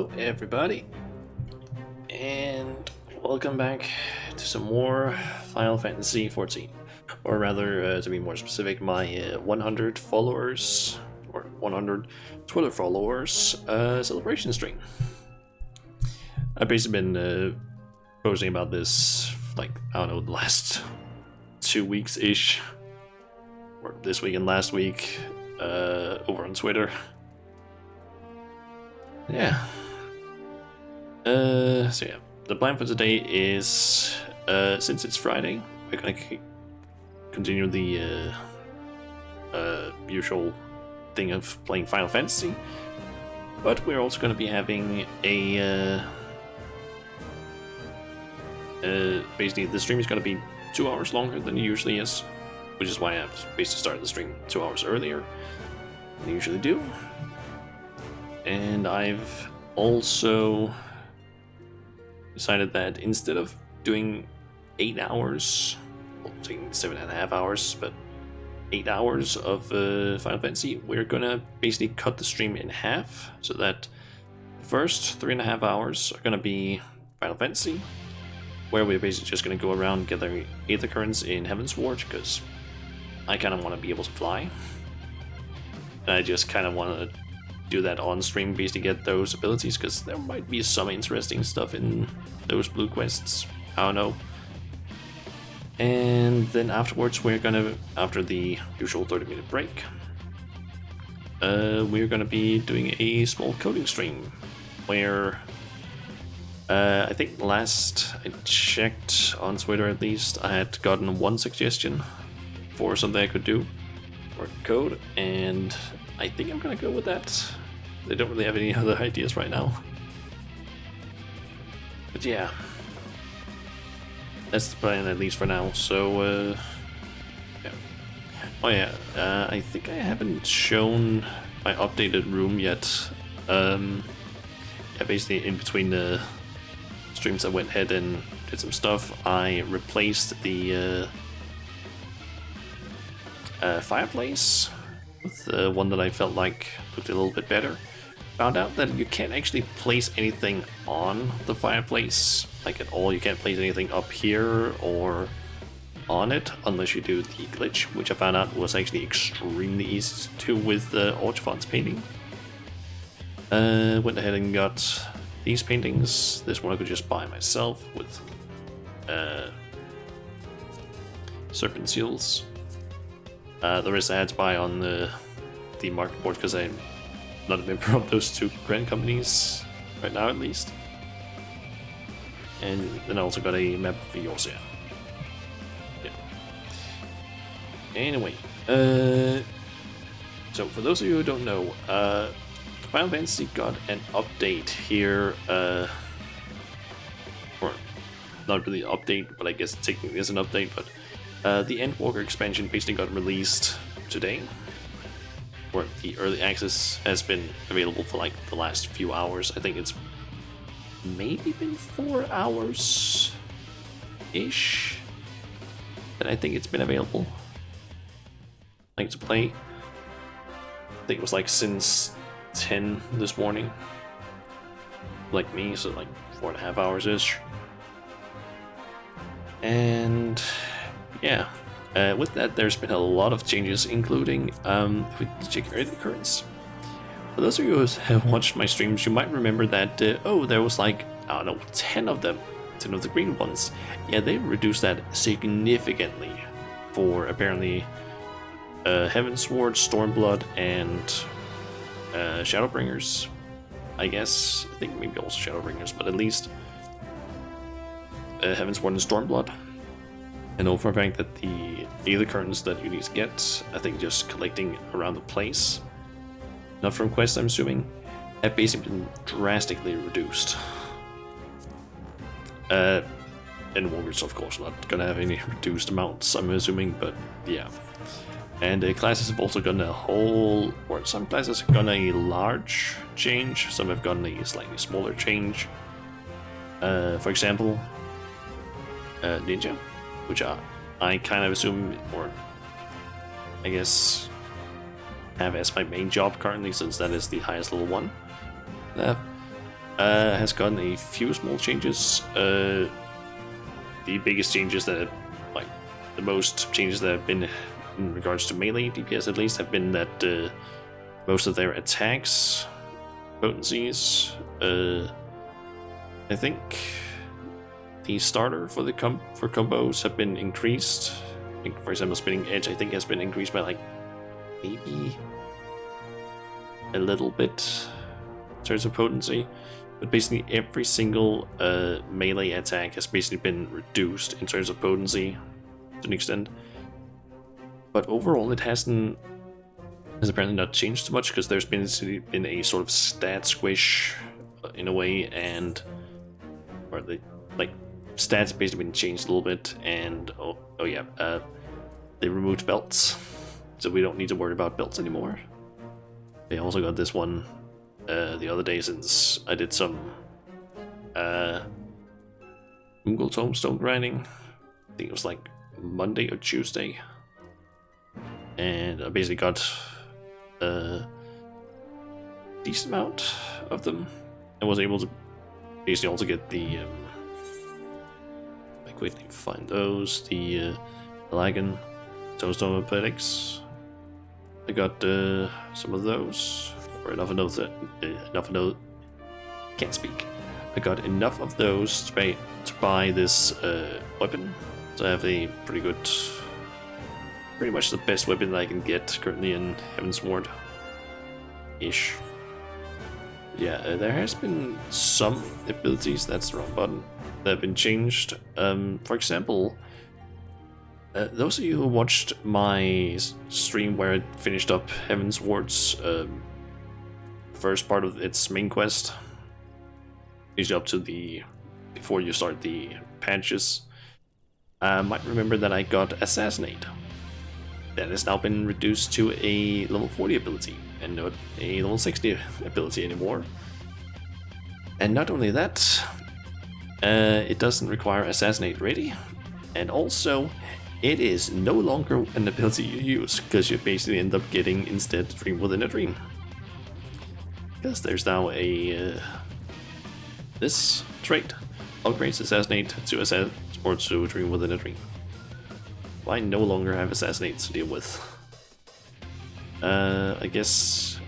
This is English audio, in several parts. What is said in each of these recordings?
Hello everybody, and welcome back to some more Final Fantasy XIV, or rather, to be more specific, my 100 followers, or 100 Twitter followers celebration stream. I've basically been posting about this, like, I don't know, the last 2 weeks-ish, or this week and last week, over on Twitter. Yeah. So yeah, the plan for today is, since it's Friday, we're gonna continue the usual thing of playing Final Fantasy, but we're also gonna be having a basically the stream is gonna be 2 hours longer than it usually is, which is why I've basically started the stream 2 hours earlier than I usually do. And I've also decided that instead of doing 8 hours, well, taking 7.5 hours, but 8 hours of Final Fantasy, we're gonna basically cut the stream in half, so that the first 3.5 hours are gonna be Final Fantasy, where we're basically just gonna go around gathering Aether Currents in Heavensward, because I kind of want to be able to fly. And I just kind of want to do that on stream, basically get those abilities, because there might be some interesting stuff in those blue quests. I don't know. And then afterwards, we're gonna, after the usual 30-minute break, we're gonna be doing a small coding stream where I think last I checked on Twitter, at least, I had gotten one suggestion for something I could do or code, and I think I'm gonna go with that. They don't really have any other ideas right now. But yeah, that's the plan, at least for now. So, yeah. Oh yeah, I think I haven't shown my updated room yet. Yeah, basically in between the streams I went ahead and did some stuff. I replaced the fireplace with one that I felt like looked a little bit better. Found out that you can't actually place anything on the fireplace, like at all. You can't place anything up here or on it unless you do the glitch, which I found out was actually extremely easy to do with Orchfon's painting. Went ahead and got these paintings. This one I could just buy myself with serpent seals. The rest I had to buy on the market board because I'm not a member of those two grand companies right now, at least. And then I also got a map of Eorzea. Yeah. Anyway, so for those of you who don't know, Final Fantasy got an update here, or not really an update, but I guess it technically is an update, but the Endwalker expansion basically got released today, where the early access has been available for like the last few hours. I think it's maybe been 4 hours-ish that I think it's been available, like, to play. I think it was like since 10 this morning, like me, so like 4.5 hours-ish. And yeah, with that, there's been a lot of changes, including with check Aether Currents. For those of you who have watched my streams, you might remember that oh, there was like, I don't know, 10 of them, 10 of the green ones. Yeah, they reduced that significantly for apparently Heavensward, Stormblood, and Shadowbringers. I guess, I think maybe also Shadowbringers, but at least Heavensward and Stormblood. I know for a fact that the Aether Currents that you need to get, I think just collecting around the place, not from quests I'm assuming, have basically been drastically reduced. And Warriors, of course, not gonna have any reduced amounts, I'm assuming, but yeah. And classes have also gotten a whole, or some classes have gotten a large change, some have gotten a slightly smaller change. For example, Ninja, which I kind of assume, or I guess have as my main job currently, since that is the highest level one. has gotten a few small changes. The biggest changes that, like, the most changes that have been in regards to melee DPS at least, have been that most of their attacks potencies, I think the starter for the combos have been increased. I think, for example, Spinning Edge, I think, has been increased by like maybe a little bit in terms of potency, but basically every single melee attack has basically been reduced in terms of potency to an extent. But overall, it has apparently not changed too much, because there's been a sort of stat squish in a way, and or the like stats basically been changed a little bit, and they removed belts, so we don't need to worry about belts anymore. They also got this one the other day, since I did some Moogle Tombstone grinding. I think it was like Monday or Tuesday, and I basically got a decent amount of them, and was able to basically also get the I quickly find those, the Lagan Tombstone Athletics. I got some of those, or enough of those can't speak. I got enough of those to buy this weapon, so I have a pretty much the best weapon that I can get currently in Heavensward ish. Yeah, there has been some abilities, that's the wrong button, that have been changed. For example, those of you who watched my stream where I finished up Heavensward's first part of its main quest, usually up to before you start the patches, might remember that I got Assassinate. That has now been reduced to a level 40 ability, and not a level 60 ability anymore. And not only that, it doesn't require Assassinate ready, and also it is no longer an ability you use, because you basically end up getting instead Dream Within a Dream. Because there's now this trait upgrades Assassinate to or to Dream Within a Dream. I no longer have Assassinates to deal with. I guess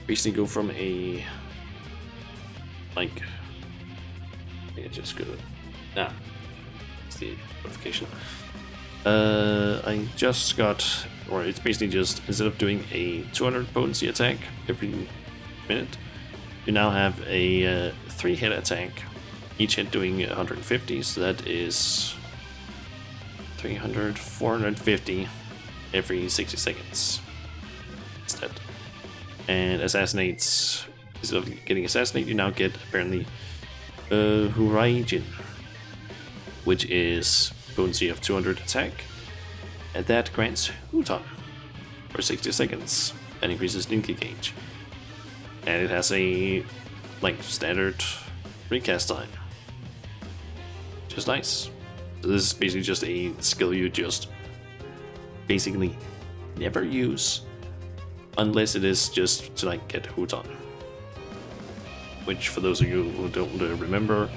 basically go from a like I just go it's the notification. I just got, or it's basically just, instead of doing a 200 potency attack every minute, you now have a 3-hit attack, each hit doing 150, so that is 300, 450 every 60 seconds instead. And Assassinates, instead of getting Assassinate, you now get apparently Huraijin, which is potency of 200 attack, and that grants Huton for 60 seconds and increases Ninki gauge. And it has a like standard recast time. Just nice. So this is basically just a skill you just basically never use unless it is just to like get Huton. Which, for those of you who don't remember,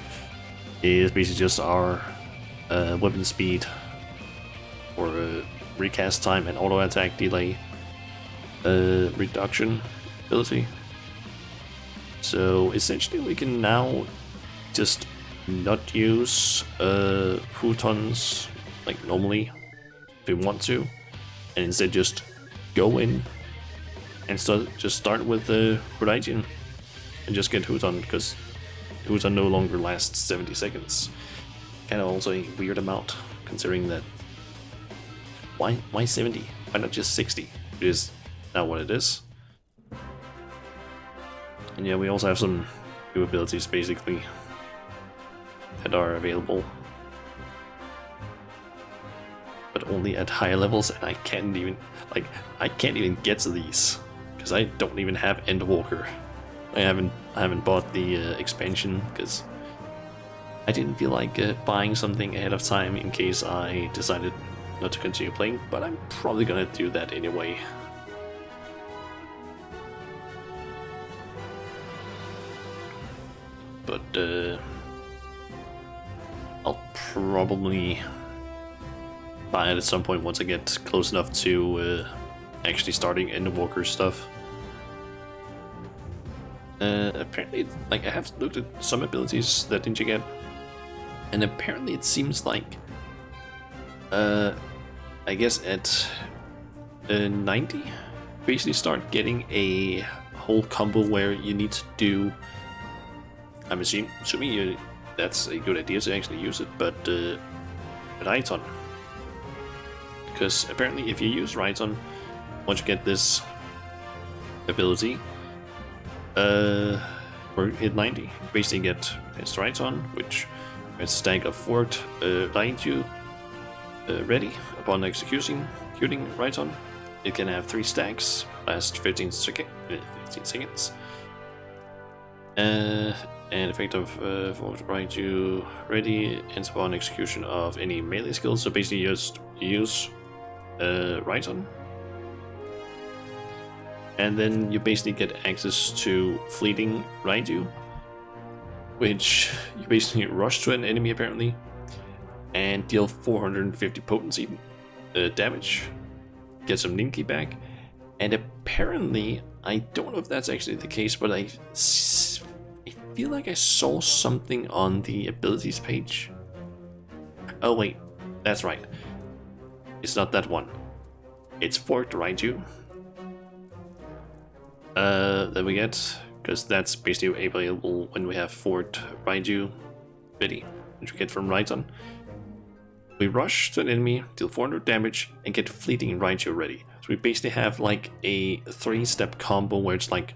is basically just our weapon speed or recast time and auto attack delay reduction ability. So essentially we can now just not use Hutons like normally if we want to, and instead just go in and start with the Huraijin and just get Huton, because Huton no longer lasts 70 seconds. Kind of also a weird amount, considering that why 70? Why not just 60? It is now what it is. And yeah, we also have some new abilities basically that are available, but only at higher levels, and I can't even get to these because I don't even have Endwalker. I haven't bought the expansion because I didn't feel like buying something ahead of time in case I decided not to continue playing, but I'm probably gonna do that anyway. but I'll probably buy it at some point once I get close enough to actually starting Endwalker stuff. Apparently, like, I have looked at some abilities that Ninja get, and apparently it seems like, I guess at 90, basically start getting a whole combo where you need to do, I'm assuming that's a good idea to actually use it, but Raiton. Because apparently if you use Raiton, once you get this ability, or hit 90, you basically get his Raiton, which is a stack of Fort Raiju ready upon executing Raiton. It can have 3 stacks, last 15 seconds. And effect of Fort Raiju ready ends upon execution of any melee skills. So basically just use Raiton. And then you basically get access to Fleeting Raiju, which you basically rush to an enemy apparently, and deal 450 potency damage, get some Ninki back, and apparently, I don't know if that's actually the case, but I feel like I saw something on the abilities page. Oh wait, that's right. It's not that one. It's Fort Raiju. That we get, because that's basically available when we have Fort Raiju ready, which we get from Raiton. We rush to an enemy, deal 400 damage, and get Fleeting Raiju ready. So we basically have like a 3-step combo where it's like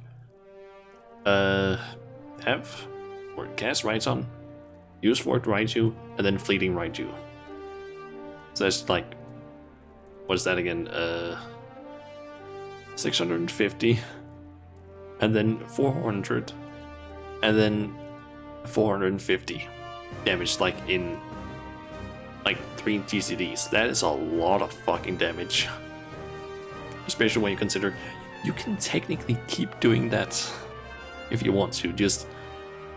have or cast Raiton, use Fort Raiju, and then Fleeting Raiju. So that's like, what is that again? 650. And then 400, and then 450 damage, like in like 3 GCDs. That is a lot of fucking damage, especially when you consider you can technically keep doing that if you want to. Just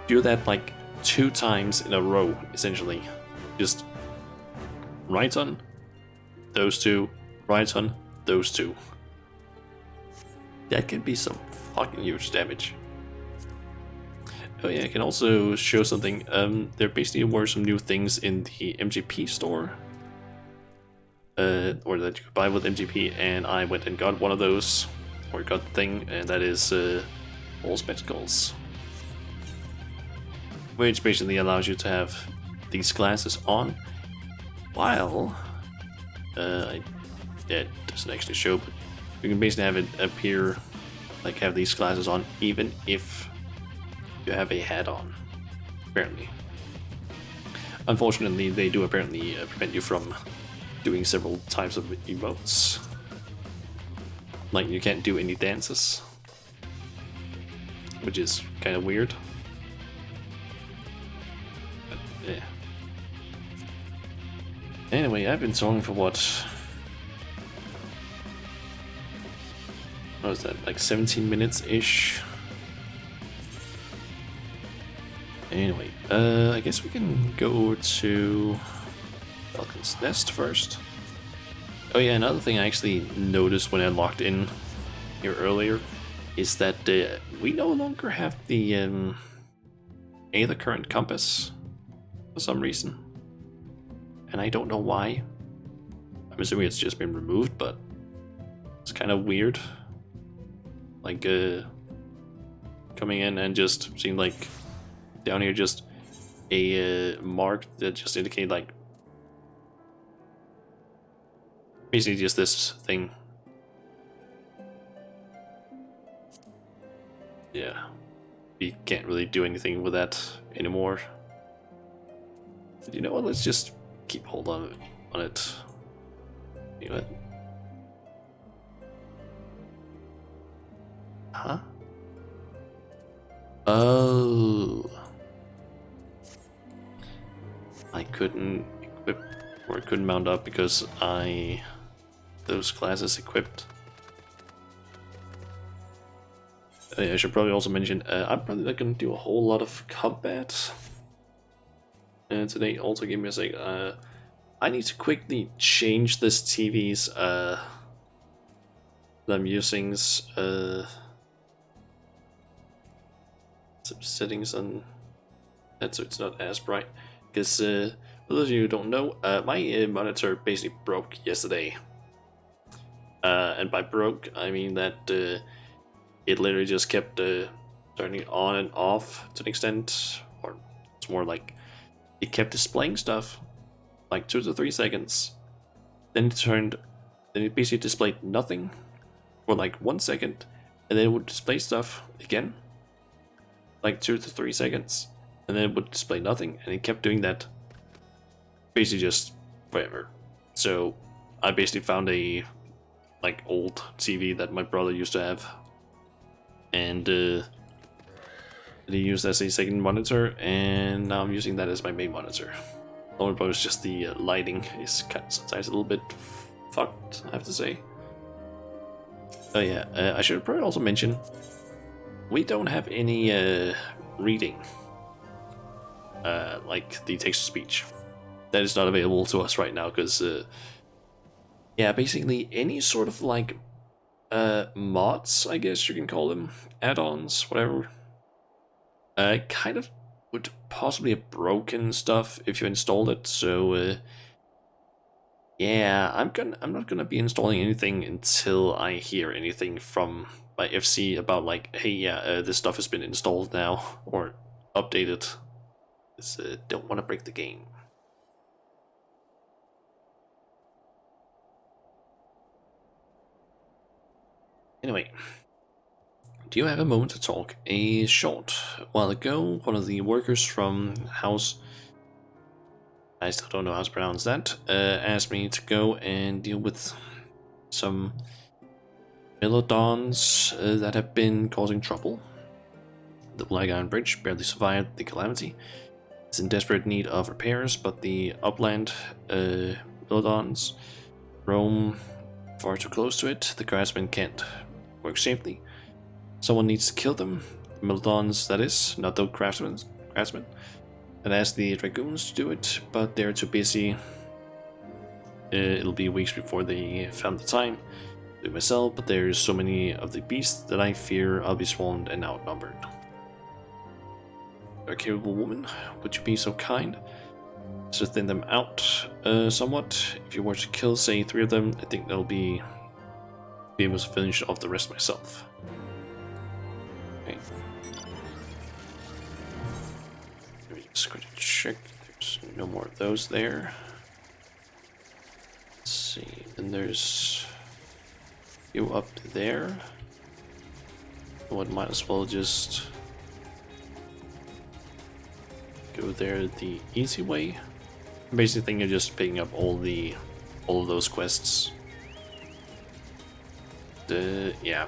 do that like 2 times in a row, essentially. Just Raiton, those 2, Raiton, those 2. That can be some fucking huge damage. Oh yeah, I can also show something. There basically were some new things in the MGP store, or that you could buy with MGP, and I went and got one of those, or got the thing, and that is all spectacles, which basically allows you to have these glasses on while it doesn't actually show, but you can basically have it appear like have these glasses on even if you have a hat on, apparently. Unfortunately, they do apparently prevent you from doing several types of emotes. Like you can't do any dances, which is kind of weird. But, yeah. Anyway, I've been talking for what was that, like 17 minutes-ish? Anyway, I guess we can go to Falcon's Nest first. Oh yeah, another thing I actually noticed when I logged in here earlier is that we no longer have the Aether Current compass for some reason. And I don't know why. I'm assuming it's just been removed, but it's kind of weird. Like, coming in and just seeing, like, down here just a mark that just indicate, like, basically just this thing. Yeah, we can't really do anything with that anymore. But you know what, let's just keep hold on it. You know what? Huh? Oh. I couldn't equip, or I couldn't mount up because those classes equipped. I should probably also mention, I'm probably not gonna do a whole lot of combat today. Also, give me a sec. I need to quickly change this TV's that I'm using's some settings on that so it's not as bright. Because for those of you who don't know, my monitor basically broke yesterday. And by broke, I mean that it literally just kept turning on and off to an extent, or it's more like it kept displaying stuff like 2 to 3 seconds, then it basically displayed nothing for like 1 second, and then it would display stuff again like 2 to 3 seconds, and then it would display nothing, and it kept doing that basically just forever. So I basically found a like old TV that my brother used to have, and he used as a second monitor, and now I'm using that as my main monitor. Only problem is just the lighting is sometimes a little bit fucked, I have to say. Oh yeah, I should probably also mention, we don't have any reading, like the text-to-speech. That is not available to us right now, because, yeah, basically any sort of like mods, I guess you can call them, add-ons, whatever, kind of would possibly have broken stuff if you installed it. So yeah, I'm not gonna be installing anything until I hear anything from my FC about like, hey, yeah, this stuff has been installed now or updated. Because don't want to break the game. Anyway, do you have a moment to talk? A short while ago, one of the workers from house, I still don't know how to pronounce that, asked me to go and deal with some Melodons that have been causing trouble. The Black Iron Bridge barely survived the calamity. It's in desperate need of repairs, but the upland Melodons roam far too close to it. The craftsmen can't work safely. Someone needs to kill them. The Melodons, that is, not the craftsmen. And asked the Dragoons to do it, but they're too busy. It'll be weeks before they found the time to do it myself, but there's so many of the beasts that I fear I'll be swarmed and outnumbered. A capable woman, would you be so kind to thin them out somewhat? If you were to kill, say, 3 of them, I think that'll be able to finish off the rest myself. Okay. Let me just go to check. There's no more of those there. Let's see. Then there's you up there. One might as well just go there the easy way. Basically, you're just picking up all of those quests. Yeah.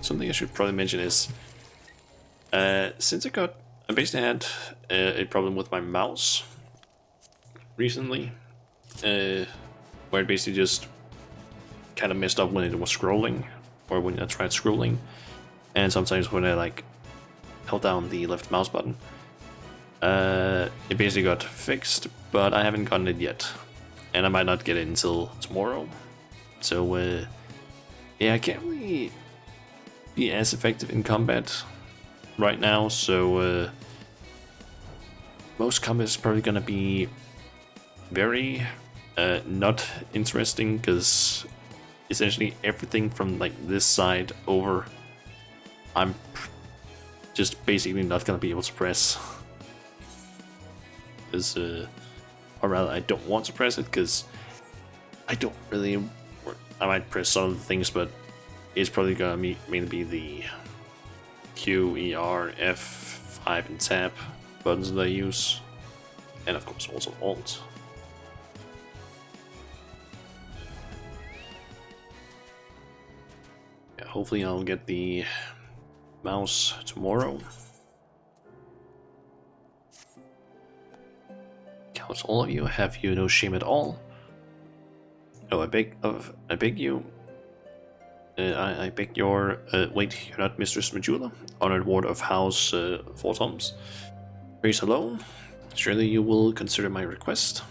Something I should probably mention is, since I basically had a problem with my mouse recently, where it basically just kind of messed up when it was scrolling, or when I tried scrolling, and sometimes when I like held down the left mouse button. It basically got fixed, but I haven't gotten it yet, and I might not get it until tomorrow. So yeah, I can't really be as effective in combat right now, so most combat is probably gonna be very not interesting, because essentially everything from like this side over, I'm just basically not gonna be able to press. Because, or rather, I don't want to press it because I don't really. I might press some of the things, but it's probably gonna mainly be the Q, ER, F5, and tab buttons that I use, and of course also Alt. Yeah, hopefully I'll get the mouse tomorrow. Counts all of you, have you no shame at all? Oh, I beg you. I beg your... wait, you're not Mistress Majula? Honored ward of House Fortoms. Praise alone. Surely you will consider my request.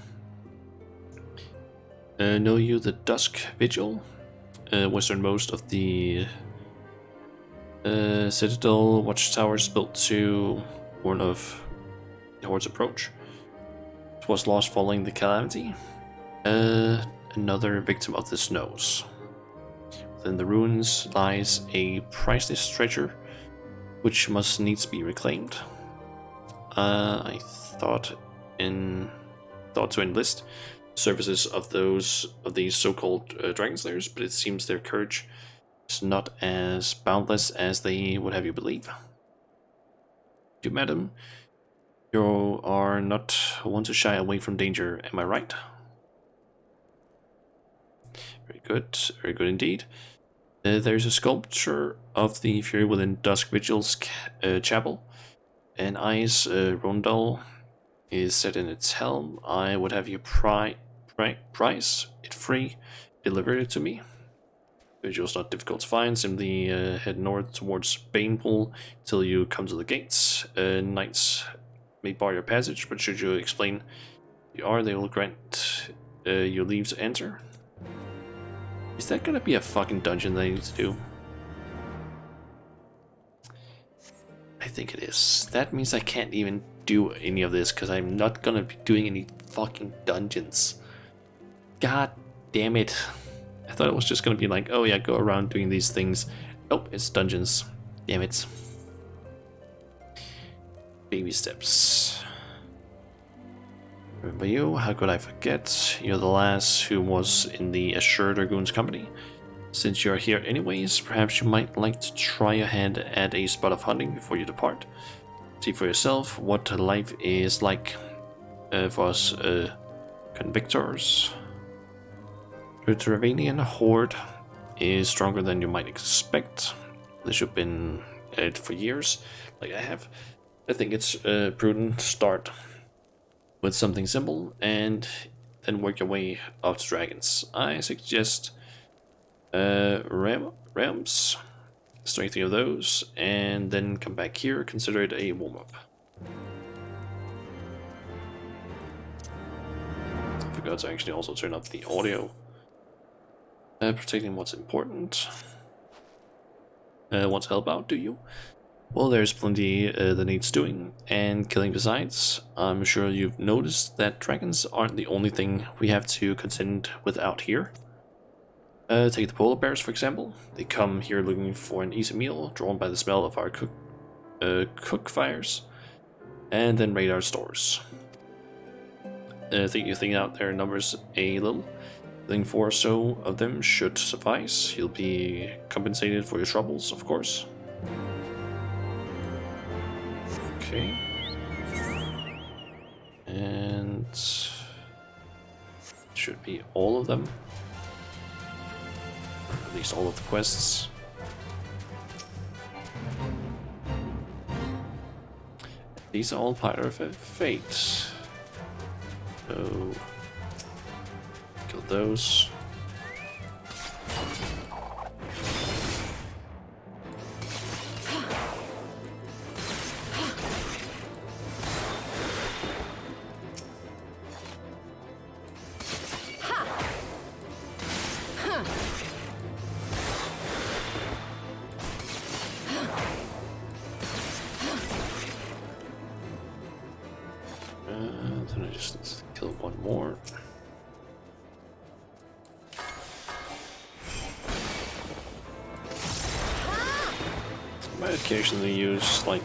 Know you the Dusk Vigil? Westernmost of the Citadel watchtowers built to warn of the Horde's approach. It was lost following the calamity. Another victim of the snows. Within the ruins lies a priceless treasure, which must needs be reclaimed. I thought to enlist services of these so-called dragon slayers, but it seems their courage is not as boundless as they would have you believe. You, madam, you are not one to shy away from danger, am I right? Very good indeed. There's a sculpture of the Fury within Dusk Vigil's chapel. An ice rondel is set in its helm. I would have you price it free, deliver it to me. Vigil's not difficult to find. Simply head north towards Banepool till you come to the gates. Knights may bar your passage, but should you explain who you are, they will grant you leave to enter. Is that gonna be a fucking dungeon that I need to do? I think it is. That means I can't even do any of this because I'm not gonna be doing any fucking dungeons. God damn it. I thought it was just gonna be like, oh yeah, go around doing these things. Nope, it's dungeons. Damn it. Baby steps. Remember you? How could I forget? You're the last who was in the Assured Dragoon's company. Since you're here anyways, perhaps you might like to try your hand at a spot of hunting before you depart. See for yourself what life is like for us convictors. The Travanian horde is stronger than you might expect. Unless you've been at it for years, like I have. I think it's prudent to start with something simple and then work your way up to dragons. I suggest realms, strengthening of those, and then come back here, consider it a warm-up. I forgot to actually also turn up the audio. Protecting what's important. Want to help out, do you? Well, there's plenty that needs doing, and killing besides. I'm sure you've noticed that dragons aren't the only thing we have to contend with out here. Take the polar bears, for example. They come here looking for an easy meal, drawn by the smell of our cook fires, and then raid our stores. Think you think out their numbers a little. I think 4 or so of them should suffice. You'll be compensated for your troubles, of course. Okay. And should be all of them. At least all of the quests. These are all part of a fate. So kill those. Then I just need to kill one more. I might occasionally use, like,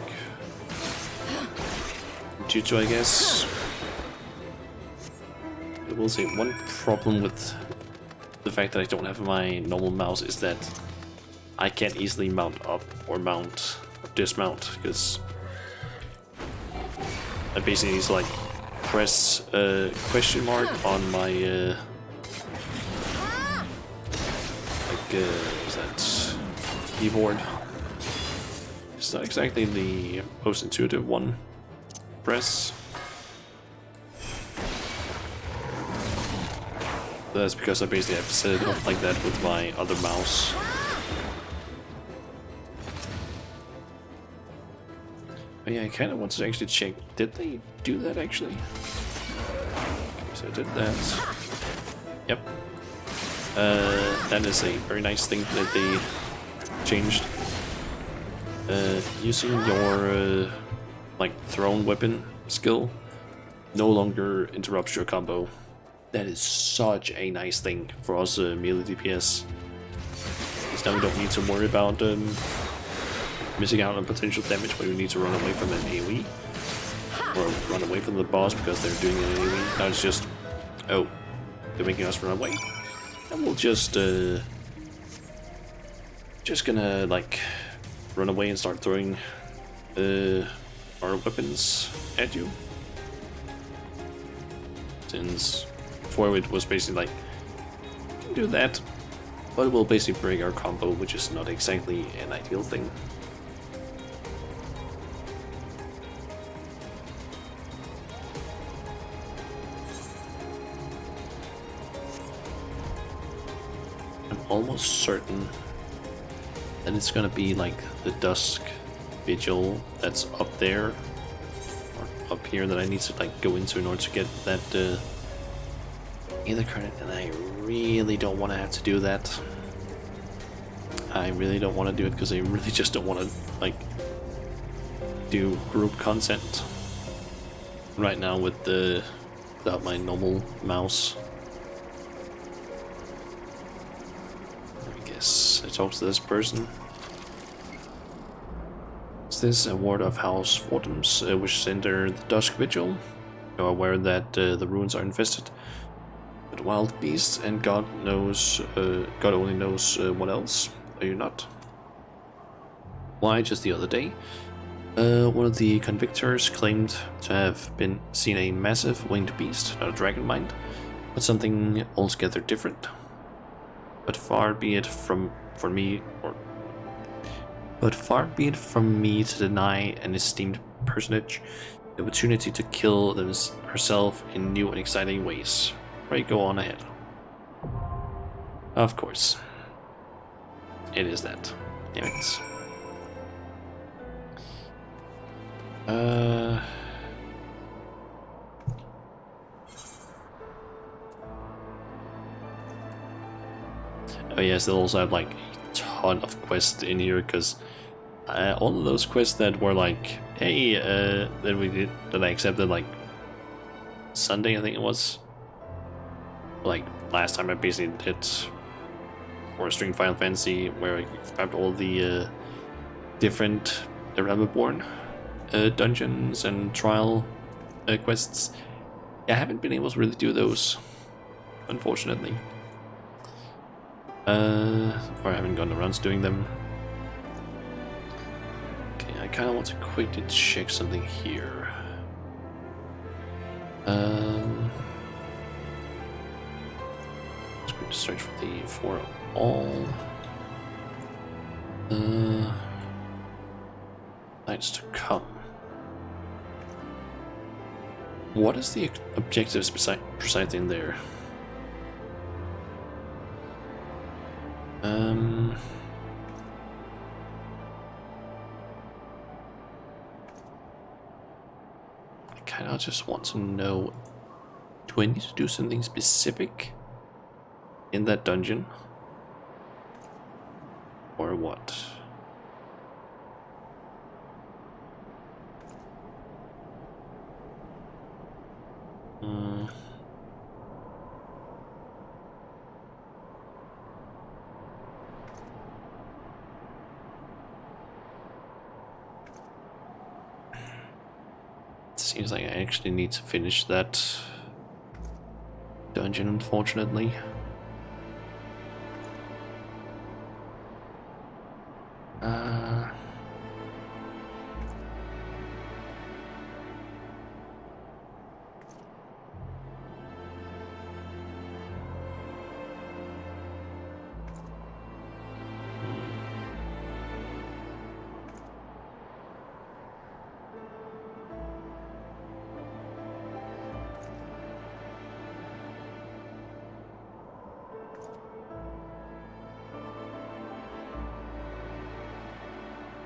Jutsu, I guess. I will say one problem with the fact that I don't have my normal mouse is that I can't easily mount up or mount or dismount, because I basically need to, like, press question mark on my what's that, keyboard. It's not exactly the most intuitive one. Press. That's because I basically have to set it up like that with my other mouse. Oh yeah, I kind of want to actually check. Did they do that actually? Okay, so I did that. Yep. That is a very nice thing that they changed. Using your like thrown weapon skill no longer interrupts your combo. That is such a nice thing for us melee DPS. Because now we don't need to worry about missing out on potential damage when we need to run away from an AoE. Or run away from the boss because they're doing an AoE. Now it's just, oh, they're making us run away. And we'll just gonna like run away and start throwing our weapons at you. Since before it was basically like, you can do that, but it will basically break our combo, which is not exactly an ideal thing. I'm almost certain that it's gonna be like the Dusk Vigil that's up there, or up here, that I need to like go into in order to get that Aether credit, and I really don't want to have to do that. I really don't want to do it because I really just don't want to like do group content right now with without my normal mouse. I guess I talk to this person. Is this a ward of House Fortums, which enter the Dusk Vigil? You are aware that the ruins are infested with wild beasts, and God knows, God only knows what else. Are you not? Why, just the other day, one of the convictors claimed to have seen a massive winged beast, not a dragon mind, but something altogether different. But far be it from me to deny an esteemed personage the opportunity to kill herself in new and exciting ways. Right, go on ahead. Of course. It is that. Damn it. Oh yes, they'll also have like a ton of quests in here, because all of those quests that were like, hey, that I accepted like Sunday, I think it was. Like last time I basically did or streamed Final Fantasy, where I grabbed all the different Realmborn dungeons and trial quests. I haven't been able to really do those, unfortunately. Or I haven't gone around doing them. Okay, I kind of want to quickly check something here. Just going to search for the for all nights to come. What is the objectives precisely in there? I kind of just want to know, do I need to do something specific in that dungeon? Or what? Seems like I actually need to finish that dungeon, unfortunately.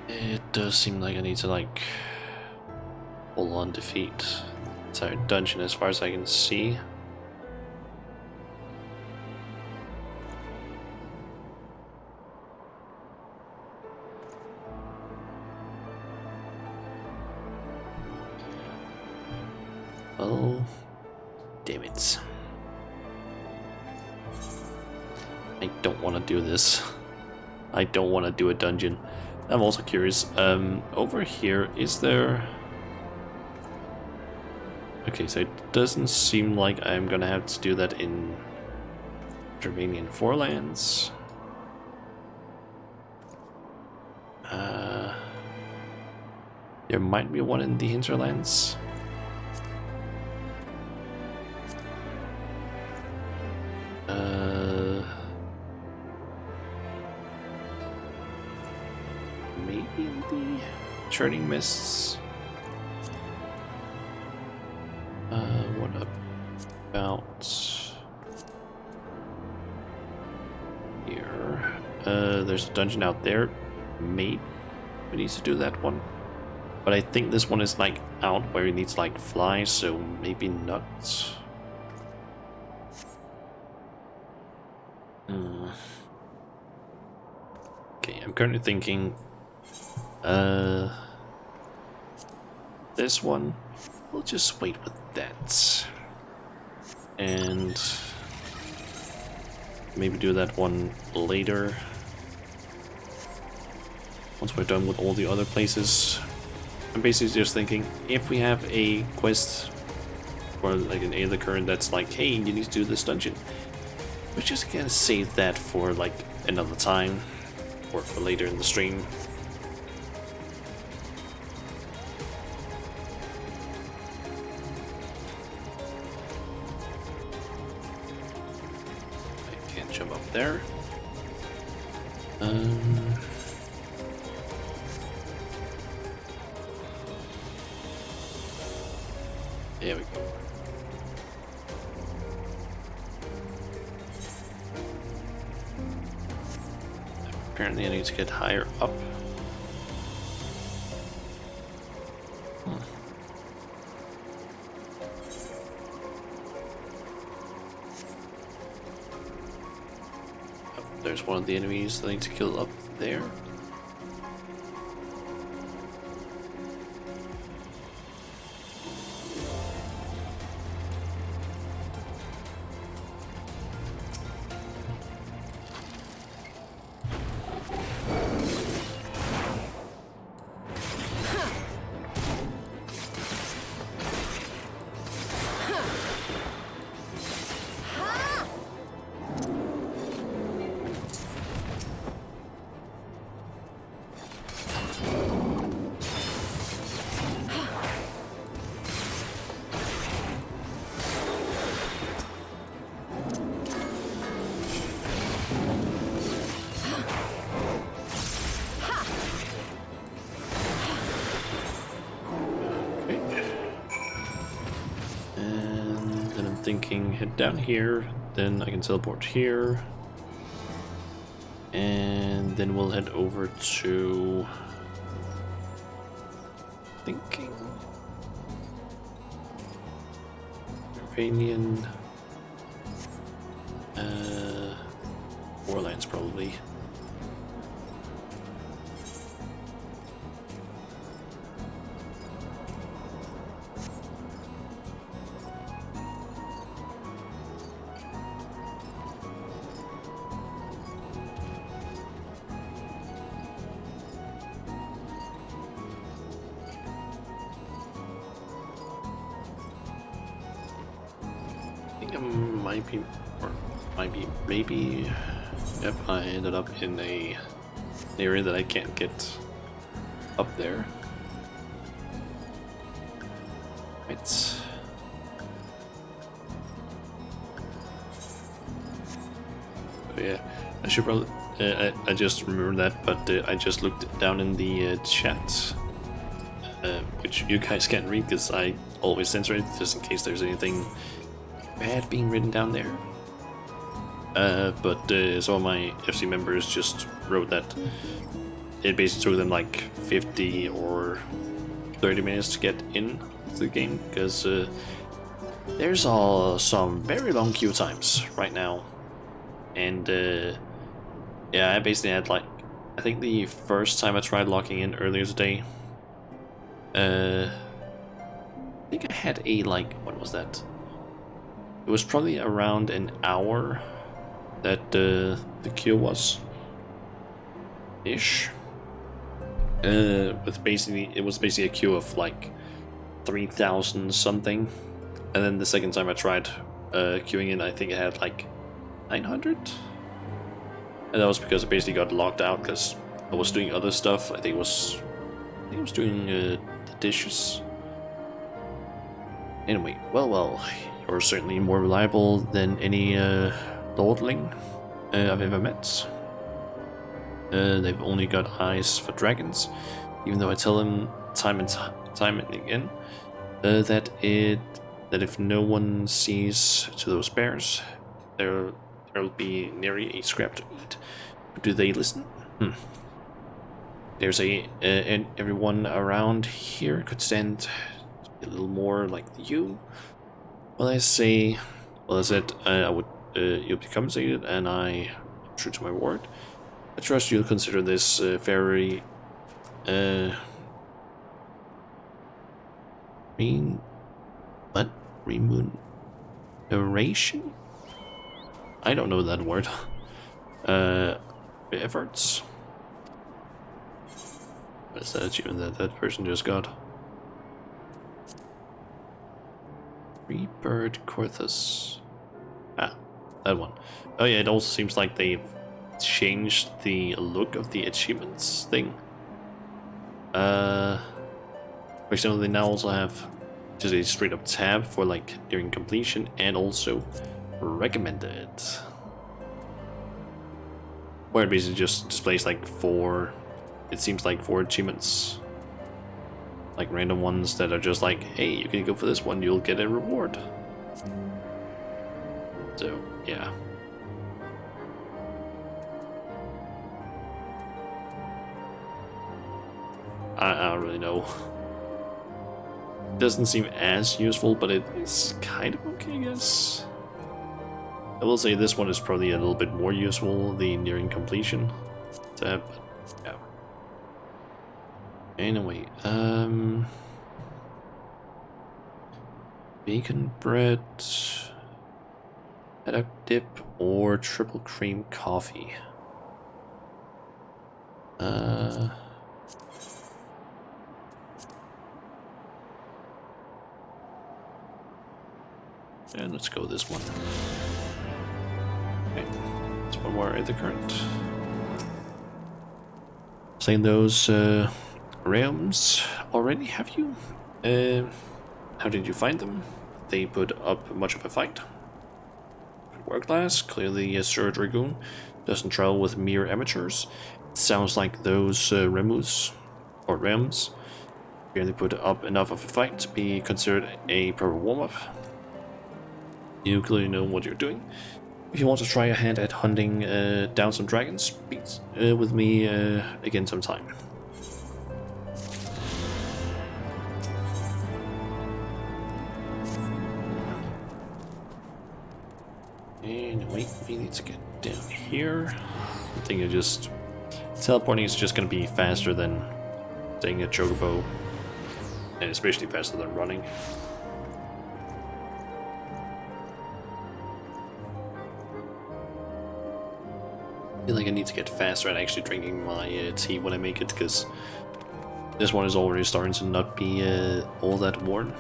It does seem like I need to like Full on defeat. Entire dungeon as far as I can see. Oh, damn it. I don't want to do this. I don't want to do a dungeon. I'm also curious, over here, is there... Okay, so it doesn't seem like I'm gonna have to do that in Germanian Forelands. There might be one in the hinterlands. Maybe in the Churning Mists. What about here? There's a dungeon out there. Maybe we need to do that one. But I think this one is like out where it needs like fly, so maybe not. Okay, I'm currently thinking this one, we'll just wait with that. And maybe do that one later. Once we're done with all the other places. I'm basically just thinking, if we have a quest or like an Aether Current that's like, hey, you need to do this dungeon, we're just gonna save that for like another time or for later in the stream. I can't jump up there. There we go. Apparently I need to get higher up. Oh, there's one of the enemies that I need to kill up there. Thinking head down here, then I can teleport here, and then we'll head over to thinking Iranian Warlands probably. Maybe, yep, I ended up in an area that I can't get up there. Right. So yeah, I should probably, I just remembered that, but I just looked down in the chat, which you guys can't read because I always censor it just in case there's anything bad being written down there. But some of my FC members just wrote that it basically took them like 50 or 30 minutes to get in to the game, because there's some very long queue times right now. And yeah, I basically had like, I think the first time I tried logging in earlier today, I think I had a like, what was that? It was probably around an hour that the queue was ish. With basically, it was basically a queue of like 3,000 something, and then the second time I tried queuing in, I think I had like 900, and that was because I basically got locked out because I was doing other stuff. I think I was doing the dishes. Anyway, well, you're certainly more reliable than any lordling I've ever met. They've only got eyes for dragons, even though I tell them time and again that if no one sees to those bears, there'll be nary a scrap to eat. But do they listen? There's and everyone around here could stand a little more like you. Well, I said I would. You'll be compensated, and I'm true to my word. I trust you'll consider this very remuneration? I don't know that word. Efforts. What's that achievement that person just got? Rebirth Corthus. Ah, that one. Oh yeah, it also seems like they've changed the look of the achievements thing. For example, they now also have just a straight up tab for like nearing completion and also recommended, where it basically just displays like four achievements, like random ones that are just like, hey, you can go for this one, you'll get a reward. So yeah. I don't really know. It doesn't seem as useful, but it's kind of okay, I guess. I will say this one is probably a little bit more useful, the nearing completion tab, but yeah. Anyway, bacon bread, haddock dip, or triple cream coffee. And let's go this one. Okay, that's one more at the current. Saying those realms already, have you? How did you find them? They put up much of a fight. Work class, clearly a Sir Dragoon doesn't travel with mere amateurs. It sounds like those realms barely put up enough of a fight to be considered a proper warm-up. You clearly know what you're doing. If you want to try your hand at hunting down some dragons, be with me again sometime. Anyway, we need to get down here. I think teleporting is just going to be faster than taking a chocobo, and especially faster than running. I feel like I need to get faster at actually drinking my tea when I make it, because this one is already starting to not be all that worn.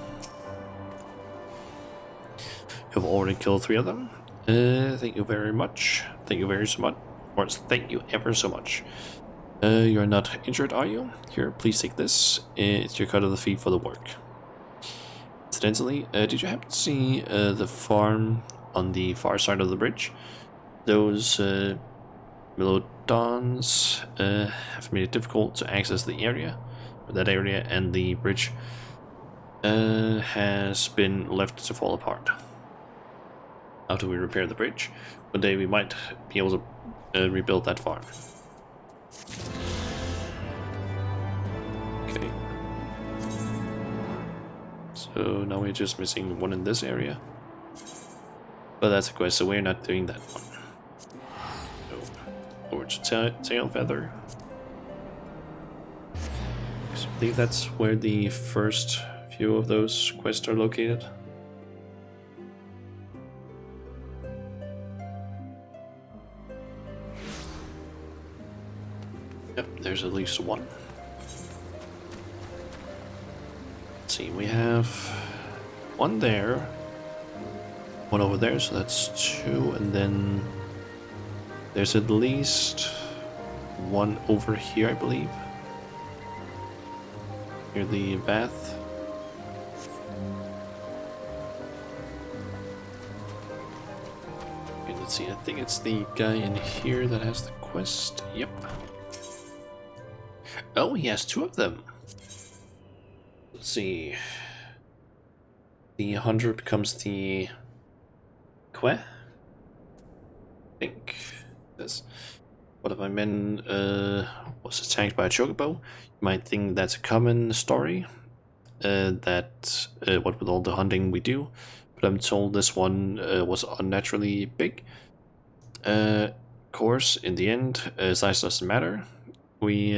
You've already killed 3 of them. Thank you very much. Thank you very so much. Or thank you ever so much. You're not injured, are you? Here, please take this. It's your cut of the fee for the work. Incidentally, did you happen to see the farm on the far side of the bridge? Those Melodons have made it difficult to access the area. That area and the bridge has been left to fall apart. After we repair the bridge, one day we might be able to rebuild that farm. Okay. So now we're just missing one in this area. But that's a quest, so we're not doing that one. So, over to Tail Feather. So I believe that's where the first few of those quests are located. Yep, there's at least one. Let's see, we have one there, one over there, so that's two, and then there's at least one over here, I believe. Near the bath. Okay, let's see, I think it's the guy in here that has the quest. Yep. Oh, he has two of them. Let's see. The hunter becomes the Que? I think. This. One of my men was attacked by a chocobo. You might think that's a common story. What with all the hunting we do. But I'm told this one was unnaturally big. Of course, in the end, size doesn't matter. We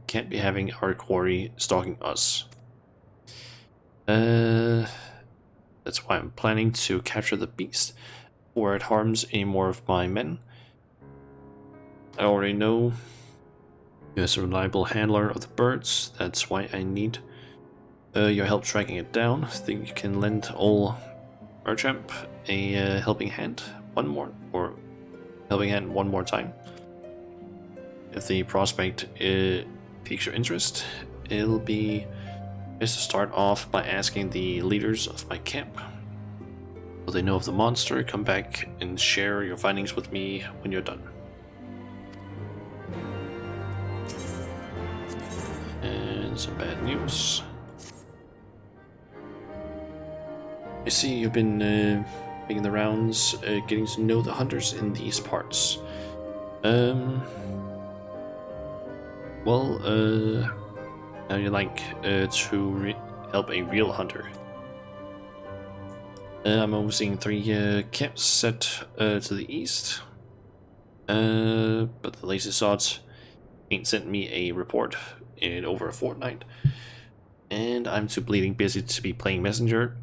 can't be having our quarry stalking us. That's why I'm planning to capture the beast before it harms any more of my men. I already know you're a reliable handler of the birds. That's why I need your help tracking it down. I think you can lend old Merchamp a helping hand one more time. If the prospect piques your interest, it'll be best to start off by asking the leaders of my camp. Will they know of the monster? Come back and share your findings with me when you're done. And some bad news. I see you've been making the rounds, getting to know the hunters in these parts. Now you like to help a real hunter. I'm overseeing 3 camps set to the east. But the lazy sods ain't sent me a report in over a fortnight. And I'm too bleeding busy to be playing messenger.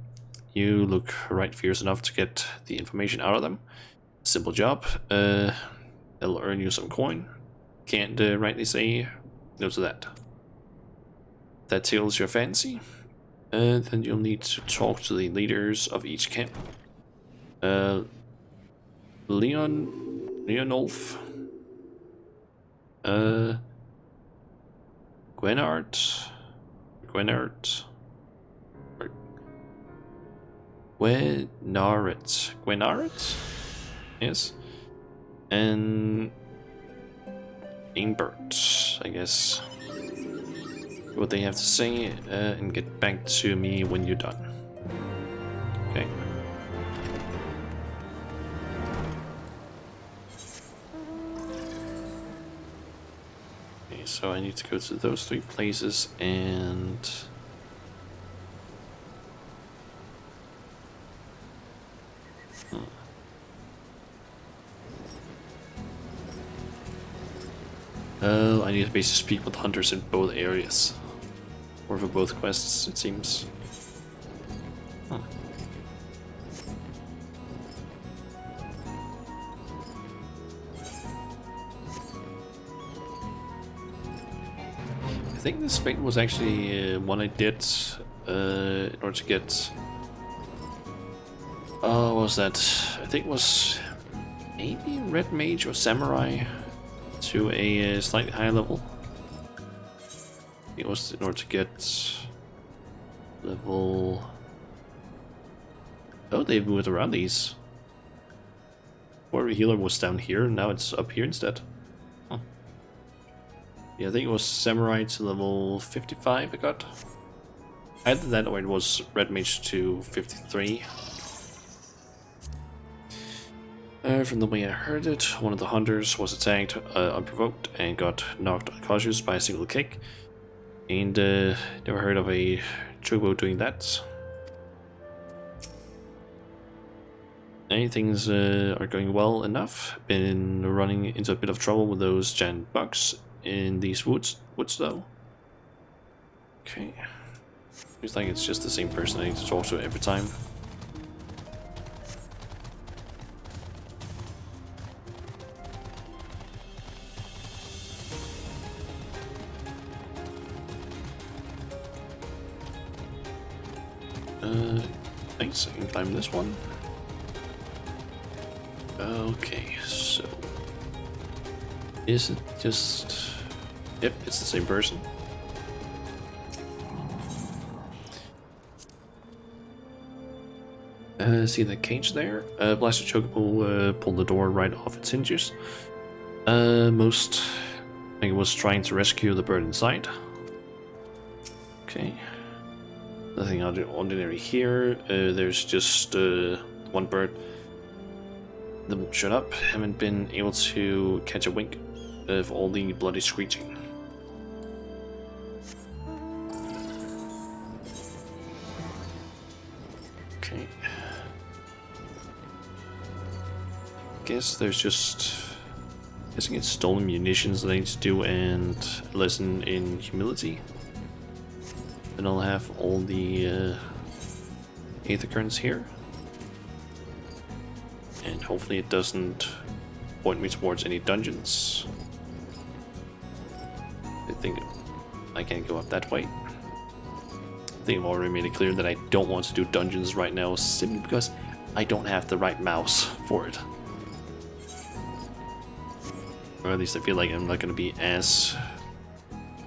You look right fierce enough to get the information out of them. Simple job. It'll earn you some coin. Can't rightly say no to that. If that tickles your fancy, then you'll need to talk to the leaders of each camp. Leonolf, Gwenart, Gwenaret, yes, and Ingbert, I guess. What they have to say, and get back to me when you're done. Okay. Okay, so I need to go to those 3 places and I need to basically speak with hunters in both areas. Or for both quests, it seems. Huh. I think this fight was actually one I did in order to get... what was that? I think it was maybe Red Mage or Samurai to a slightly higher level. It was in order to get level... Oh, they've moved around these. Warrior Healer was down here, and now it's up here instead. Huh. Yeah, I think it was Samurai to level 55 I got. Either that or it was Red Mage to 53. From the way I heard it, one of the hunters was attacked unprovoked and got knocked unconscious by a single kick. And never heard of a chocobo doing that. things are going well enough. Been running into a bit of trouble with those giant bugs in these woods though. Okay. Seems like it's just the same person I need to talk to every time. Thanks, I can climb this one. Okay, so... is it just... Yep, it's the same person. See the cage there? Blaster Chocobo pulled the door right off its hinges. I think it was trying to rescue the bird inside. Okay. Nothing ordinary here. There's just one bird. Shut up. Haven't been able to catch a wink of all the bloody screeching. Okay. Guess there's just... guessing it's stolen munitions that I need to do and a lesson in humility. Then I'll have all the aether currents here. And hopefully it doesn't point me towards any dungeons. I think I can't go up that way. I think I've already made it clear that I don't want to do dungeons right now simply because I don't have the right mouse for it. Or at least I feel like I'm not going to be as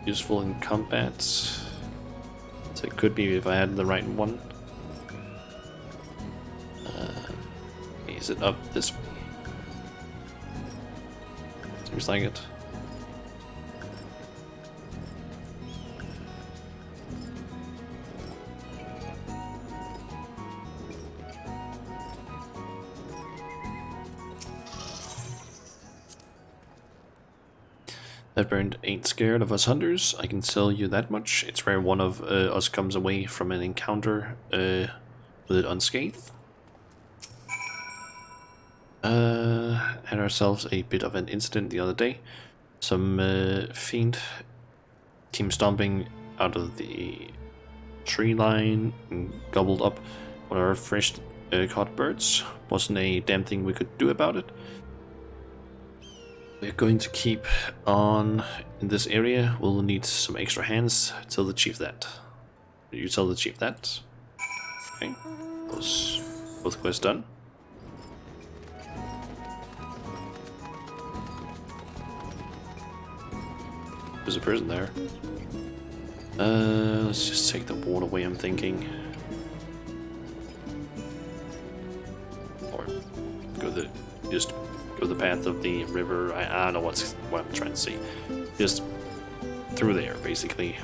useful in combat. So it could be if I had the right one. Is it up this way? Seems like it. That bird ain't scared of us hunters, I can tell you that much. It's rare one of us comes away from an encounter with it unscathed. Had ourselves a bit of an incident the other day. Some fiend came stomping out of the tree line and gobbled up one of our fresh caught birds. Wasn't a damn thing we could do about it. We're going to keep on in this area. We'll need some extra hands. Tell the chief that. You tell the chief that. Okay. Both quests done. There's a person there. Let's just take the water away, I'm thinking. Or just go the path of the river. I don't know what I'm trying to say. Just through there, basically.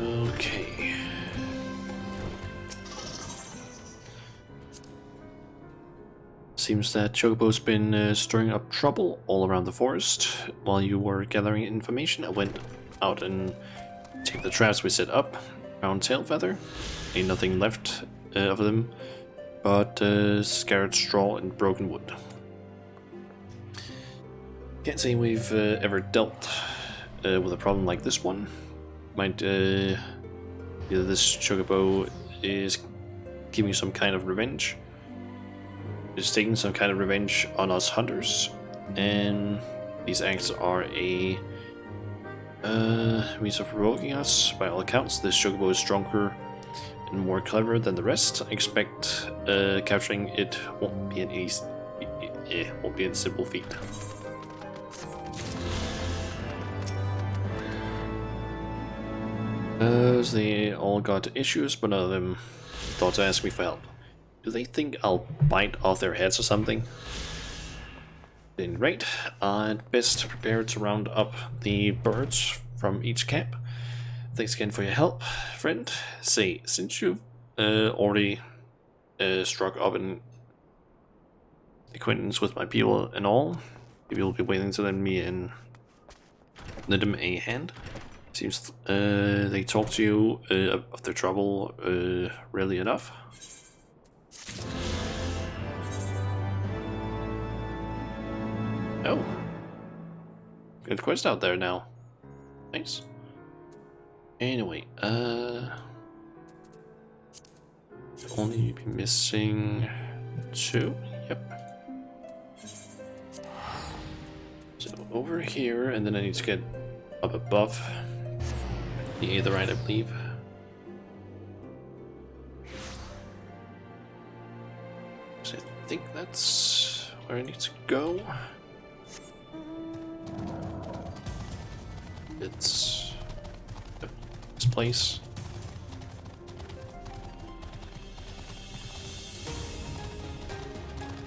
Okay. Seems that Chocobo's been stirring up trouble all around the forest. While you were gathering information, I went out and checked the traps we set up around Tailfeather. Ain't nothing left of them but scattered straw and broken wood. Can't say we've ever dealt with a problem like this one. Might either this Chocobo is giving some kind of revenge, is taking some kind of revenge on us hunters, and these acts are a means of provoking us. By all accounts, this Chocobo is stronger and more clever than the rest. I expect capturing it won't be a simple feat. They all got issues, but none of them thought to ask me for help. Do they think I'll bite off their heads or something? At any rate, I'd best prepare to round up the birds from each camp. Thanks again for your help, friend. Say, since you've already struck up an acquaintance with my people and all, maybe you'll be willing to lend me and lend them a hand. Seems they talk to you of their trouble rarely enough. Oh, good quest out there now. Nice. Anyway, only be missing 2. Yep. So over here, and then I need to get up above the Aetherite, I believe. So I think that's where I need to go. It's this place.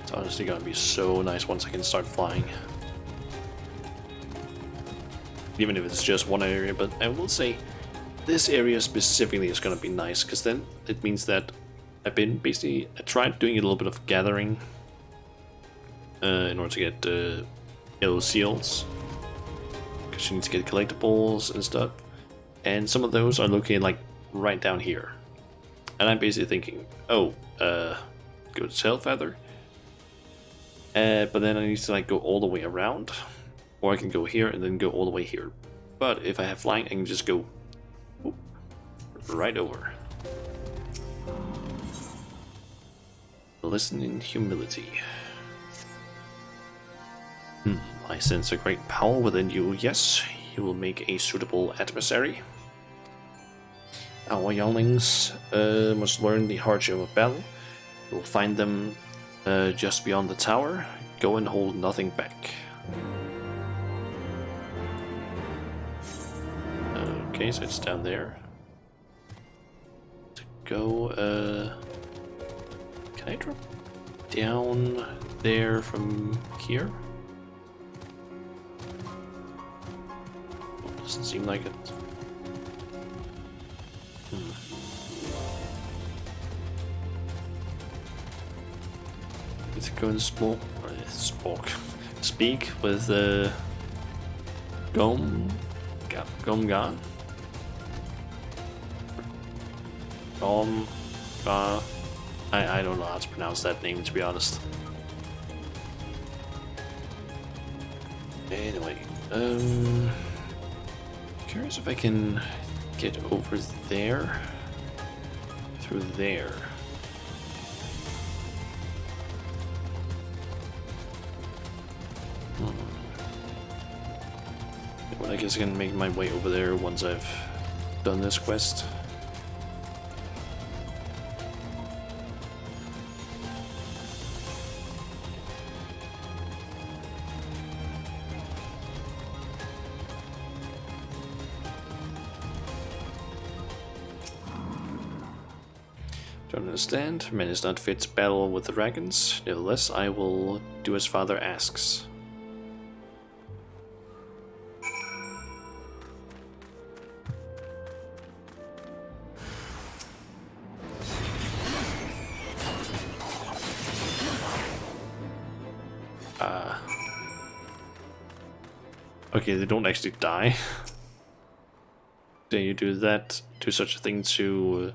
It's honestly gonna be so nice once I can start flying. Even if it's just one area, but I will say this area specifically is gonna be nice, because then it means that I tried doing a little bit of gathering in order to get yellow seals, because you need to get collectibles and stuff, and some of those are located like right down here, and I'm basically thinking, oh, go to Tailfeather, but then I need to like go all the way around, or I can go here and then go all the way here. But if I have flying, I can just go whoop, right over. Listen in humility. I sense a great power within you. Yes, you will make a suitable adversary. Our younglings must learn the hardship of battle. You will find them just beyond the tower. Go and hold nothing back. Okay, so it's down there. To go, can I drop down there from here? Doesn't seem like it. Need to go and speak with Gomgan. I don't know how to pronounce that name, to be honest. Anyway, curious if I can get over there through there. Well, I guess I can make my way over there once I've done this quest. Don't understand. Man is not fit to battle with the dragons. Nevertheless, I will do as father asks. Okay, they don't actually die. Then you do such a thing to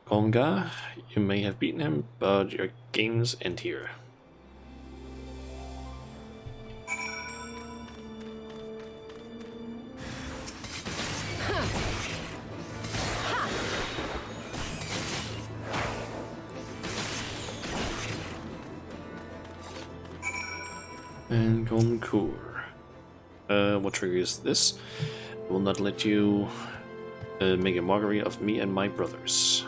Konga, you may have beaten him, but your games end here. And Goncourt. What triggers this? I will not let you make a mockery of me and my brothers.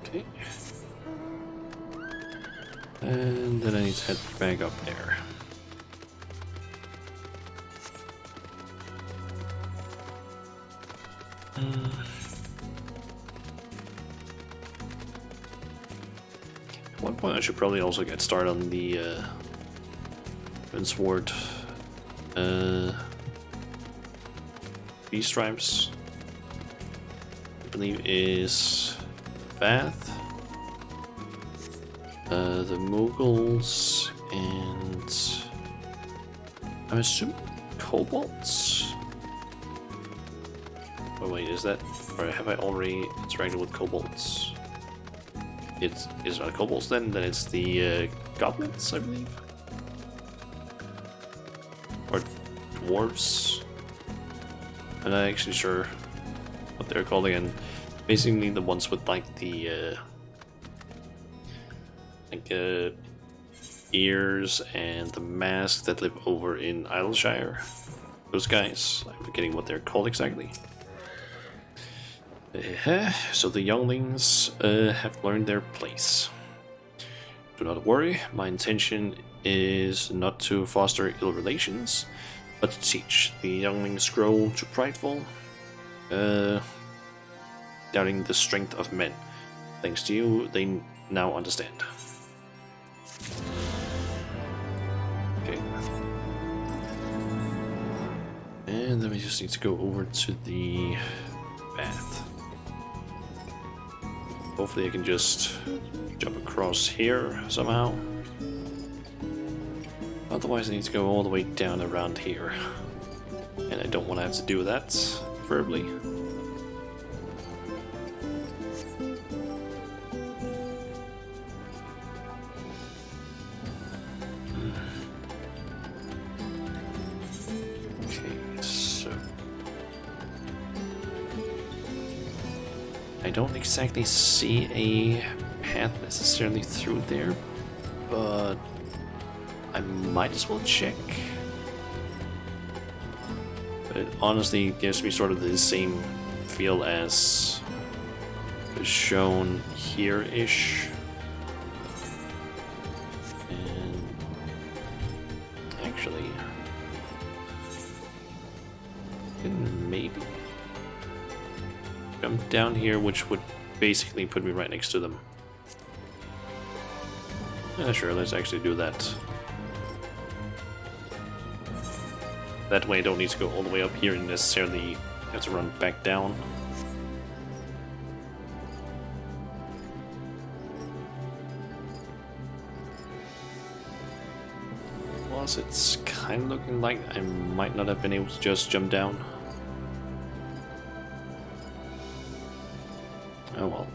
Okay. And then I need to head back up there. At one point I should probably also get started on the Sword B stripes. I believe is Bath, the Mughals, and I'm assuming Kobolds. Oh wait, is that, or have I already interacted with Kobolds? It's not Kobolds then it's the Goblins, I believe, or Dwarves. I'm not actually sure what they're called again. Basically the ones with like the ears and the mask that live over in Idyllshire. Those guys, I'm forgetting what they're called exactly. So the younglings have learned their place. Do not worry, my intention is not to foster ill relations, but to teach. The younglings grow too prideful, doubting the strength of men. Thanks to you, they now understand. Okay. And then we just need to go over to the path. Hopefully I can just jump across here somehow. Otherwise I need to go all the way down around here. And I don't want to have to do that, preferably. I don't exactly see a path necessarily through there, but I might as well check. But it honestly gives me sort of the same feel as is shown here-ish. And actually, maybe jump down here, which would basically put me right next to them. Yeah, sure, let's actually do that. That way I don't need to go all the way up here and necessarily have to run back down. Plus, it's kind of looking like I might not have been able to just jump down. Oh well.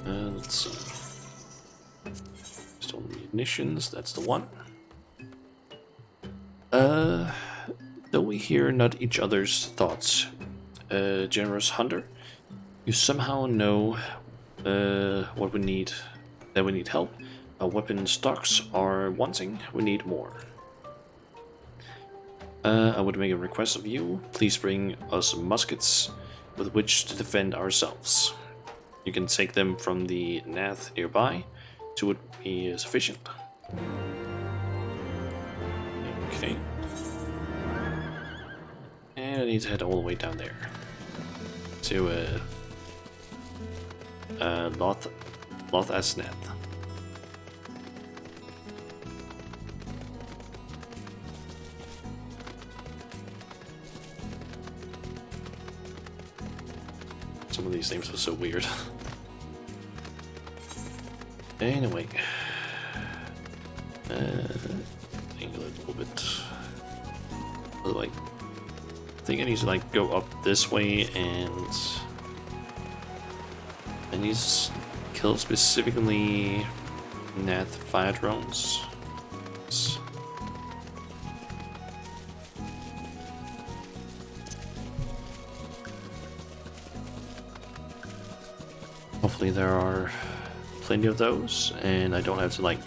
Let's see. Stolen munitions, that's the one. Though we hear not each other's thoughts, generous hunter, you somehow know what we need, that we need help. Our weapon stocks are wanting, we need more. I would make a request of you, please bring us muskets with which to defend ourselves. You can take them from the Nath nearby, so it would be sufficient. Okay. And I need to head all the way down there to Loth Asnath. Some of these names are so weird. Anyway, think a little bit. Like, I think I need to like go up this way, and I need to kill specifically Nath fire drones. Hopefully there are plenty of those, and I don't have to like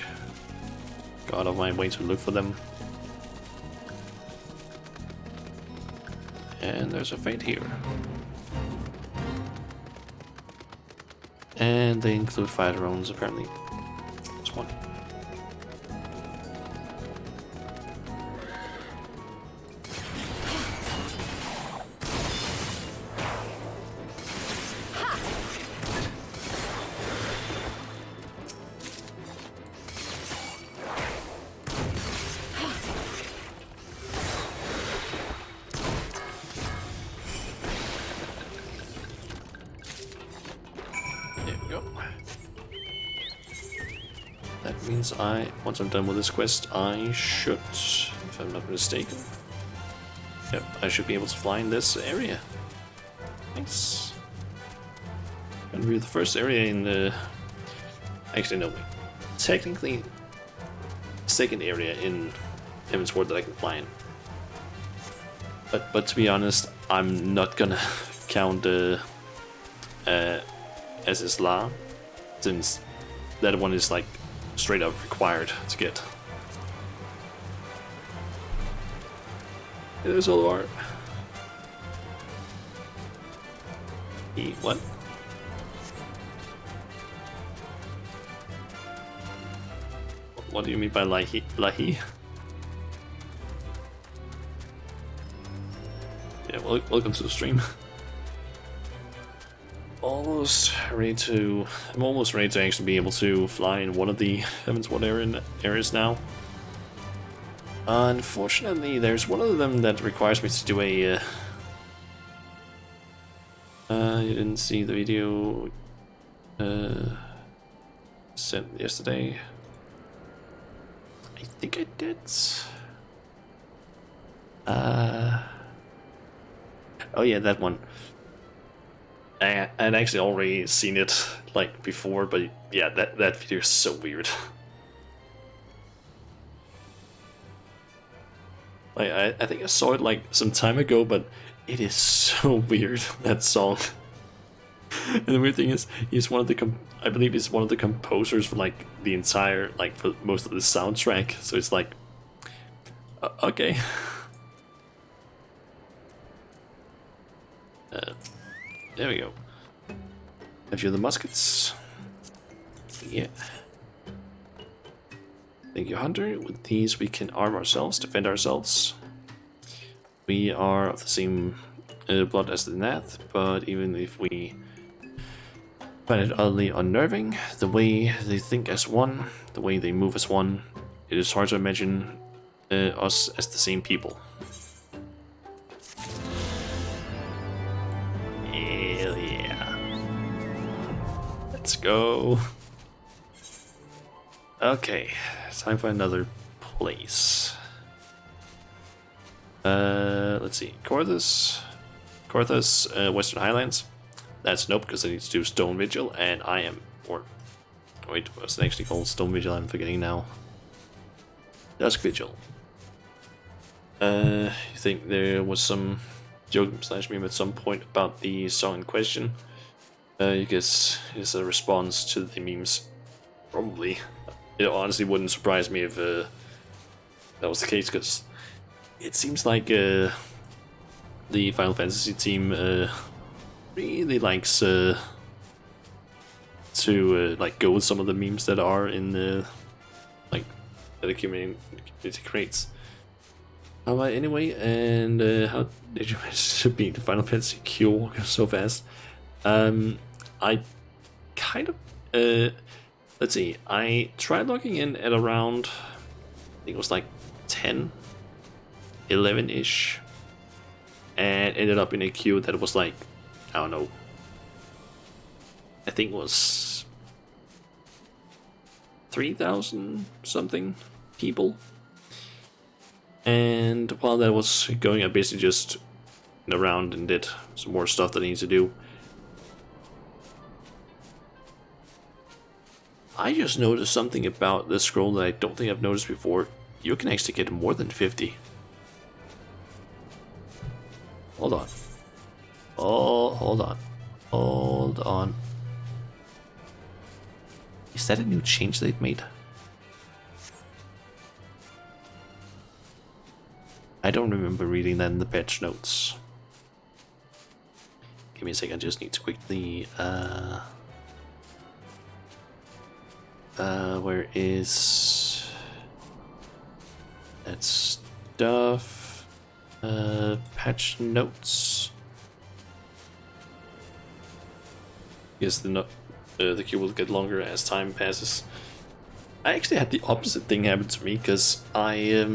go out of my way to look for them. And there's a fate here. And they include fire drones apparently. There's one. That means once I'm done with this quest, I should, if I'm not mistaken, yep, I should be able to fly in this area. Nice. Gonna be the first area in the... Actually, no, wait. Technically, second area in Heaven's Ward that I can fly in. But to be honest, I'm not gonna count SS La, since that one is like straight up required to get. There's all our... What? What do you mean by Lahi? Lahi? Yeah, welcome to the stream. I'm almost ready to actually be able to fly in one of the Heaven's Ward areas now. Unfortunately, there's one of them that requires me to do a... you didn't see the video sent yesterday. I think I did. Oh yeah, that one. I'd actually already seen it like before, but yeah, that video is so weird. Like I think I saw it like some time ago, but it is so weird, that song. And the weird thing is, he's one of the I believe he's one of the composers for like the entire, like for most of the soundtrack. So it's like, okay. There we go. A few of the muskets. Yeah. Thank you, Hunter. With these we can arm ourselves, defend ourselves. We are of the same blood as the Nath, but even if we find it utterly unnerving, the way they think as one, the way they move as one, it is hard to imagine us as the same people. Hell yeah. Let's go. Okay, time for another place. Let's see. Korthus, Western Highlands. That's nope, because I need to do Stone Vigil, and I am... Or... Wait, what's it actually called? Stone Vigil, I'm forgetting now. Dusk Vigil. You think there was some joke / meme at some point about the song in question? You guess it's a response to the memes. Probably. It honestly wouldn't surprise me if that was the case, because it seems like the Final Fantasy team really likes to like go with some of the memes that are in the like that the community creates. Anyway, and how did you manage to beat the Final Fantasy Q so fast? I kind of let's see. I tried logging in at around, I think it was like 10, 11-ish, and ended up in a queue that was like, I don't know, I think it was 3,000 something people. And while that was going, I basically just went around and did some more stuff that I need to do. I just noticed something about this scroll that I don't think I've noticed before. You can actually get more than 50. Hold on. Oh, hold on. Hold on. Is that a new change they've made? I don't remember reading that in the patch notes. Give me a second, I just need to quickly where is that stuff? Patch notes. Yes, the queue will get longer as time passes. I actually had the opposite thing happen to me, because I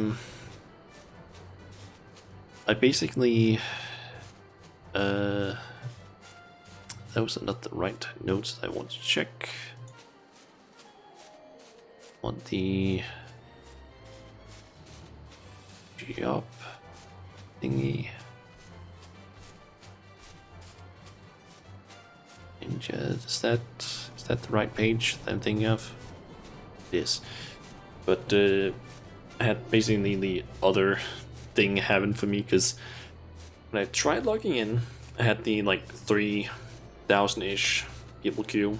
basically those are not the right notes that I want to check. want the job thingy. And is that the right page that I'm thinking of? It is. But I had basically the other thing happen for me, because when I tried logging in, I had the like 3,000-ish people queue,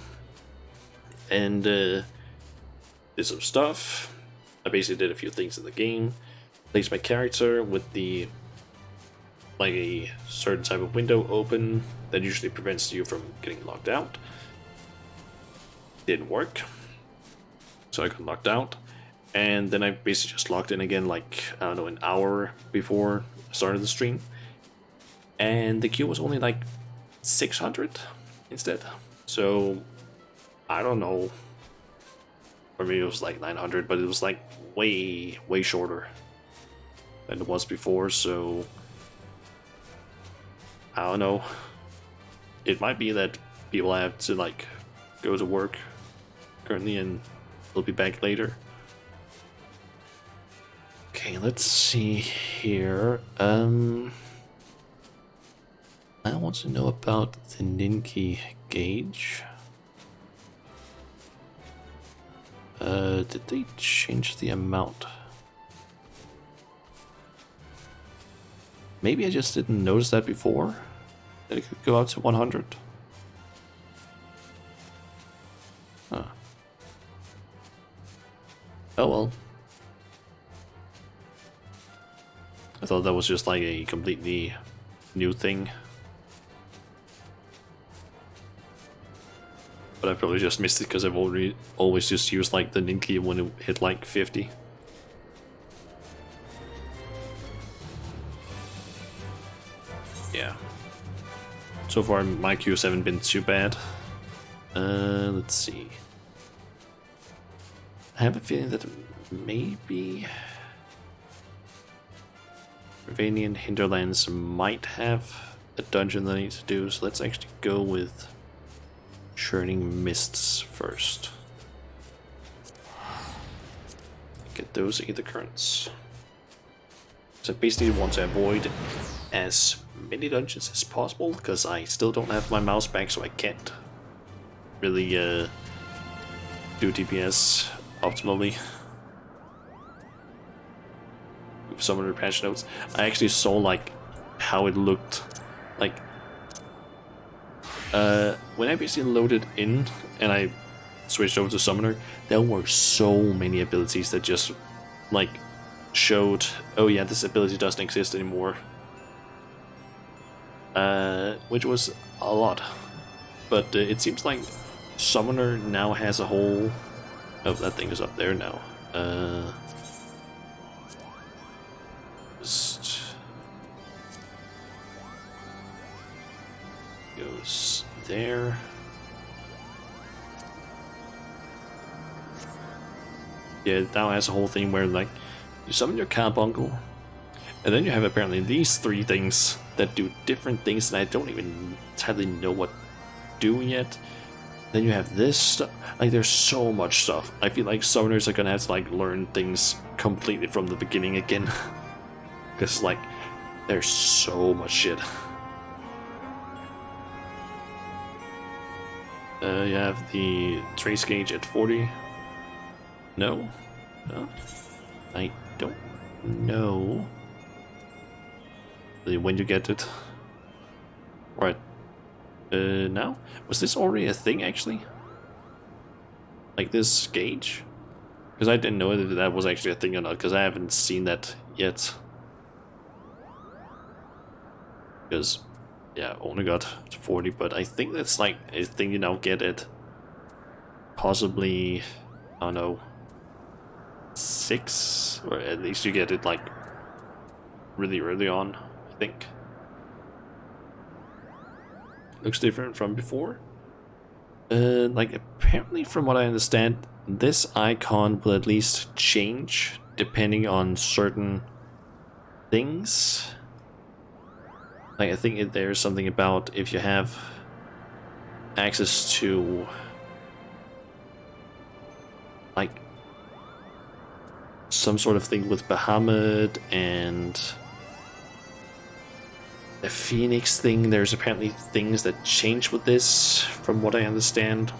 and did some stuff. I basically did a few things in the game, placed my character with the like a certain type of window open that usually prevents you from getting locked out. Didn't work, so I got locked out, and then I basically just logged in again like, I don't know, an hour before I started the stream, and the queue was only like 600 instead. So I don't know, or maybe it was like 900, but it was like way shorter than it was before. So I don't know, it might be that people have to like go to work currently and they'll be back later. Okay, let's see here. I want to know about the Ninki gauge. Did they change the amount? Maybe I just didn't notice that before, that it could go out to 100. Huh. Oh well. I thought that was just like a completely new thing. But I probably just missed it because I've always just used like the Ninki when it hit like 50. Yeah. So far my queues haven't been too bad. Let's see. I have a feeling that maybe Ravanian Hinterlands might have a dungeon that I need to do, so let's actually go with Churning Mists first. Get those Aether Currents. So I basically want to avoid as many dungeons as possible, because I still don't have my mouse back, so I can't really do DPS optimally. With some of the patch notes, I actually saw like how it looked like when I basically loaded in and I switched over to Summoner. There were so many abilities that just like showed, oh yeah, this ability doesn't exist anymore, which was a lot. But it seems like Summoner now has a whole... Oh, that thing is up there now. Just goes there. Yeah, it now has a whole thing where like you summon your carbuncle, and then you have apparently these three things that do different things that I don't even entirely know what do yet. Then you have this stuff. Like, there's so much stuff. I feel like summoners are gonna have to like learn things completely from the beginning again. Because like there's so much shit. You have the trace gauge at 40. No? No? I don't know when you get it. Right. Now? Was this already a thing, actually? Like this gauge? Because I didn't know whether that was actually a thing or not, because I haven't seen that yet. Because, yeah, only got to 40, but I think that's like a thing you now get at possibly, I don't know, 6, or at least you get it like really early on, I think. Looks different from before. Like apparently from what I understand, this icon will at least change depending on certain things. Like I think there's something about if you have access to like some sort of thing with Bahamut and the Phoenix thing. There's apparently things that change with this, from what I understand.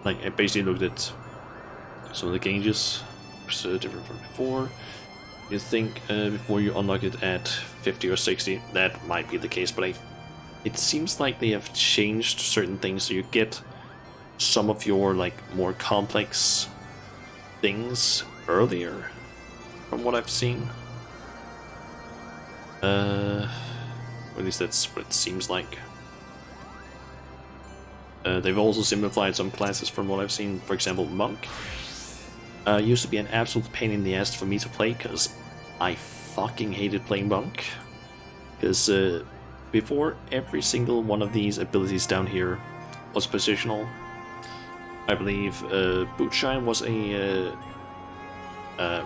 Like, I basically looked at some of the gauges, so different from before. You think before you unlock it at 50 or 60, that might be the case, but it seems like they have changed certain things, so you get some of your like more complex things earlier, from what I've seen. Or at least that's what it seems like. They've also simplified some classes from what I've seen. For example, Monk used to be an absolute pain in the ass for me to play, because I fucking hated playing Monk. Because before, every single one of these abilities down here was positional. I believe Bootshine was a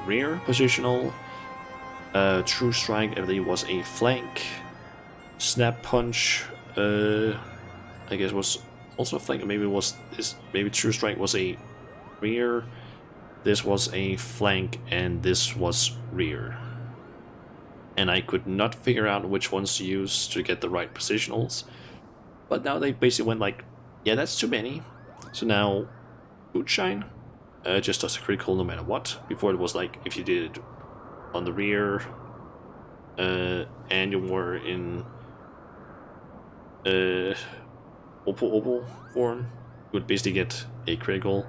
rear positional. True Strike, I believe, was a flank. Snap Punch, I guess, was also a flank. Maybe it was this. Maybe True Strike was a rear. This was a flank, and this was rear. And I could not figure out which ones to use to get the right positionals. But now they basically went like, yeah, that's too many. So now Bootshine just does a critical no matter what. Before it was like, if you did it on the rear and you were in Opal form, you would basically get a critical.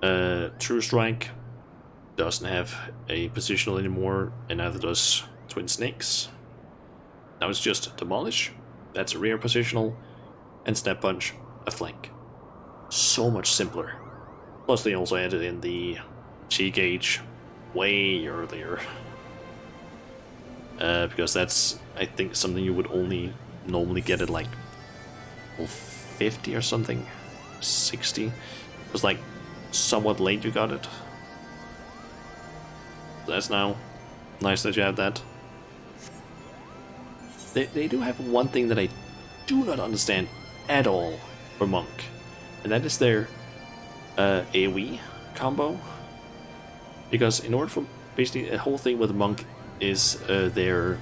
True Strike doesn't have a positional anymore, and neither does Twin Snakes. Now it's just Demolish, that's a rear positional, and Snap Punch, a flank. So much simpler. Plus they also added in the Chi gauge way earlier. Because that's, I think, something you would only normally get at like 50 or something, 60. It was like somewhat late you got it. That's now nice that you have that. They do have one thing that I do not understand at all for Monk, and that is their AoE combo. Because in order for basically the whole thing with Monk is their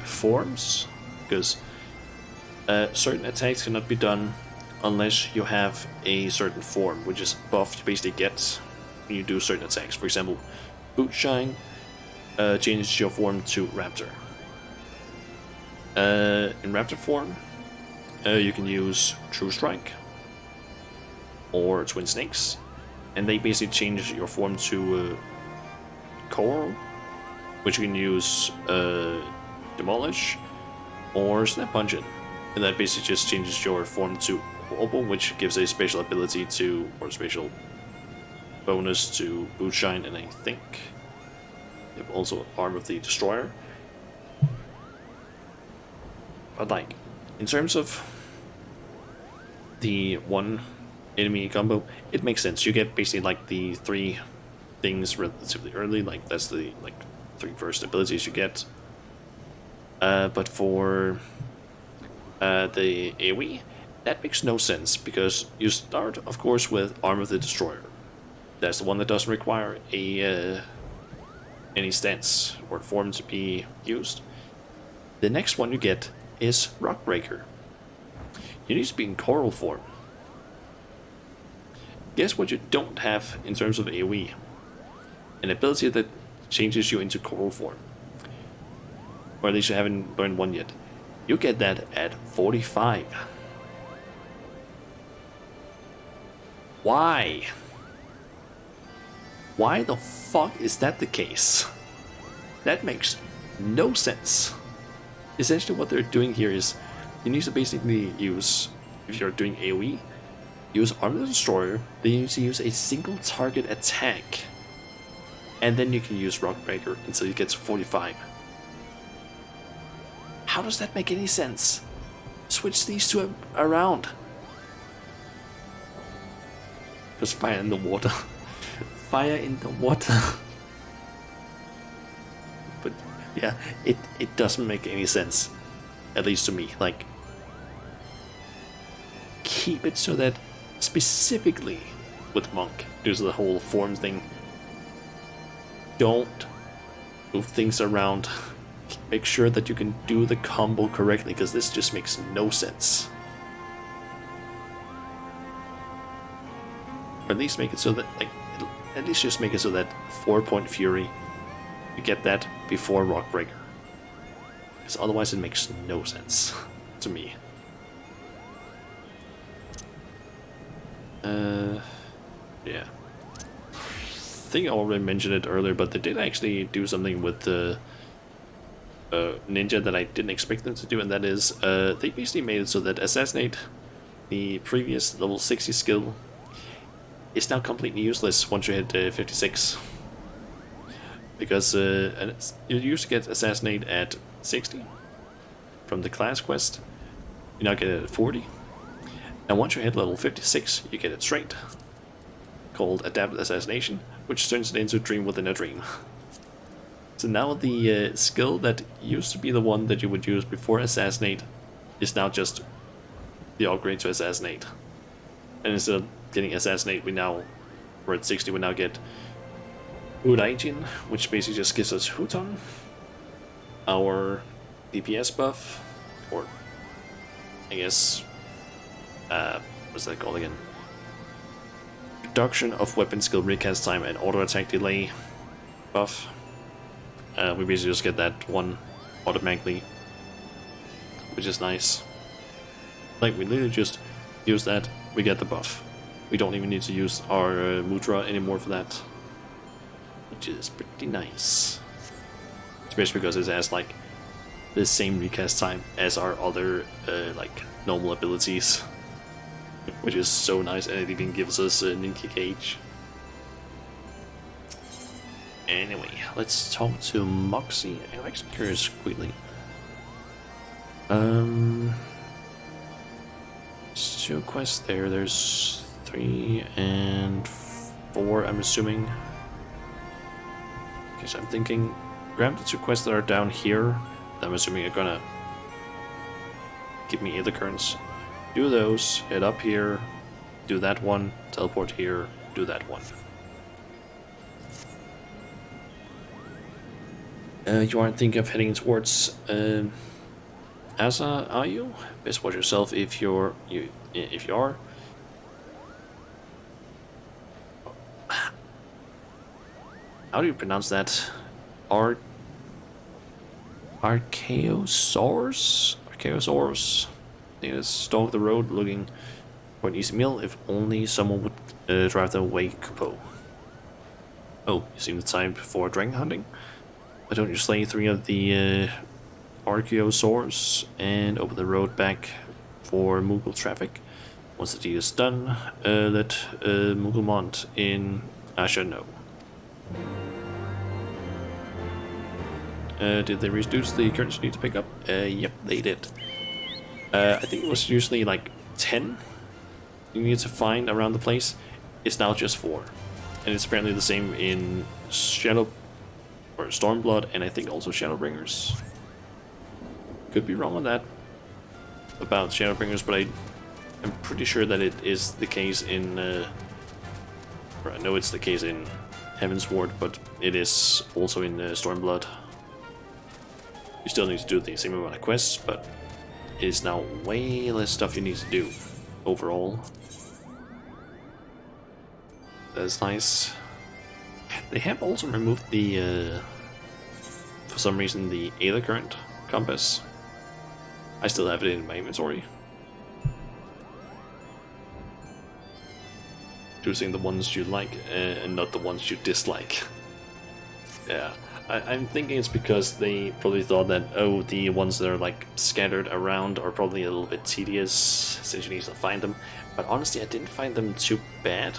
forms, because certain attacks cannot be done unless you have a certain form, which is buff you basically get when you do certain attacks. For example, Bootshine changes your form to Raptor. In Raptor form, you can use True Strike or Twin Snakes, and they basically change your form to Coral, which you can use Demolish or Snap Punch it, and that basically just changes your form to Opal, which gives a special ability to, or special bonus to Bootshine, and I think they have also Arm of the Destroyer. But like, in terms of the one enemy combo, it makes sense. You get basically like the 3 things relatively early, like that's the like 3 first abilities you get. But for the AoE, that makes no sense, because you start, of course, with Arm of the Destroyer. That's the one that doesn't require a any stance or form to be used. The next one you get is Rockbreaker. You need to be in Coral form. Guess what you don't have in terms of AoE? An ability that changes you into Coral form. Or at least you haven't learned one yet. You get that at 45. Why? Why the fuck is that the case? That makes no sense. Essentially what they're doing here is, you need to basically use, if you're doing AoE, use Arm of the Destroyer, then you need to use a single target attack, and then you can use Rockbreaker until you get to 45. How does that make any sense? Switch these two around. Just fire in the water. Fire in the water. But yeah, it doesn't make any sense, at least to me. Like, keep it so that specifically with Monk, due to the whole form thing, don't move things around. Make sure that you can do the combo correctly, because this just makes no sense. Or at least make it so that, like, at least just make it so that 4-point Fury, you get that before Rockbreaker. Because otherwise it makes no sense to me. Yeah. I think I already mentioned it earlier, but they did actually do something with the Ninja that I didn't expect them to do, and that is, they basically made it so that Assassinate, the previous level 60 skill, is now completely useless once you hit 56. Because you used to get Assassinate at 60 from the class quest, you now get it at 40, and once you hit level 56, you get it straight, called Adapted Assassination, which turns it into Dream Within a Dream. So now the skill that used to be the one that you would use before Assassinate is now just the upgrade to Assassinate. And instead of getting Assassinate, we're at 60, we now get Uraijin, which basically just gives us Huton, our DPS buff, or I guess, what's that called again? Reduction of weapon skill recast time and auto attack delay buff. We basically just get that one automatically, which is nice. Like, we literally just use that, we get the buff. We don't even need to use our Mudra anymore for that, which is pretty nice. Especially because it has like the same recast time as our other like normal abilities, which is so nice, and it even gives us a Ninja Gauge. Anyway, let's talk to Moxie. I'm actually curious quickly. There's 2 quests there. There's 3 and 4, I'm assuming. Okay, so I'm thinking, grab the 2 quests that are down here. I'm assuming you're gonna give me either currents. Do those, head up here, do that one, teleport here, do that one. You aren't thinking of heading towards Asa, are you? Best watch yourself if you are. How do you pronounce that? Archaeosaurus? Archaeosaurus. They just stalk the road looking for an easy meal. If only someone would drive them away, Kupo. Oh, you seem the time for dragon hunting? Why don't you slay 3 of the Archaeosaurs and open the road back for Moogle traffic? Once the deed is done, let Mooglemont in Asha know. Did they reduce the currency you need to pick up? Yep, they did. I think it was usually like 10 you need to find around the place. It's now just 4. And it's apparently the same in Stormblood, and I think also Shadowbringers. Could be wrong on that about Shadowbringers, but I'm pretty sure that it is the case in or I know it's the case in Heavensward, but it is also in Stormblood. You still need to do the same amount of quests, but it is now way less stuff you need to do overall. That's nice. They have also removed the, for some reason, the Aether Current compass. I still have it in my inventory. Choosing the ones you like and not the ones you dislike. Yeah, I'm thinking it's because they probably thought that, oh, the ones that are like scattered around are probably a little bit tedious since you need to find them. But honestly, I didn't find them too bad.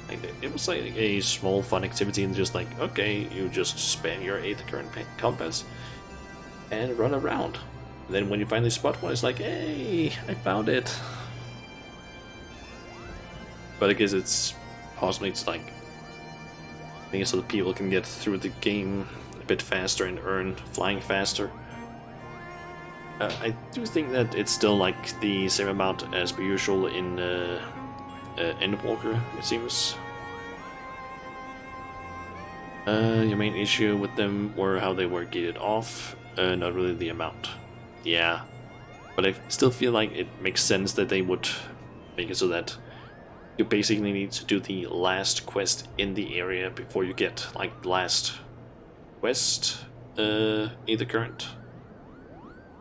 Like, it was like a small fun activity, and just like, okay, you just spam your Aether Current compass and run around. And then when you finally spot one, it's like, hey, I found it. But I guess it's possibly it's like making it so that people can get through the game a bit faster and earn flying faster. I do think that it's still like the same amount as per usual in Endwalker, it seems. Your main issue with them were how they were gated off, not really the amount. Yeah, but I still feel like it makes sense that they would make it so that you basically need to do the last quest in the area before you get like the last quest in the current.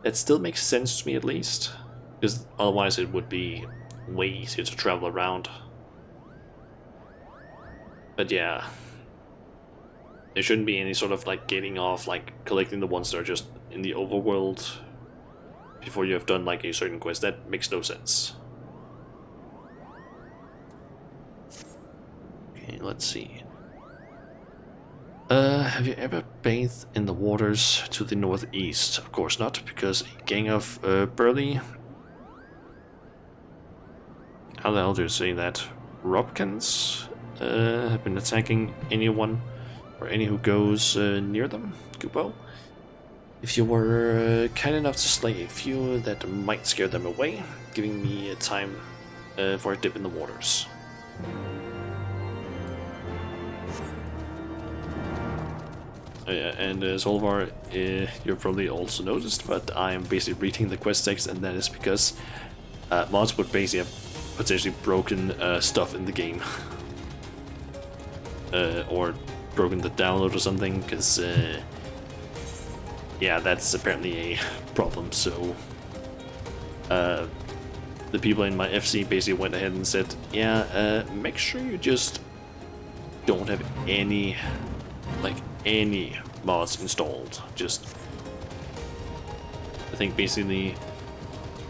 That still makes sense to me at least, because otherwise it would be way easier to travel around. But yeah, there shouldn't be any sort of like gating off, like collecting the ones that are just in the overworld before you have done like a certain quest. That makes no sense. Okay, let's see. Have you ever bathed in the waters to the northeast? Of course not, because a gang of burly... How the hell do you say that? Robkins have been attacking anyone or any who goes near them. Kupo. If you were kind enough to slay a few, that might scare them away, giving me time for a dip in the waters. Yeah, and Solvar, you've probably also noticed, but I am basically reading the quest text, and that is because mods would basically have potentially broken stuff in the game. Or broken the download or something, because yeah, that's apparently a problem. So the people in my FC basically went ahead and said, yeah, make sure you just don't have any mods installed. Just, I think basically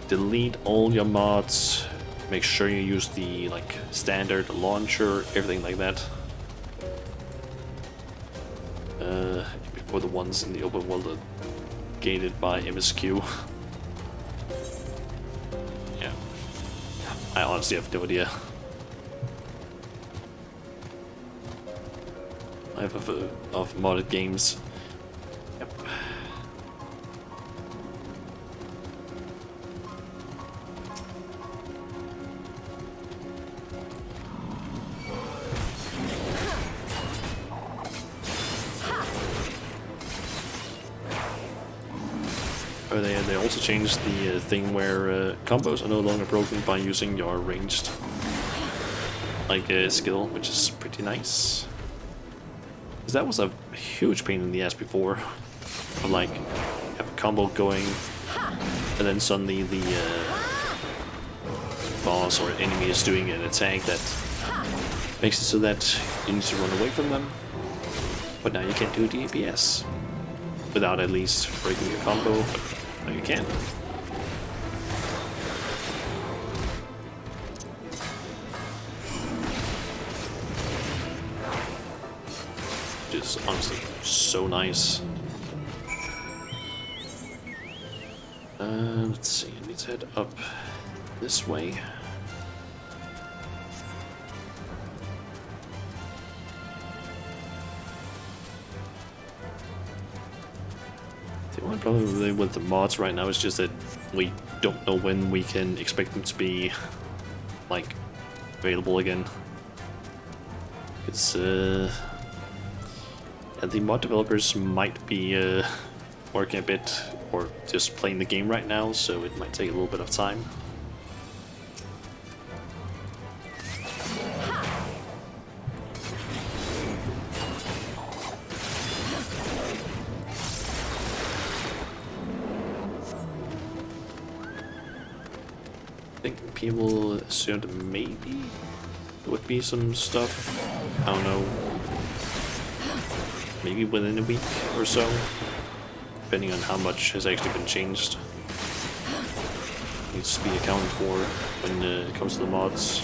delete all your mods, make sure you use the like standard launcher, everything like that. Before the ones in the open world are gated by MSQ. Yeah, I honestly have no idea. I have of modded games. Yep. Oh, they also changed the thing where combos are no longer broken by using your ranged skill, which is pretty nice. Because that was a huge pain in the ass before. Like, have a combo going, and then suddenly the boss or enemy is doing an attack that makes it so that you need to run away from them. But now you can't do DPS without at least breaking your combo. But now you can. Which is honestly so nice. Let's see, I need to head up this way. The only problem really with the mods right now is just that we don't know when we can expect them to be like available again. Because and the mod developers might be working a bit or just playing the game right now, so it might take a little bit of time. I think people assumed maybe there would be some stuff, I don't know, maybe within a week or so, depending on how much has actually been changed. Needs to be accounted for when it comes to the mods.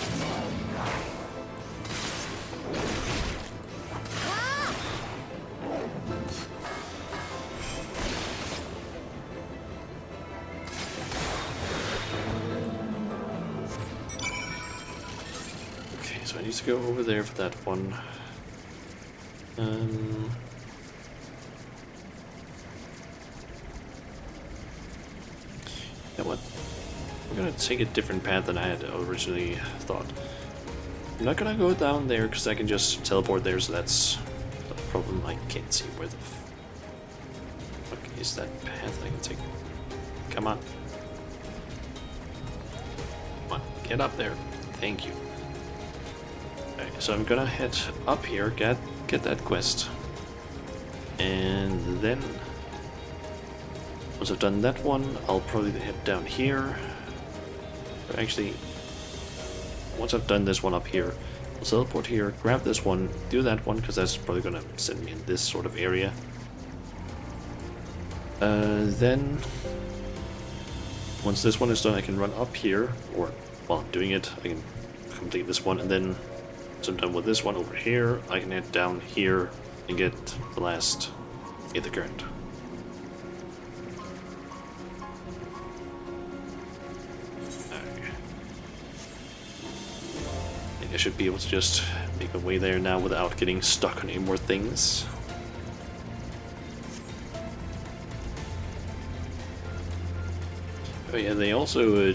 Okay, so I need to go over there for that one. You know what? I'm gonna take a different path than I had originally thought. I'm not gonna go down there because I can just teleport there, so that's problem, I can't see where the fuck is that path I can take. Come on. Come on, get up there. Thank you. Okay, so I'm gonna head up here, get that quest. And then, once I've done that one, I'll probably head down here. Or actually, once I've done this one up here, I'll teleport here, grab this one, do that one, because that's probably gonna send me in this sort of area. Then, once this one is done, I can run up here, or while I'm doing it, I can complete this one, and then once I'm done with this one over here, I can head down here and get the last Aether Current. I should be able to just make my way there now without getting stuck on any more things. Oh yeah, they also,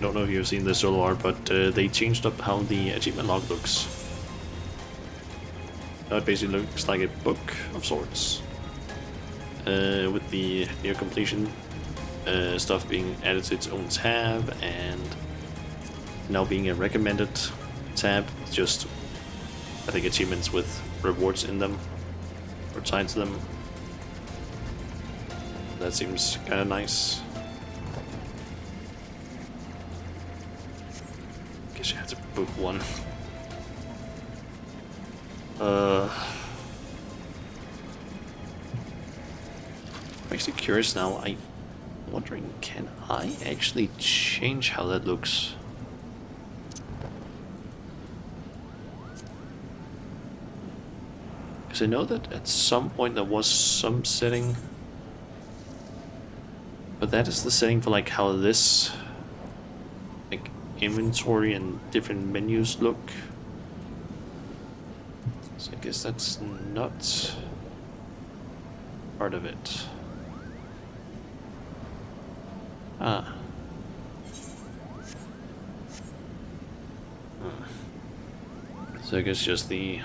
don't know if you've seen the solo art, but they changed up how the achievement log looks. Now it basically looks like a book of sorts, with the near completion stuff being added to its own tab, and now being a recommended tab, just I think achievements with rewards in them or tied to them. That seems kind of nice. Guess you have to book one. I'm actually curious now. I'm wondering, can I actually change how that looks? Because I know that at some point there was some setting, but that is the setting for like how this like inventory and different menus look. So I guess that's not part of it. Ah. So I guess just the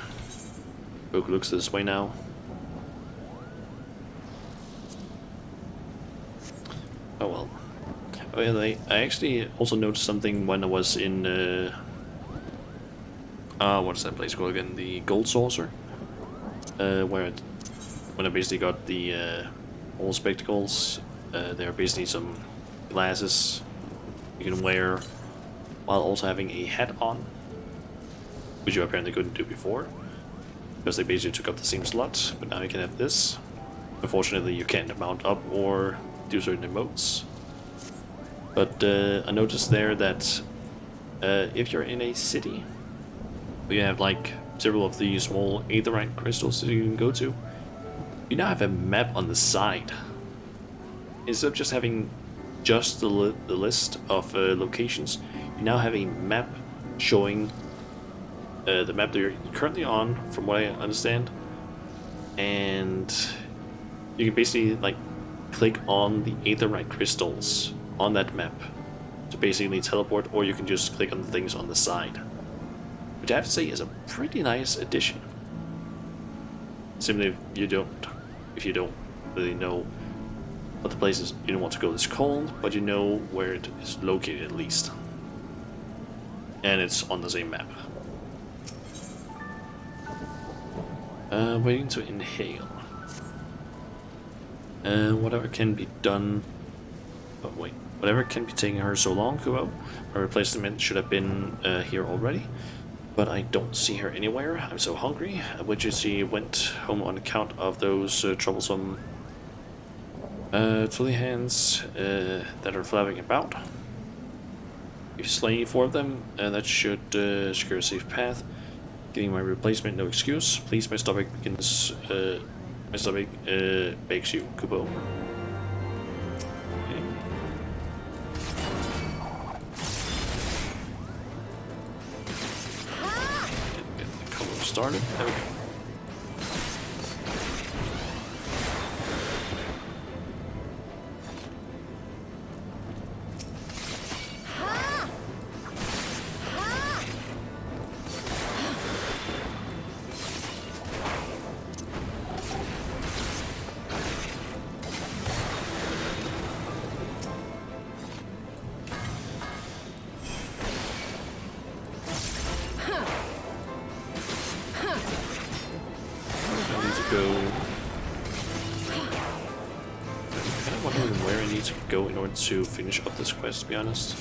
book looks this way now. Oh well. Oh yeah, I actually also noticed something when I was in what's that place called again? The Gold Saucer, when I basically got the all spectacles. There are basically some glasses you can wear while also having a hat on, which you apparently couldn't do before, because they basically took up the same slot, but now you can have this. Unfortunately, you can't mount up or do certain emotes. But I noticed there that if you're in a city, you have like several of the small aetherite crystals that you can go to, you now have a map on the side. Instead of just having just the list of locations, you now have a map showing the map that you're currently on, from what I understand, and you can basically like click on the aetherite crystals on that map to basically teleport, or you can just click on the things on the side, which I have to say is a pretty nice addition. Simply if you don't really know what the place is, you don't want to go this cold, but you know where it is located at least, and it's on the same map. Waiting to inhale. Whatever can be done. Oh wait, whatever can be taking her so long, Kubo. My replacement should have been here already, but I don't see her anywhere. I'm so hungry. Which is she went home on account of those troublesome Tully hands that are flapping about. If you slay 4 of them, that should secure a safe path. Getting my replacement no excuse. Please, my stomach begins. My stomach begs you, Kubo. Okay. Get the color started. There we go. go. I'm kind of wondering where I need to go in order to finish up this quest, to be honest.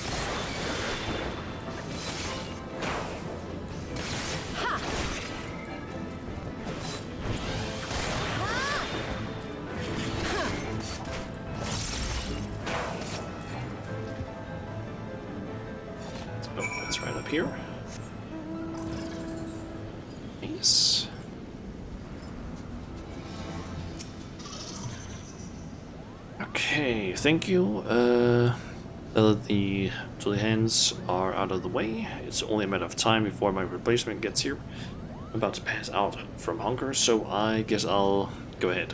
Oh, it's right up here. Nice. Okay, thank you. The Tully hands are out of the way. It's only a matter of time before my replacement gets here. I'm about to pass out from hunger, so I guess I'll go ahead.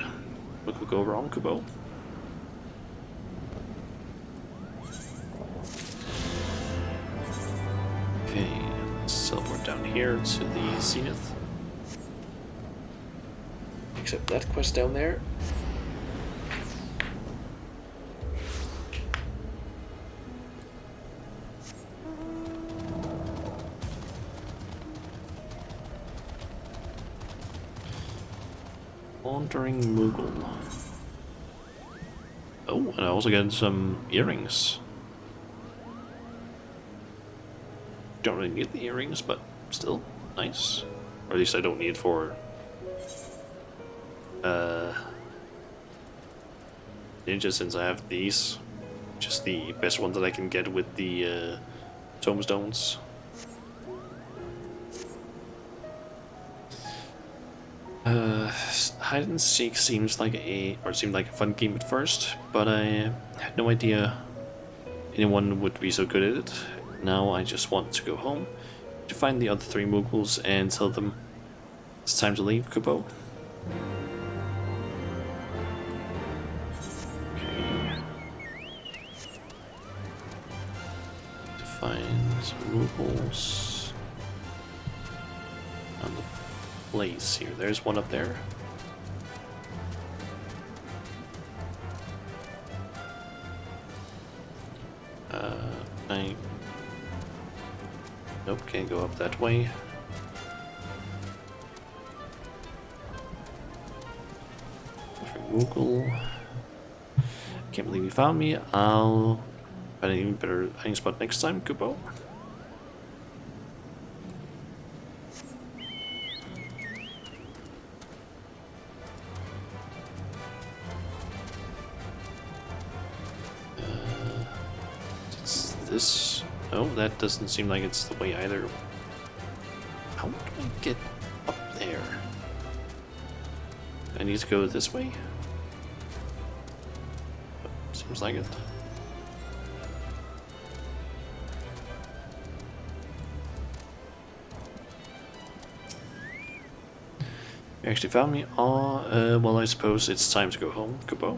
What could go wrong, Kubo? Okay, let's teleport down here to the Zenith. Except that quest down there. Wandering Moogle. Oh, and I also get some earrings. Don't really need the earrings, but still nice. Or at least I don't need for ninja, since I have these. Just the best one that I can get with the tombstones. Hide and seek seemed like a fun game at first, but I had no idea anyone would be so good at it. Now I just want to go home to find the other 3 Moogles and tell them it's time to leave Kubo. Okay. To find some Moogles on the place here. There's one up there. Nope, can't go up that way. Moogle. Can't believe you found me. I'll find an even better hiding spot next time, Kubo. It's this. No, that doesn't seem like it's the way either. How do I get up there? I need to go this way? Seems like it. You actually found me? Oh, well, I suppose it's time to go home, Kubo.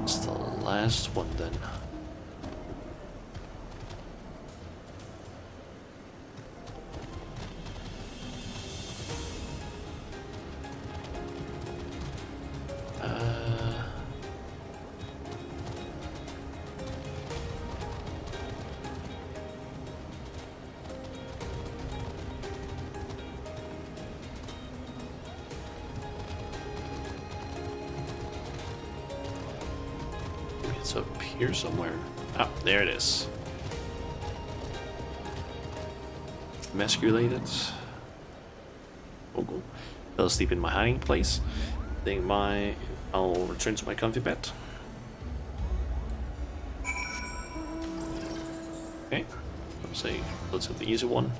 It's the last one then. It's up here somewhere. Ah, there it is. Emasculated. Moogle. Fell asleep in my hiding place. I'll return to my comfy bed. Okay. That was a relatively easy one.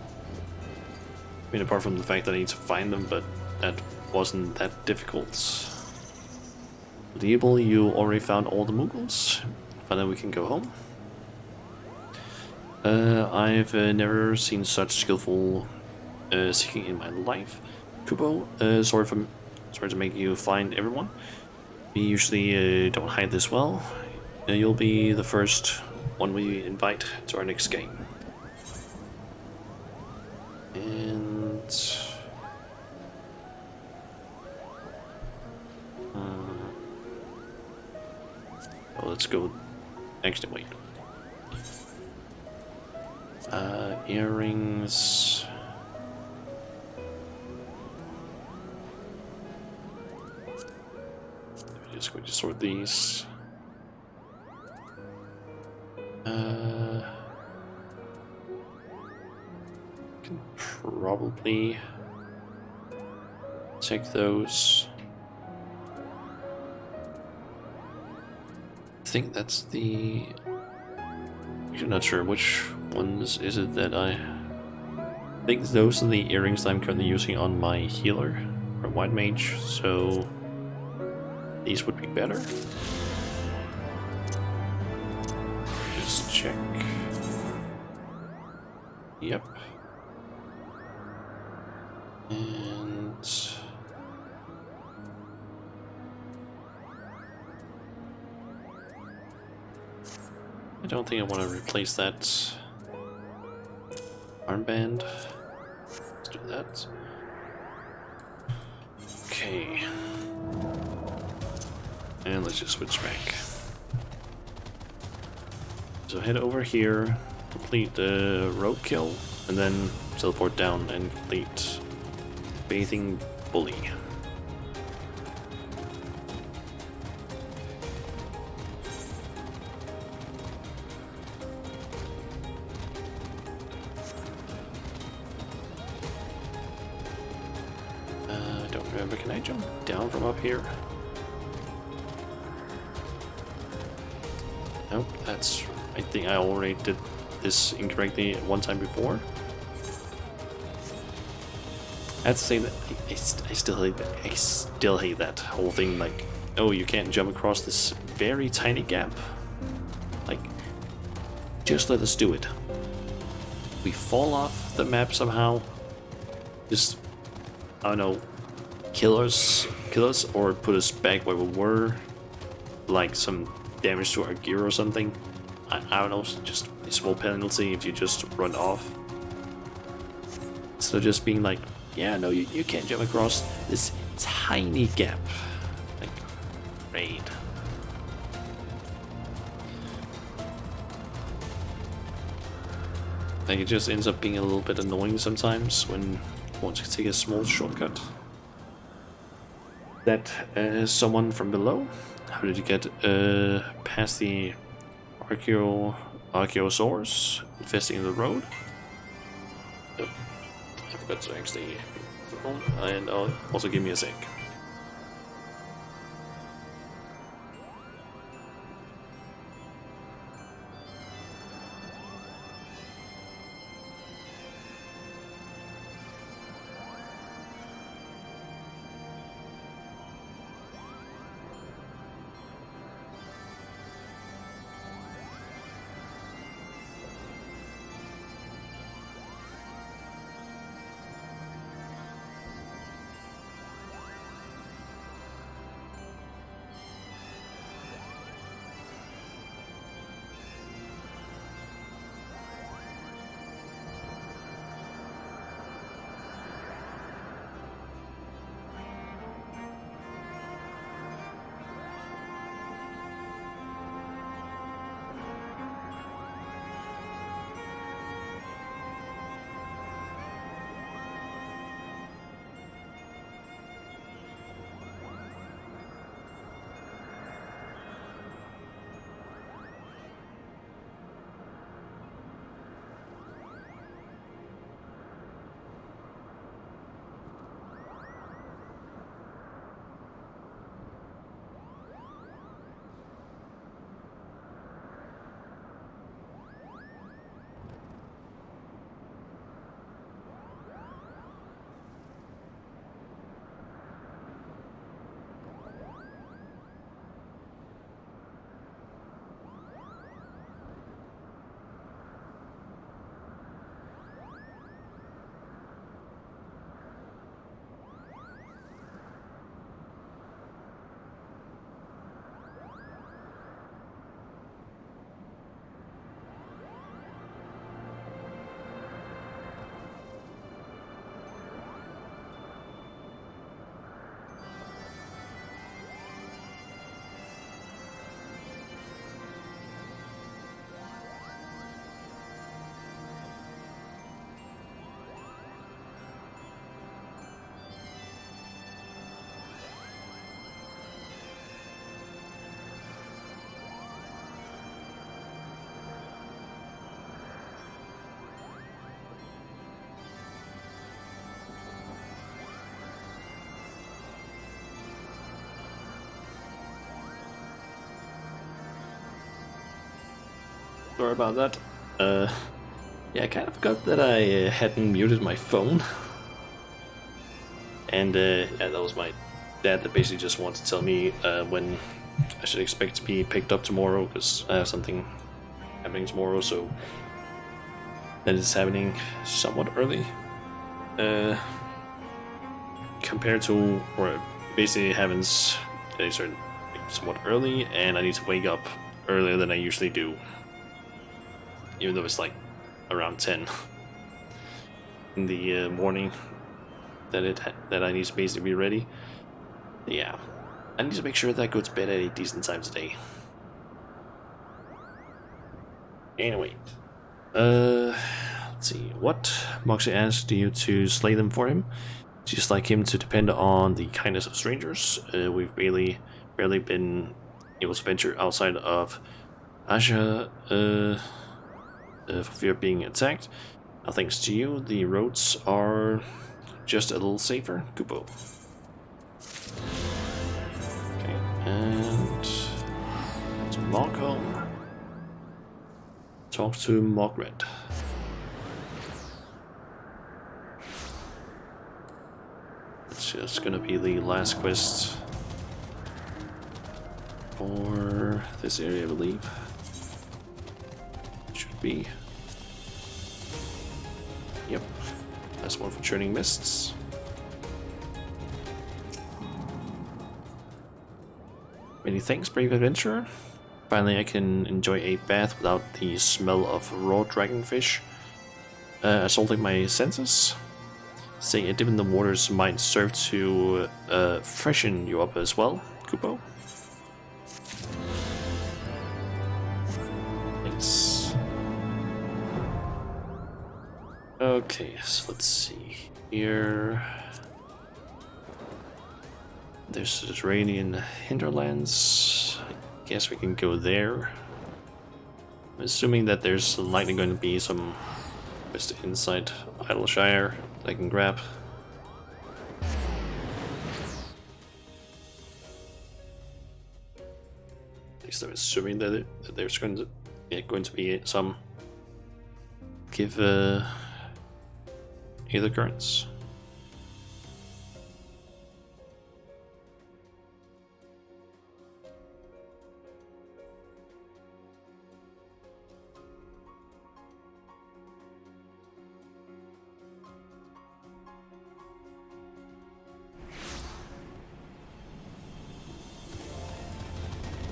I mean, apart from the fact that I need to find them, but that wasn't that difficult. Deable, you already found all the Moogles. Finally, we can go home. I've never seen such skillful seeking in my life. Kubo, sorry to make you find everyone. We usually don't hide this well. You'll be the first one we invite to our next game. And let's go. Actually, wait. Earrings. Just going to sort these. Can probably take those. I think that's the... I'm not sure which ones is it that I think those are the earrings that I'm currently using on my healer, or white mage, so these would be better. Just check. Yep. And... I don't think I want to replace that armband. Let's do that. Okay. And let's just switch back. So head over here, complete the roadkill, and then teleport down and complete Bathing Bully. I don't remember, can I jump down from up here? Nope, that's... I think I already did this incorrectly one time before. I have to say that I still hate that. I still hate that whole thing. Like, oh, you can't jump across this very tiny gap. Like, just let us do it. We fall off the map somehow. Just, I don't know, kill us, or put us back where we were. Like some damage to our gear or something. I don't know, just a small penalty if you just run off. Instead of just being like, yeah, no, you can't jump across this tiny gap. Like, great. Like, it just ends up being a little bit annoying sometimes when you want to take a small shortcut. That someone from below? How did you get past the Archaeosaurus infesting the road? Oh, I forgot to actually... And also give me a sec. Sorry about that. Yeah, I kind of forgot that I hadn't muted my phone. And yeah, that was my dad that basically just wanted to tell me when I should expect to be picked up tomorrow, because I have something happening tomorrow, so that is happening somewhat early. Compared to, or basically happens somewhat early, and I need to wake up earlier than I usually do, even though it's like around 10 in the morning that I need to basically be ready. Yeah, I need to make sure that I go to bed at a decent time today. Anyway, let's see. What Moxie asked you to slay them for him? Just like him to depend on the kindness of strangers. We've barely been able to venture outside of Asia for fear of being attacked. Now, thanks to you, the roads are just a little safer. Kupo. Okay, and to Mogholm. Talk to Mogred. It's just gonna be the last quest for this area, I believe. Should be. Yep. Last one for Churning Mists. Many thanks, brave adventurer. Finally, I can enjoy a bath without the smell of raw dragonfish assaulting my senses. Saying a dip in the waters might serve to freshen you up as well, Kupo. Thanks. Okay, so let's see here. There's the Iranian hinterlands. I guess we can go there. I'm assuming that there's likely going to be some just inside Idleshire that I can grab. At least I'm assuming that there's going to be some give either currents.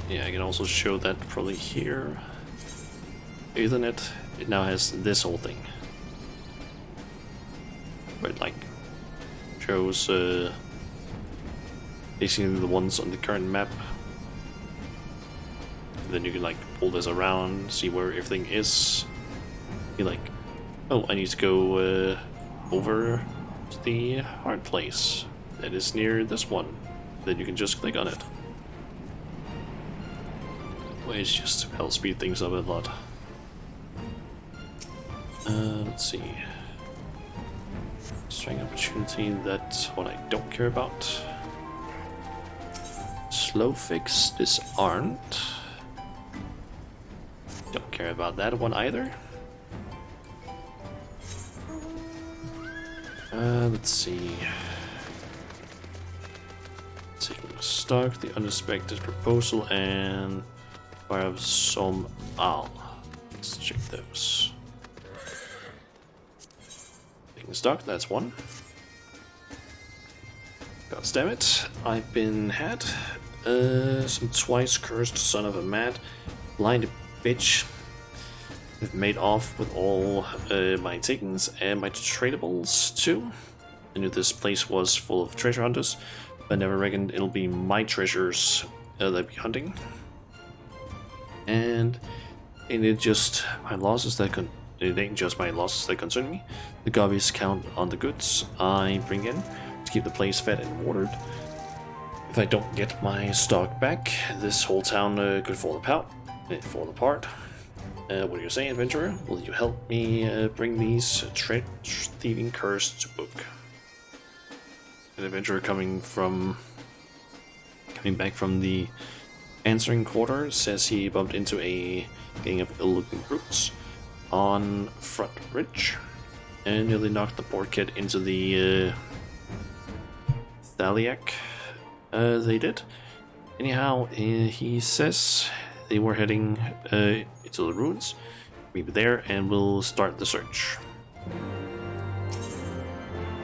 Yeah, I can also show that probably here. Ethernet, it now has this whole thing. Where it like shows basically the ones on the current map. And then you can like pull this around, see where everything is. Be like, oh, I need to go over to the hard place that is near this one. Then you can just click on it. Ways just to help speed things up a lot. Let's see. Strength opportunity, that's what I don't care about. Slow fix, disarmed. Don't care about that one either. Let's see. Taking stock, the unexpected proposal, and Fire of Som Al. Let's check those. Taking stock, that's one. God damn it, I've been had. Some twice cursed son of a mad, blind bitch. I've made off with all my takings and my tradables too. I knew this place was full of treasure hunters, but I never reckoned it'll be my treasures that I'll be hunting. And it ain't just my losses that concern me. The gobies count on the goods I bring in to keep the place fed and watered. If I don't get my stock back, this whole town could fall apart. What do you say, adventurer? Will you help me bring these thieving curs to book? An adventurer coming back from the Answering quarter says he bumped into a gang of ill-looking brutes on Front Ridge and nearly knocked the poor kid into the Thaliac. They did. Anyhow, he says they were heading into the ruins. Meet me there and we'll start the search.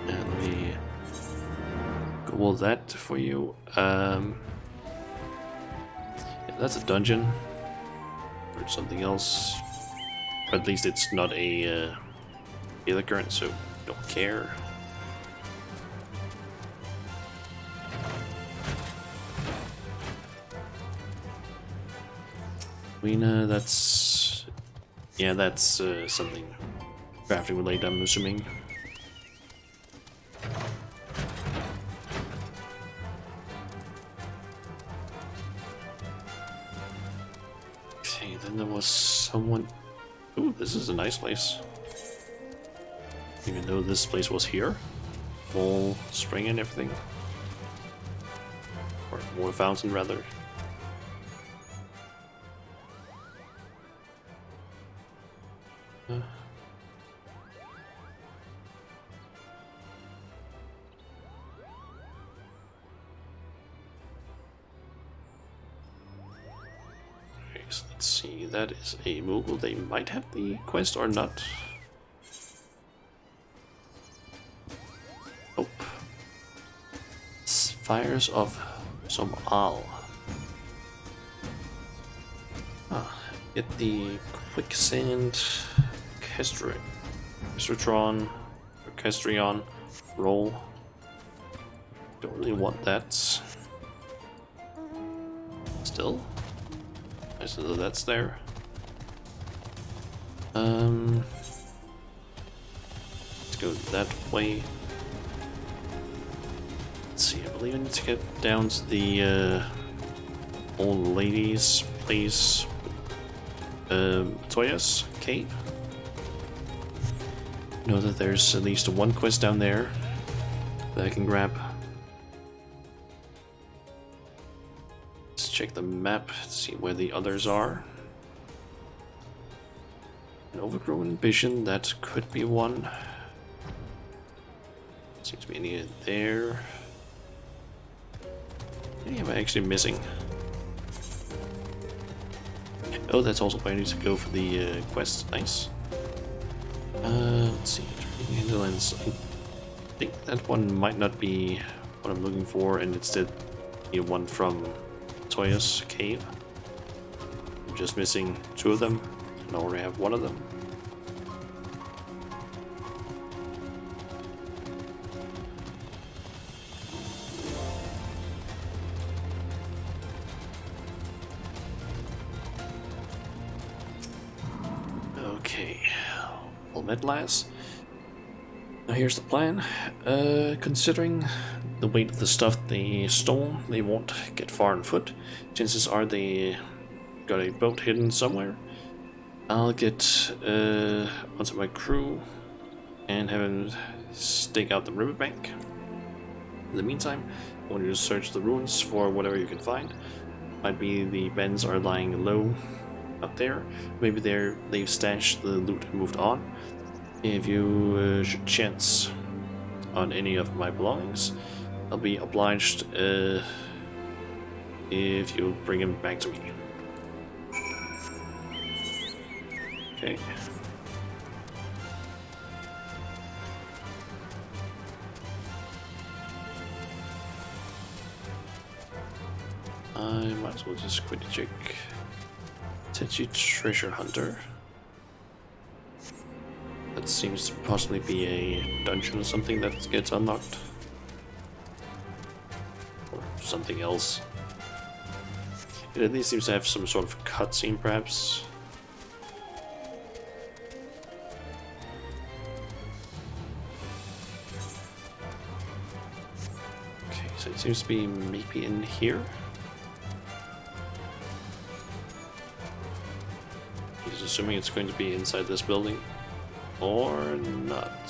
And let me Google that for you. Yeah, that's a dungeon. Or something else. Or at least it's not a daily current, so don't care. Lena, that's... yeah, that's something crafting related, I'm assuming. Okay, then there was someone... ooh, this is a nice place. Even though this place was here. Whole spring and everything. Or more fountain, rather. So let's see, that is a Moogle. They might have the quest or not. Oh. Fires of Somal. Get the Quicksand Orchestrion roll. Don't really want that. Still. Nice to know that's there. Let's go that way. Let's see, I believe I need to get down to the old lady's place. Toya's cave. Know that there's at least one quest down there that I can grab. Let's check the map to see where the others are. An overgrown vision, that could be one. Seems to be any there. Any am I actually missing? Oh, that's also where I need to go for the quest. Nice. Let's see. Hinterlands. I think that one might not be what I'm looking for, and instead the one from Toya's cave. I'm just missing two of them, and I already have one of them. Okay, all met last. Now here's the plan. Considering the weight of the stuff they stole, they won't get far on foot. Chances are they got a boat hidden somewhere. I'll get onto my crew and have them stake out the riverbank. In the meantime, I want you to search the ruins for whatever you can find. Might be the bends are lying low up there. Maybe they've stashed the loot and moved on. If you should chance on any of my belongings, I'll be obliged if you bring him back to me. Okay. I might as well just quickly check. Tetchy Treasure Hunter. That seems to possibly be a dungeon or something that gets unlocked. Or something else. It at least seems to have some sort of cutscene, perhaps. Okay, so it seems to be maybe in here. He's assuming it's going to be inside this building. Or not.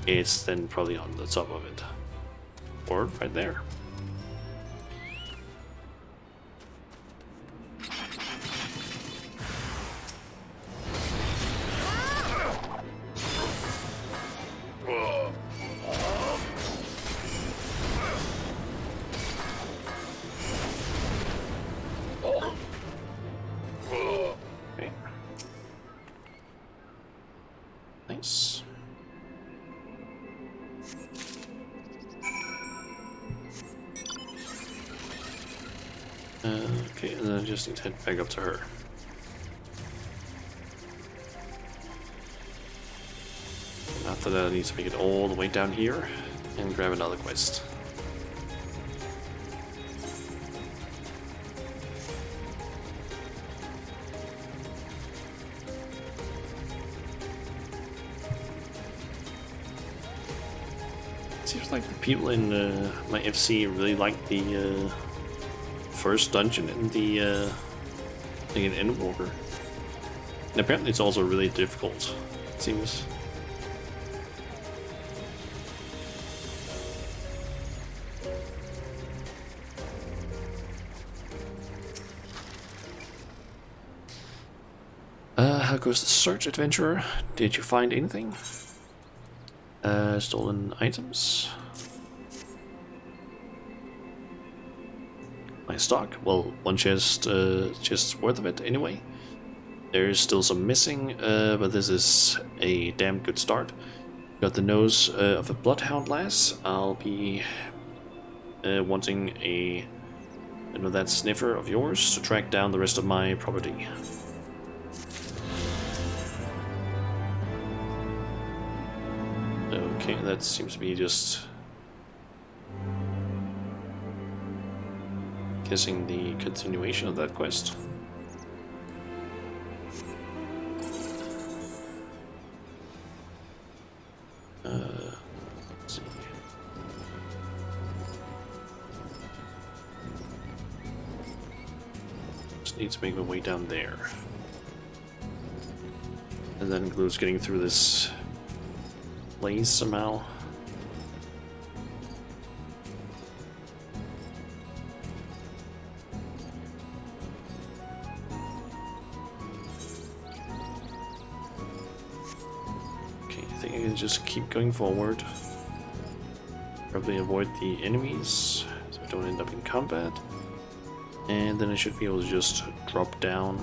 It's then probably on the top of it. Or right there. things. Okay, and then I just need to head back up to her. After that, I need to make it all the way down here and grab another quest. Seems like the people in my FC really like the first dungeon in the like in Endwalker. And apparently it's also really difficult, it seems. How goes the search, adventurer? Did you find anything? Stolen items. My stock? Well, one chest worth of it anyway. There's still some missing, but this is a damn good start. Got the nose of a bloodhound lass. I'll be wanting that sniffer of yours to track down the rest of my property. Okay, that seems to be just guessing the continuation of that quest. Let's see. Just need to make my way down there. And that includes getting through this place somehow. Okay, I think I can just keep going forward. Probably avoid the enemies so I don't end up in combat. And then I should be able to just drop down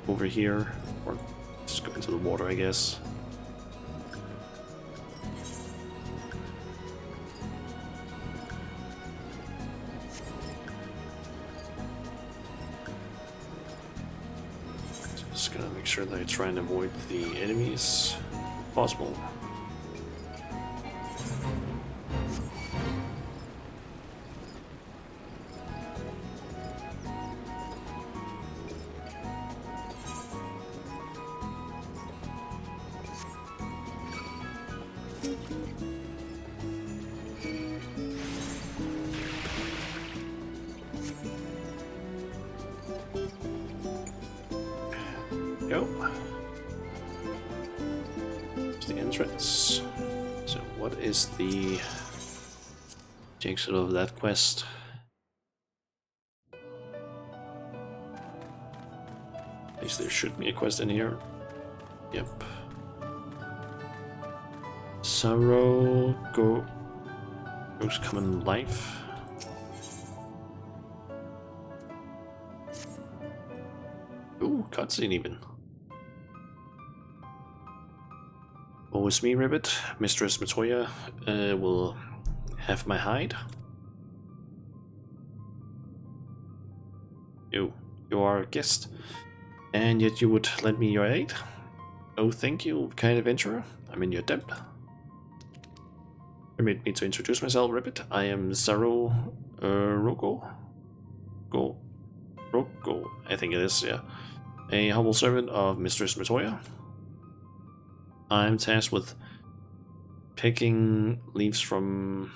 over here, or just go into the water, I guess. Just gonna make sure that I try and avoid the enemies if possible. Go. There's the entrance. So what is the exit of that quest? At least there should be a quest in here. Yep. Sorrow goes common life. Ooh, cutscene even. Woe is me, Ribbit. Mistress Matoya will have my hide. You are a guest, and yet you would lend me your aid? Oh, thank you, kind adventurer. I'm in your debt. Permit me to introduce myself, Ribbit. I am Zaro Roko, I think it is, yeah. A humble servant of Mistress Matoya. I'm tasked with picking leaves from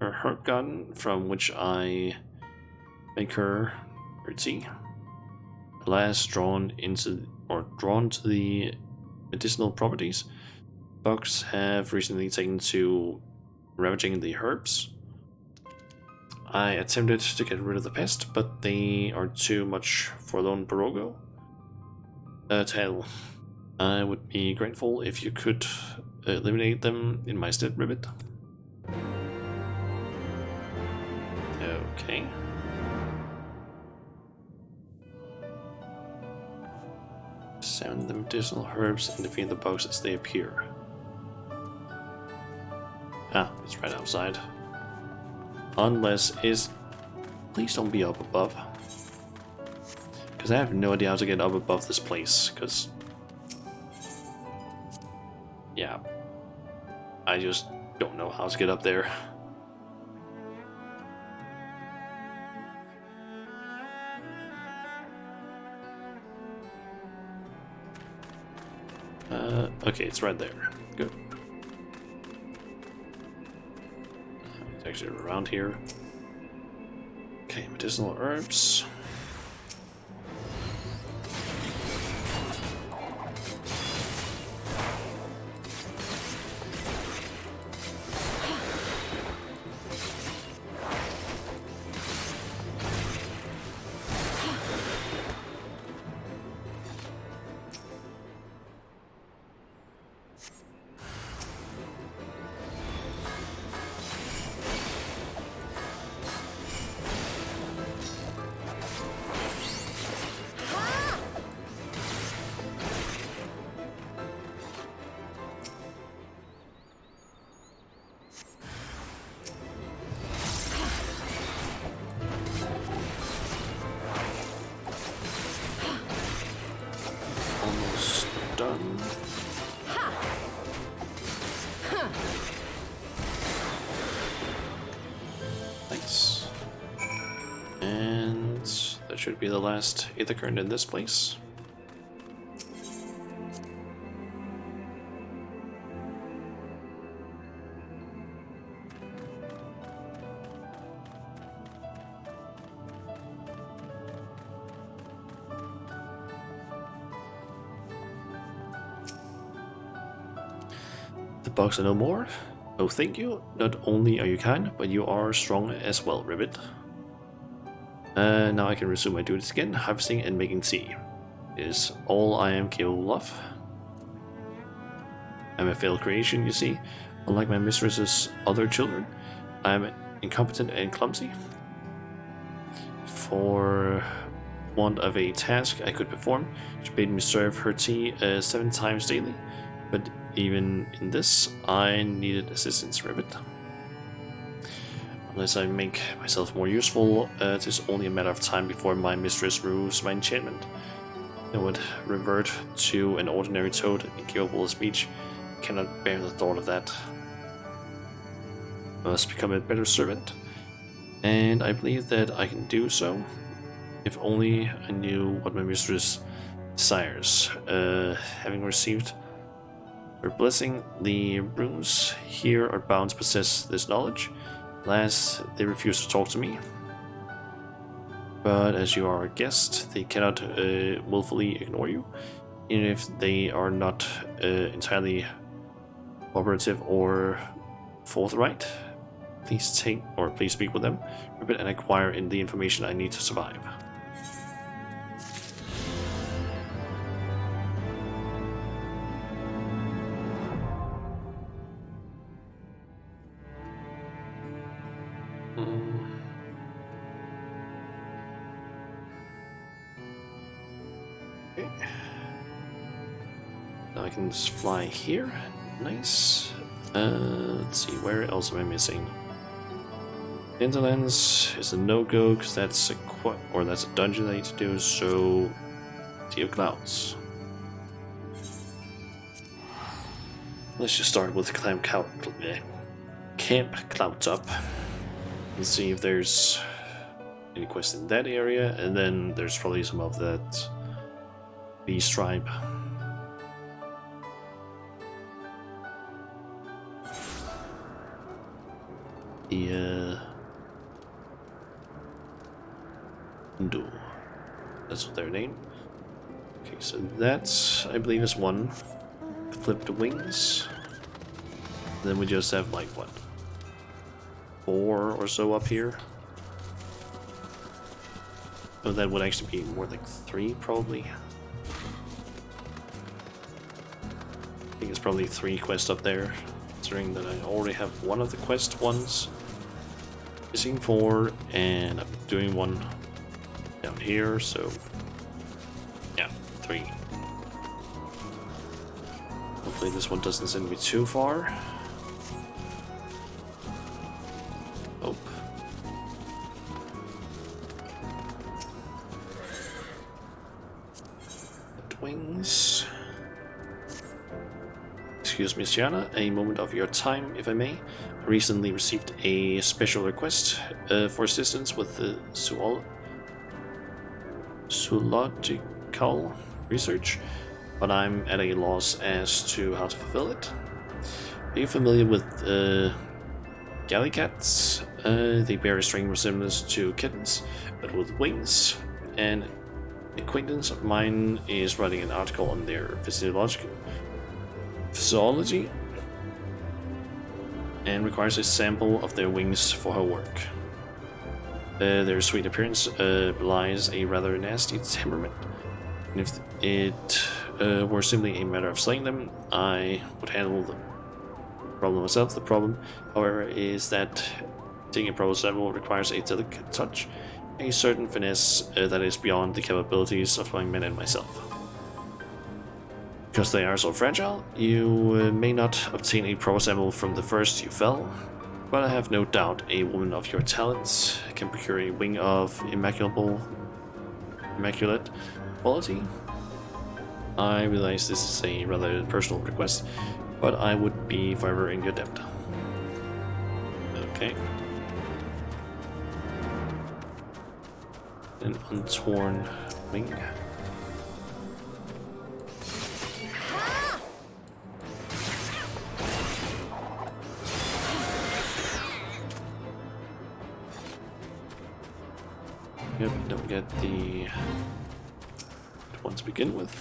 her herb garden, from which I make her tea. Alas, drawn to the medicinal properties, bugs have recently taken to ravaging the herbs. I attempted to get rid of the pest, but they are too much for lone Barogo to handle. I would be grateful if you could eliminate them in my stead, Ribbit. Okay. Examine the medicinal herbs and defeat the bugs as they appear. Ah, it's right outside. Unless is... Please don't be up above. Because I have no idea how to get up above this place, because... Yeah. I just don't know how to get up there. Okay, it's right there. Good. It's actually around here. Okay, medicinal herbs. Almost done. Nice. And that should be the last ether current in this place. The bugs are no more. Oh, thank you. Not only are you kind, but you are strong as well, Ribbit. Now I can resume my duties again, harvesting and making tea. It is all I am capable of. I'm a failed creation, you see. Unlike my mistress's other children, I am incompetent and clumsy. For want of a task I could perform, she bade me serve her tea 7 times daily. But even in this, I needed assistance, Ribbit. Unless I make myself more useful, it is only a matter of time before my mistress removes my enchantment. I would revert to an ordinary toad, incapable of speech. Cannot bear the thought of that. I must become a better servant, and I believe that I can do so. If only I knew what my mistress desires. Having received her blessing, the rooms here are bound to possess this knowledge. Alas, they refuse to talk to me. But as you are a guest, they cannot willfully ignore you, even if they are not entirely cooperative or forthright. Please speak with them, Ribbit, and acquire in the information I need to survive. Okay. Now I can just fly here. Nice. Let's see, where else am I missing? Hinterlands is a no-go because that's a dungeon I need to do. So, Sea of Clouds. Let's just start with Camp Cloudtop and see if there's any quests in that area, and then there's probably some of that beast tribe. The Hindu. That's what their name. Okay, so that's, I believe, is one. Flipped wings. Then we just have like what? 4 or so up here. So that would actually be more like 3 probably. I think it's probably 3 quests up there, considering that I already have one of the quest ones missing 4, and I'm doing one down here, so yeah, 3. Hopefully this one doesn't send me too far. Oh. Wings. Excuse me, Sienna, a moment of your time, if I may. I recently received a special request for assistance with the zoological research, but I'm at a loss as to how to fulfill it. Are you familiar with gallicats? They bear a strange resemblance to kittens, but with wings. An acquaintance of mine is writing an article on their physiology and requires a sample of their wings for her work. Their sweet appearance belies a rather nasty temperament, and if it were simply a matter of slaying them, I would handle the problem myself. The problem, however, is that taking a proper sample requires a delicate touch, a certain finesse that is beyond the capabilities of my men and myself. Because they are so fragile, you may not obtain a proper sample from the first you fell, but I have no doubt a woman of your talents can procure a wing of immaculate quality. I realize this is a rather personal request, but I would be forever in your debt. Okay. An untorn wing. Yep, don't get the one to begin with.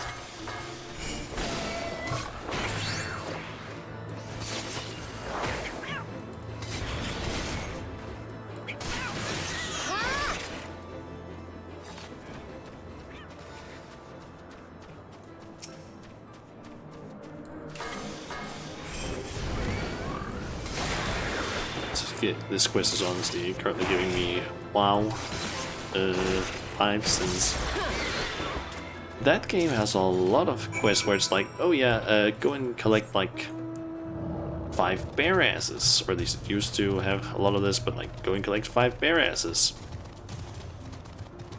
This quest is honestly currently giving me WoW vibes, since that game has a lot of quests where it's like, oh yeah, go and collect like 5 bear asses, or at least it used to have a lot of this, but like go and collect 5 bear asses.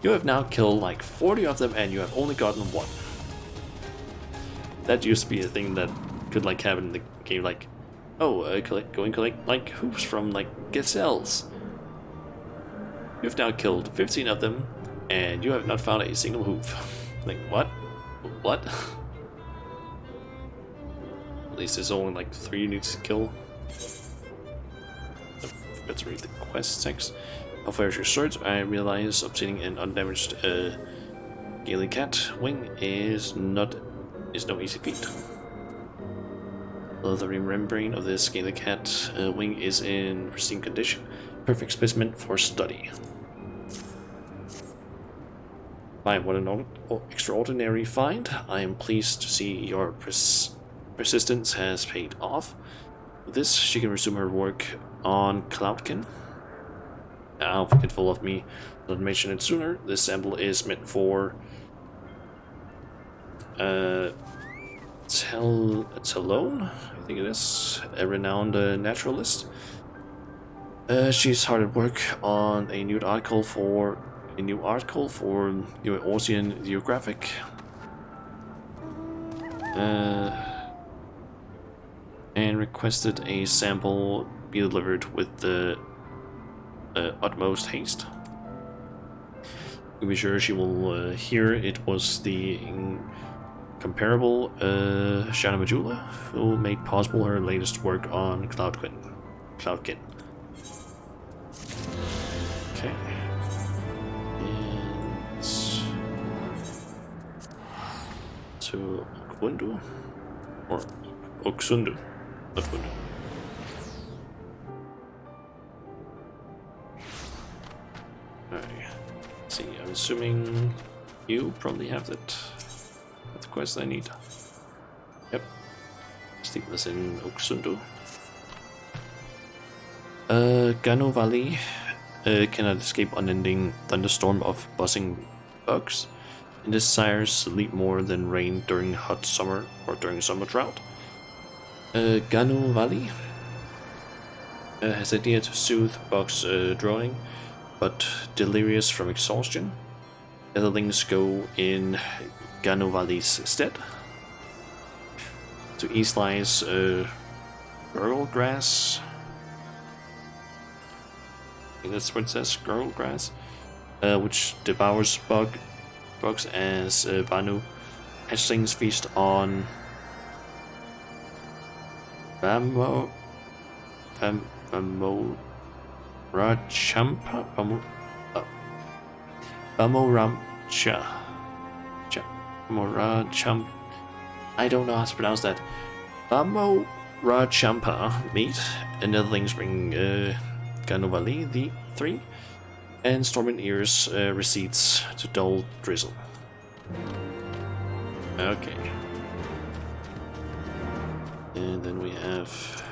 You have now killed like 40 of them and you have only gotten 1. That used to be a thing that could like happen in the game, like, oh, go and collect like hooves from like gazelles. You've now killed 15 of them, and you have not found a single hoof. Like, what? What? At least there's only like 3 you need to kill. Let's read the quest text. How far is your sword? I realize obtaining an undamaged gallicat wing is no easy feat. The remembering of this gallicat wing is in pristine condition. Perfect specimen for study. Fine, what an extraordinary find. I am pleased to see your persistence has paid off. With this, she can resume her work on Cloudkin. Now, forgetful of me, not mention it sooner. This sample is meant for Talone, I think it is, a renowned naturalist. She's hard at work on a new article for Eurasian Geographic. And requested a sample be delivered with the utmost haste. To be sure she will hear it was the incomparable Shana Majula who made possible her latest work on Cloudkin. Okay. And to Okwundu or Oksundu, not Kundu. Alright. See, I'm assuming you probably have that. That's the quest I need. Yep. Stick this in Oksundu. Gano Valley cannot escape unending thunderstorm of buzzing bugs, and desires sleep more than rain during hot summer or during summer drought. Ganu Valley has idea to soothe Buck's drowning, but delirious from exhaustion. Netherlings go in Ganu Valley's stead. To east lies Girl Grass. I think that's what it says, Girl Grass, which devours bugs as Vanu hatchlings feast on Bamo Rachampa Bamoramcha Morachamp. I don't know how to pronounce that. Bamorachampa meat, and Netherlings bring Ganovali the 3, and Stormin Ears recedes to dull drizzle. Okay. And then we have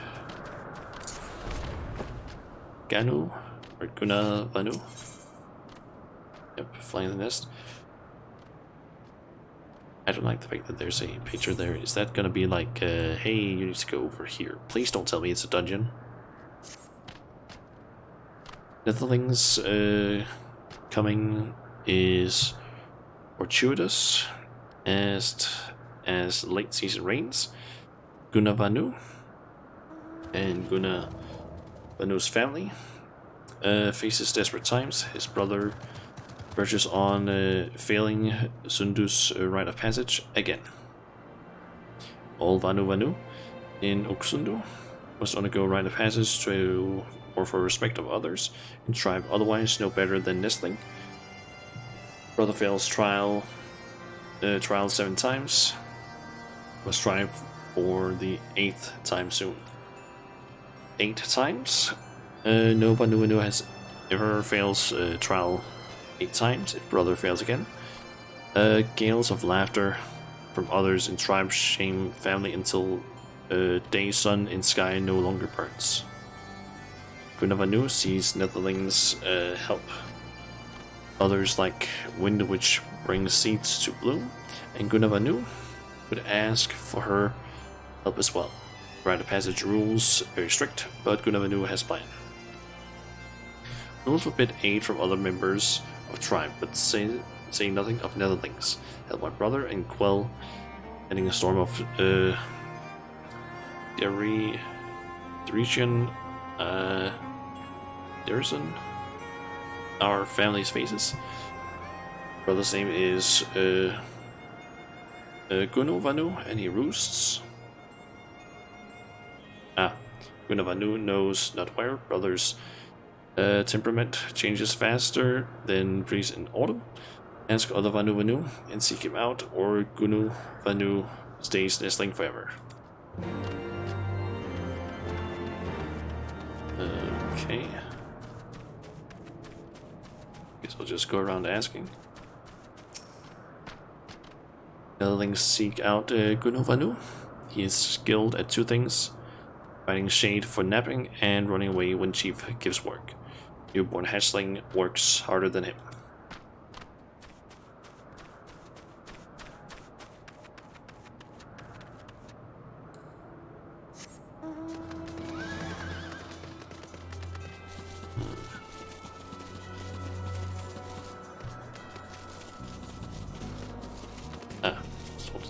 Ganu, or Guna Vanu. Yep, flying the nest. I don't like the fact that there's a picture there. Is that gonna be like, hey, you need to go over here? Please don't tell me it's a dungeon. Netherlings coming is fortuitous as late season rains. Gunavanu and Gunavanu's family faces desperate times. His brother verges on failing Sundu's rite of passage again. All Vanu in Oksundu must undergo rite of passage to or for respect of others, and tribe otherwise no better than nestling. Brother fails trial 7 times. Must strive for the 8th time soon. 8 times? No Vanu has ever fails trial 8 times. If brother fails again, gales of laughter from others in tribe shame family until day sun in sky no longer burns. Gunavanu sees Netherlings help others like wind which brings seeds to bloom, and Gunavanu would ask for her help as well. Rite of passage rules very strict, but Gunavanu has plan. Rules forbid aid from other members of tribe, but say nothing of Netherlings. Help my brother and quell ending a storm of Derison, our family's faces. Brother's name is Gunovanu, and he roosts. Gunovanu knows not where. Brother's temperament changes faster than breeze in autumn. Ask other Vanu and seek him out, or Gunuvanu stays nestling forever. Okay. Guess I'll just go around asking. Netherlings seek out Gunuvanu. He is skilled at 2 things: finding shade for napping and running away when chief gives work. Newborn hatchling works harder than him.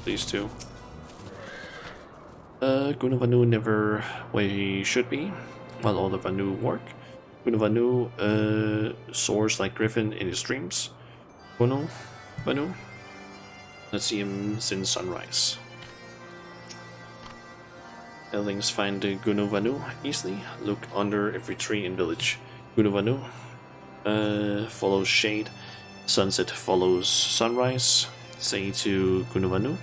These 2. Gunavanu never where he should be, while all the Vanu work. Gunavanu soars like Griffin in his dreams. Vanu, let's see him since sunrise. Netherlings find Gunavanu easily. Look under every tree in village. Gunavanu follows shade. Sunset follows sunrise. Say to Gunavanu,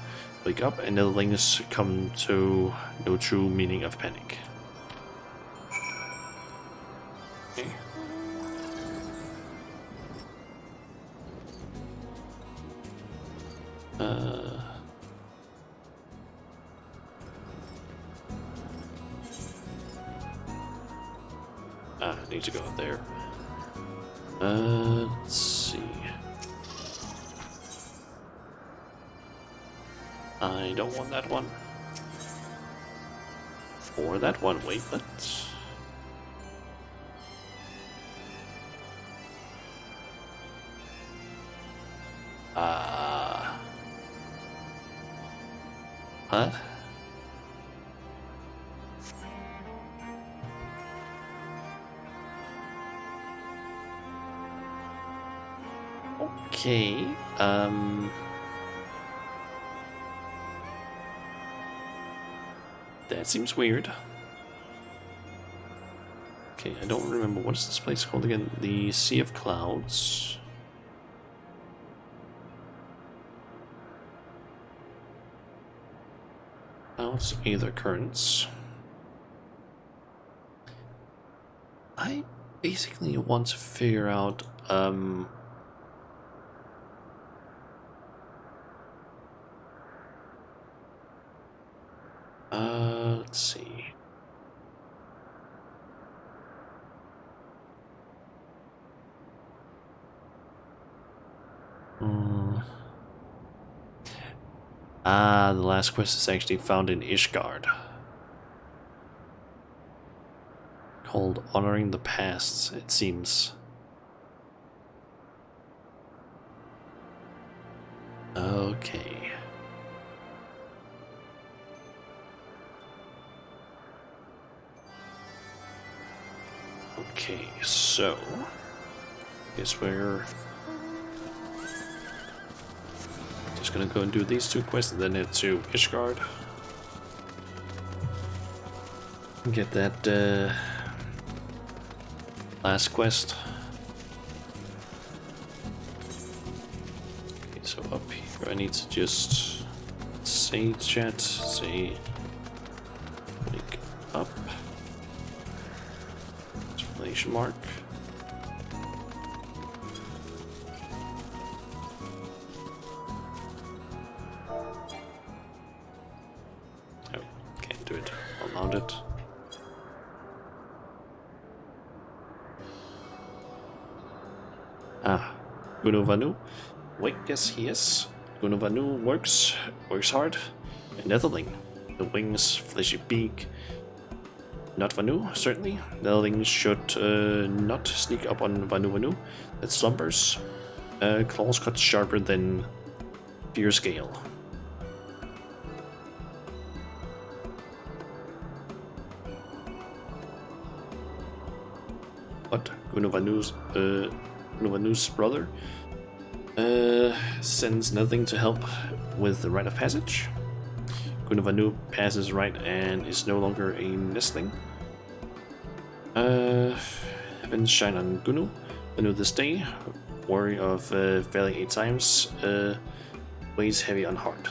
wake up, and Netherlings come to no true meaning of panic. Okay. I need to go up there. Let's see. I don't want that one. Or that one. Wait, what? What? Okay, that seems weird. Okay, I don't remember, what is this place called again? The Sea of Clouds. Clouds, either currents. I basically want to figure out, let's see. The last quest is actually found in Ishgard. Called Honoring the Past, it seems. Okay. Okay, so guess we're just gonna go and do these two quests and then head to Ishgard. Get that last quest. Okay, so up here I need to just say chat, say link up. Exclamation mark. Oh, can't do it. I'll mount it. Ah, Gunnovanu. Wait, yes, he is. Gunnovanu works hard. A netherling. The wings, fleshy beak. Not Vanu, certainly. Netherlings should not sneak up on Vanu that slumbers. Claws cut sharper than deer scale. What? Gunnovanu's brother sends nothing to help with the rite of passage. Gunnovanu passes right and is no longer a nestling. Heavens shine on Gunu. Vanu this day, warrior of failing 8 times, weighs heavy on heart.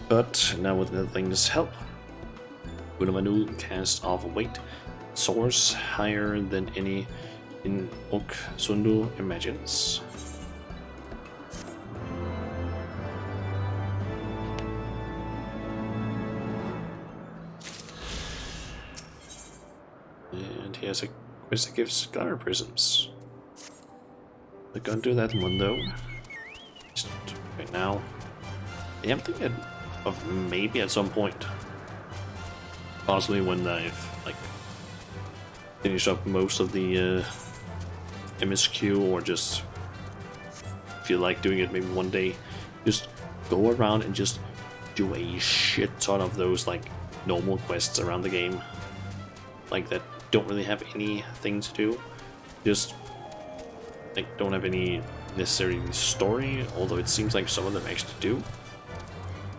But now with Netherling's help, Gunnovanu casts off a weight, soars higher than any in Ok Sundu imagines. And he has a quest that gives Glamour Prisms. We're gonna do that one though. Just right now. Yeah, I'm thinking of maybe at some point. Possibly when I've like finished up most of the MSQ, or just feel like doing it maybe one day. Just go around and just do a shit ton of those like normal quests around the game. Like that don't really have anything to do. Just like don't have any necessary story, although it seems like some of them actually do.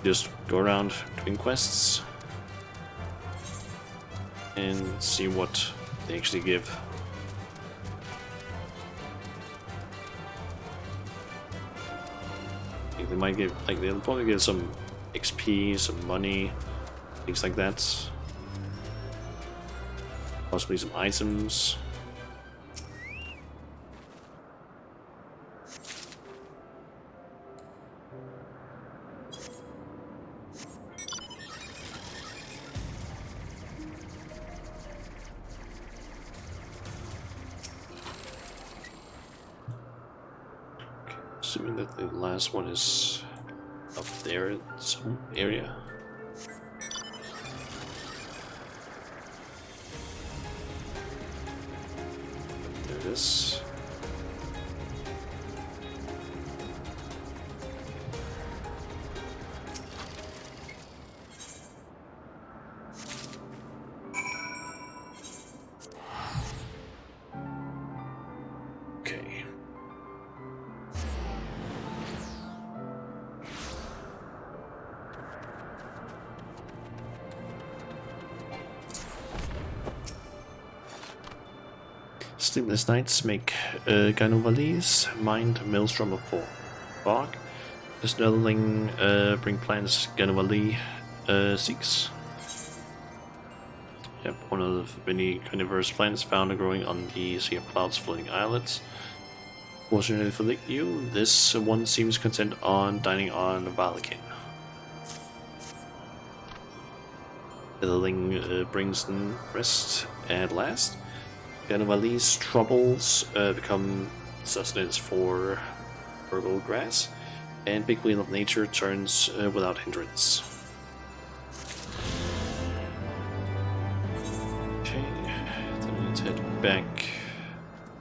Just go around doing quests and see what they actually give. They might give, like, they'll probably get some XP, some money, things like that. Possibly some items. Assuming that the last one is up there in some area. this. Okay. Sleepless nights make Gannovali's mind maelstrom of fog. The snarling bring plants Gannovali seeks. Yep, one of the many carnivorous plants found growing on the Sea of Clouds floating islets. Fortunately for you, this one seems content on dining on Valakin. The ling brings in rest at last. Gannovali's troubles become sustenance for Virgo grass, and big wheel of nature turns without hindrance. Okay, then let's head back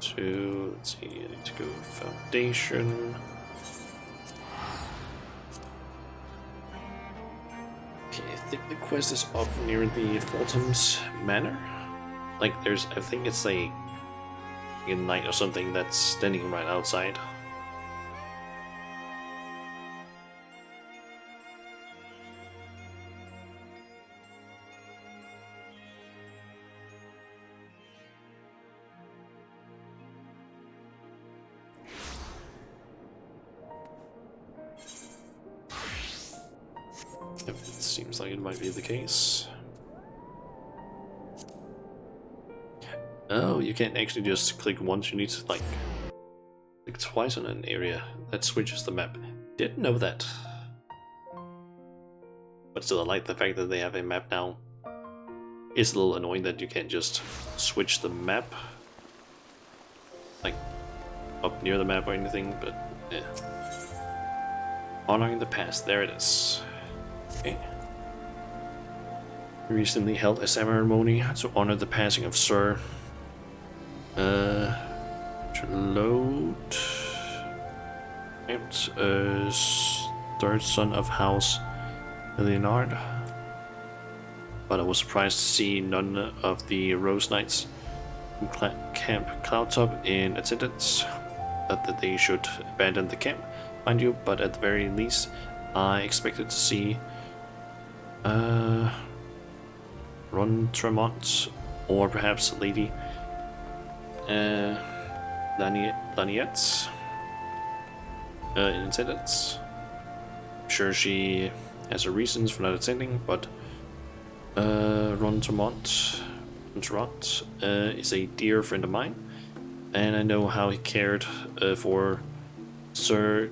to, let's see, I need to go Foundation. Okay, I think the quest is up near the Fulton's Manor. Like, there's, I think it's like a knight or something that's standing right outside. Yep, it seems like it might be the case. Oh, you can't actually just click once, you need to like click twice on an area. That switches the map. Didn't know that. But still, I like the fact that they have a map now. It's a little annoying that you can't just switch the map like up near the map or anything, but yeah. Honoring the past, there it is. Okay. Recently held a ceremony to honor the passing of Sir Load, third son of House Leonard. But I was surprised to see none of the Rose Knights from Camp Cloudtop in attendance. Not that they should abandon the camp, mind you, but at the very least, I expected to see Ron Tremont or perhaps Lady Laniette in attendance. I'm sure she has her reasons for not attending, but Ron Tremont is a dear friend of mine, and I know how he cared for Sir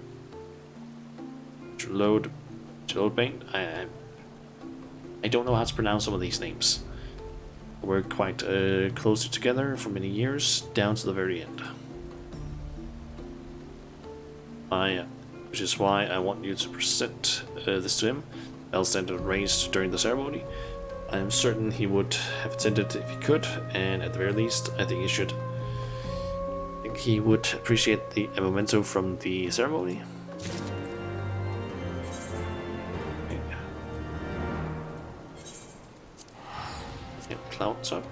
Gelodbane. I don't know how to pronounce some of these names. We're quite closer together for many years, down to the very end. Which is why I want you to present this to him. Bell standard raised during the ceremony. I am certain he would have attended if he could, and at the very least, I think he should. I think he would appreciate the memento from the ceremony. Clouds up.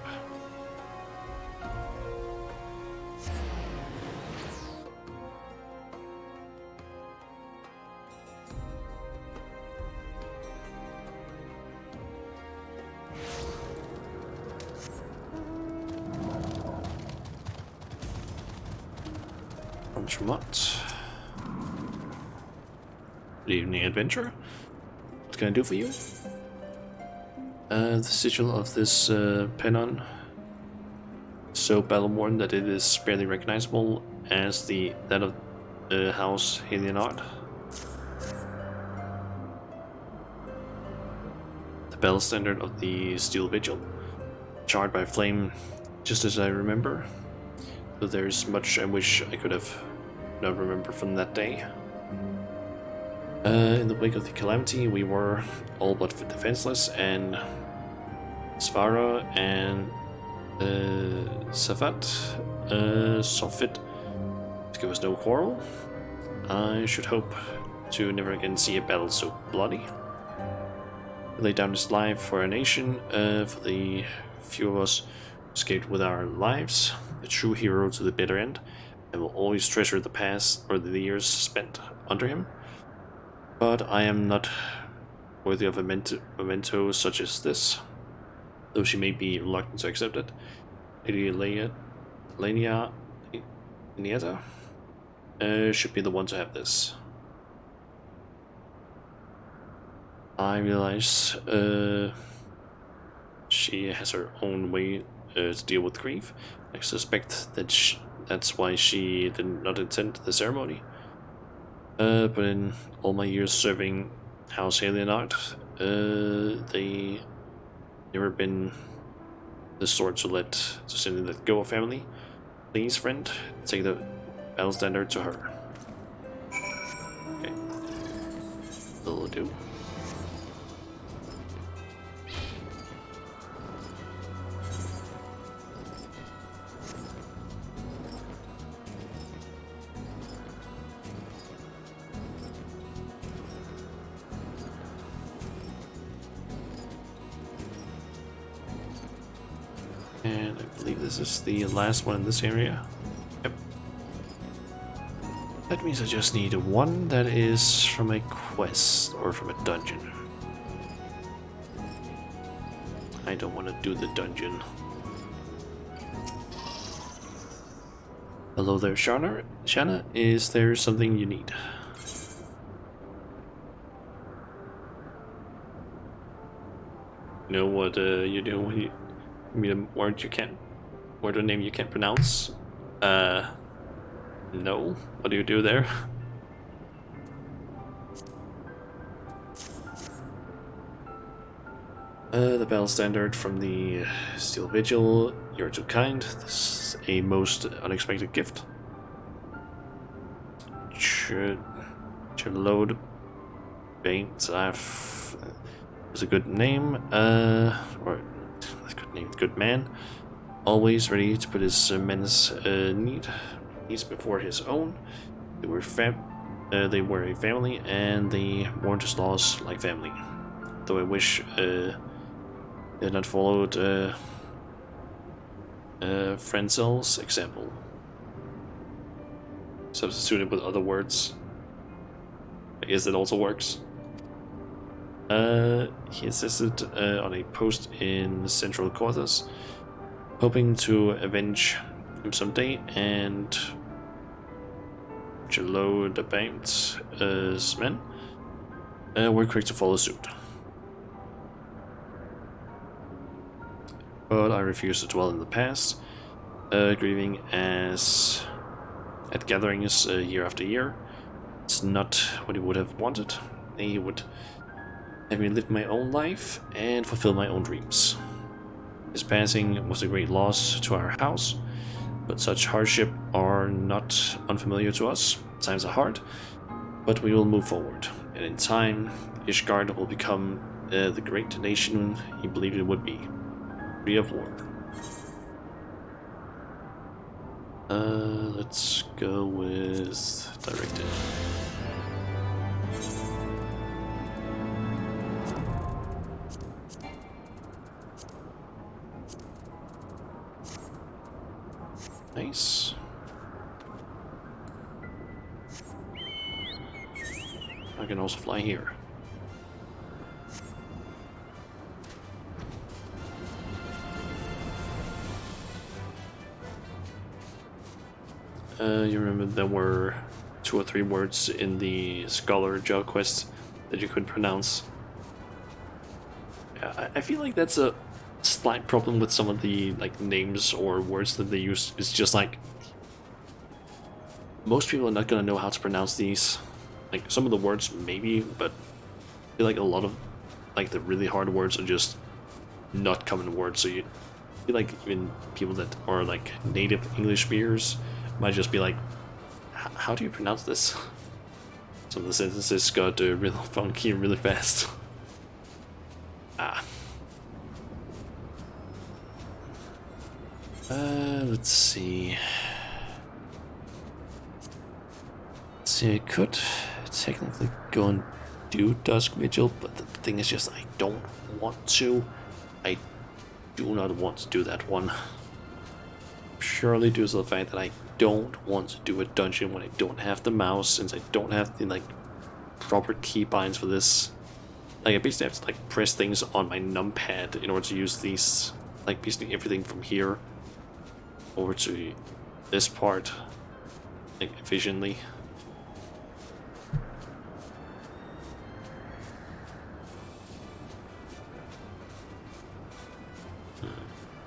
What? Good evening, adventurer. What can I do for you? The sigil of this pennon, so battle-worn that it is barely recognizable as that of House Leonard. The bell standard of the Steel Vigil, charred by flame, just as I remember. Though there's much I wish I could have not remembered from that day. In the wake of the calamity, we were all but defenseless, and Svara and Safat saw fit to give us no quarrel. I should hope to never again see a battle so bloody. He laid down his life for our nation, for the few of us who escaped with our lives. A true hero to the bitter end. I will always treasure the past or the years spent under him. But I am not worthy of a memento such as this, though she may be reluctant to accept it. Lady Lenietta should be the one to have this. I realize she has her own way to deal with grief. I suspect that that's why she did not attend the ceremony. But in all my years serving House Alienart, they never been the sort to simply let go of family. Please, friend, take the battle standard to her. Okay, that'll do. And I believe this is the last one in this area. Yep. That means I just need one that is from a quest or from a dungeon. I don't want to do the dungeon. Hello there, Shanna. Is there something you need? You know what you do when you meet a word a name you can't pronounce? No. What do you do there? The battle standard from the Steel Vigil. You're too kind. This is a most unexpected gift. Should load Baines. Is a good name. Or a good name, good man. Always ready to put his men's needs before his own. They were a family, and they mourned his loss like family. Though I wish they had not followed Frenzel's example. Substituted with other words. I guess that also works. He insisted on a post in Central Quarters, hoping to avenge him someday, and Jello the Bank's men were quick to follow suit. But I refuse to dwell in the past, grieving at gatherings year after year. It's not what he would have wanted. He would have me live my own life and fulfill my own dreams. His passing was a great loss to our house, but such hardship are not unfamiliar to us. Times are hard, but we will move forward, and in time, Ishgard will become the great nation he believed it would be. Free of war. Let's go with directed. Nice. I can also fly here. You remember there were 2 or 3 words in the Scholar Job quest that you couldn't pronounce. Yeah, I feel like that's a slight problem with some of the names or words that they use. It's just like most people are not gonna know how to pronounce these. Like some of the words maybe, but I feel like a lot of the really hard words are just not common words. So you feel like even people that are native English speakers might just be like, how do you pronounce this? Some of the sentences got real funky really fast. Ah. Let's see. I could technically go and do Dusk Vigil, but the thing is just I don't want to. I do not want to do that one. Purely due to the fact that I don't want to do a dungeon when I don't have the mouse, since I don't have the proper keybinds for this. I basically have to press things on my numpad in order to use these, basically everything from here over to this part efficiently.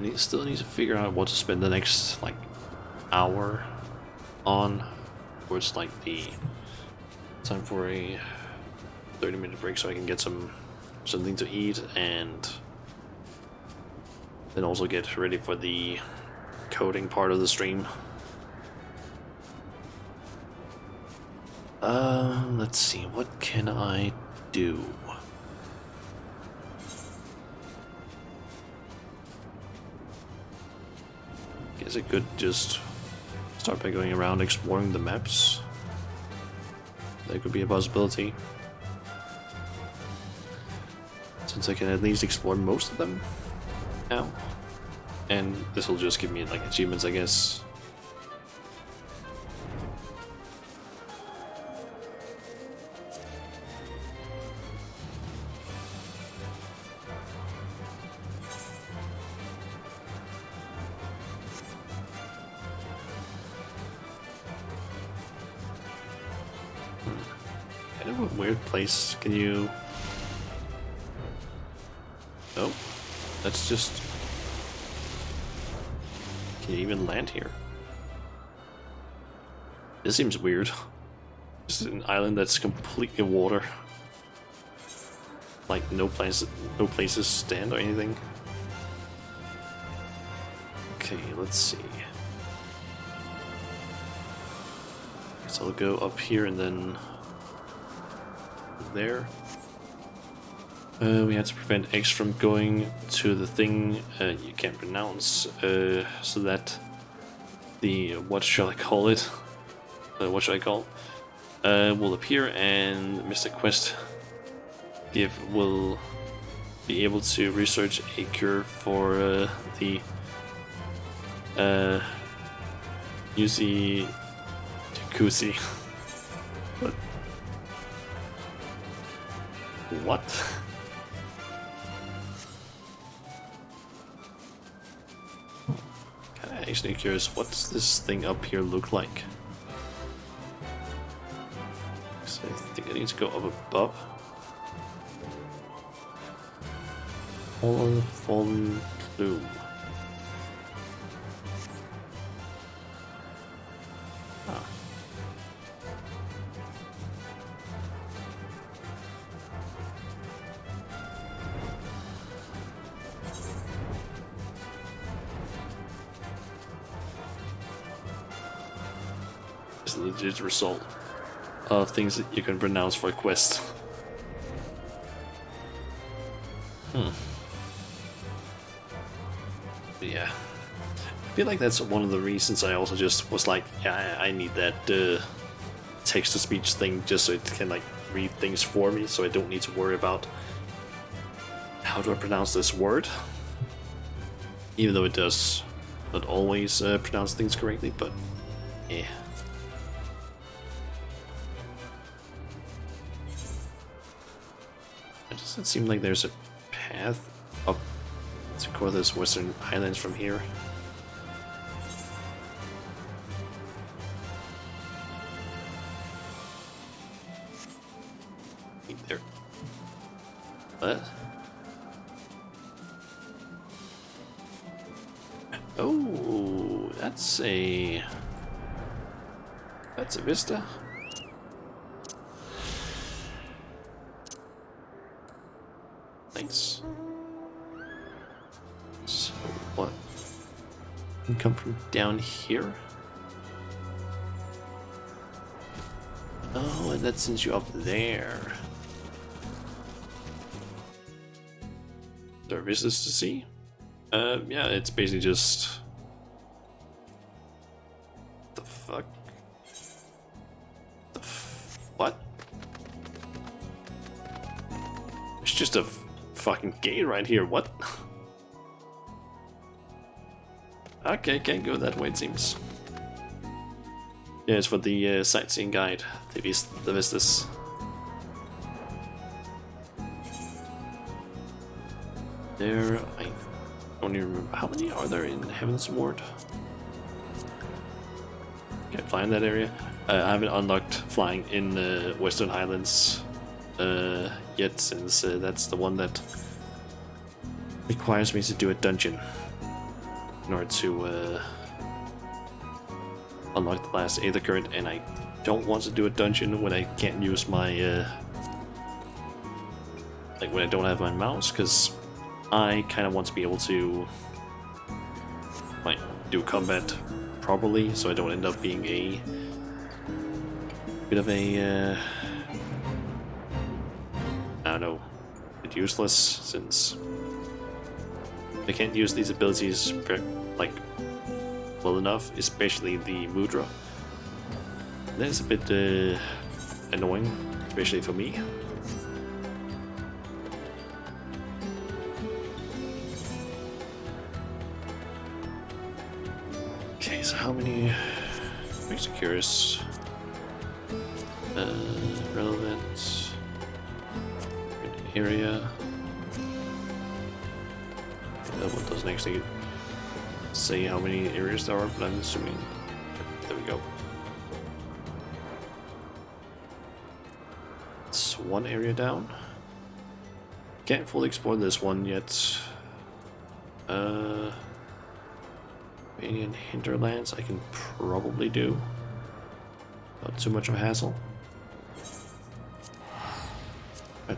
I still need to figure out what to spend the next hour on, where it's the time for a 30-minute break so I can get something to eat and then also get ready for the coding part of the stream. Let's see, what can I do? Guess I could just start by going around exploring the maps. That could be a possibility. Since I can at least explore most of them now. And this will just give me achievements, I guess. Kind of a weird place. Can you... Nope. That's just... Can you even land here? This seems weird. Just an island that's completely water. No places to stand or anything. Okay, let's see. So I'll go up here and then there. We had to prevent X from going to the thing you can't pronounce, so that the, what shall I call it? What should I call? Will appear, and Mr. Quest will be able to research a cure for the Yuzi Takusi. What? Kinda actually curious, what does this thing up here look like? So I think I need to go up above. Fallen Plume. Ah. It's a legit result of things that you can pronounce for a quest. Yeah. I feel like that's one of the reasons I also just was like, yeah, I need that text-to-speech thing just so it can read things for me, so I don't need to worry about how do I pronounce this word. Even though it does not always pronounce things correctly, but yeah. It doesn't seem like there's a path up to Korthos Western Highlands from here. There. What? Oh, that's a vista. Thanks. So what? Can come from down here? Oh, and that sends you up there. There are vistas to see? Yeah, it's basically just It's just a fucking gate right here. What? Okay, can't go that way, it seems. Yeah, it's for the sightseeing guide. The vistas. There, I don't even remember. How many are there in Heaven's Ward? Can't fly in that area. I haven't unlocked flying in the Western Highlands yet, since that's the one that requires me to do a dungeon in order to unlock the last Aether Current, and I don't want to do a dungeon when I can't use my like when I don't have my mouse, because I kind of want to be able to like do combat properly, so I don't end up being a bit of a I don't know, a bit useless, since I can't use these abilities like well enough, especially the Mudra. That's a bit annoying, especially for me. Okay, so how many? Makes me curious. Relevant area. That one doesn't actually say how many areas there are, but I'm assuming. There we go. It's one area down. Can't fully explore this one yet. Canadian hinterlands I can probably do. Not too much of a hassle.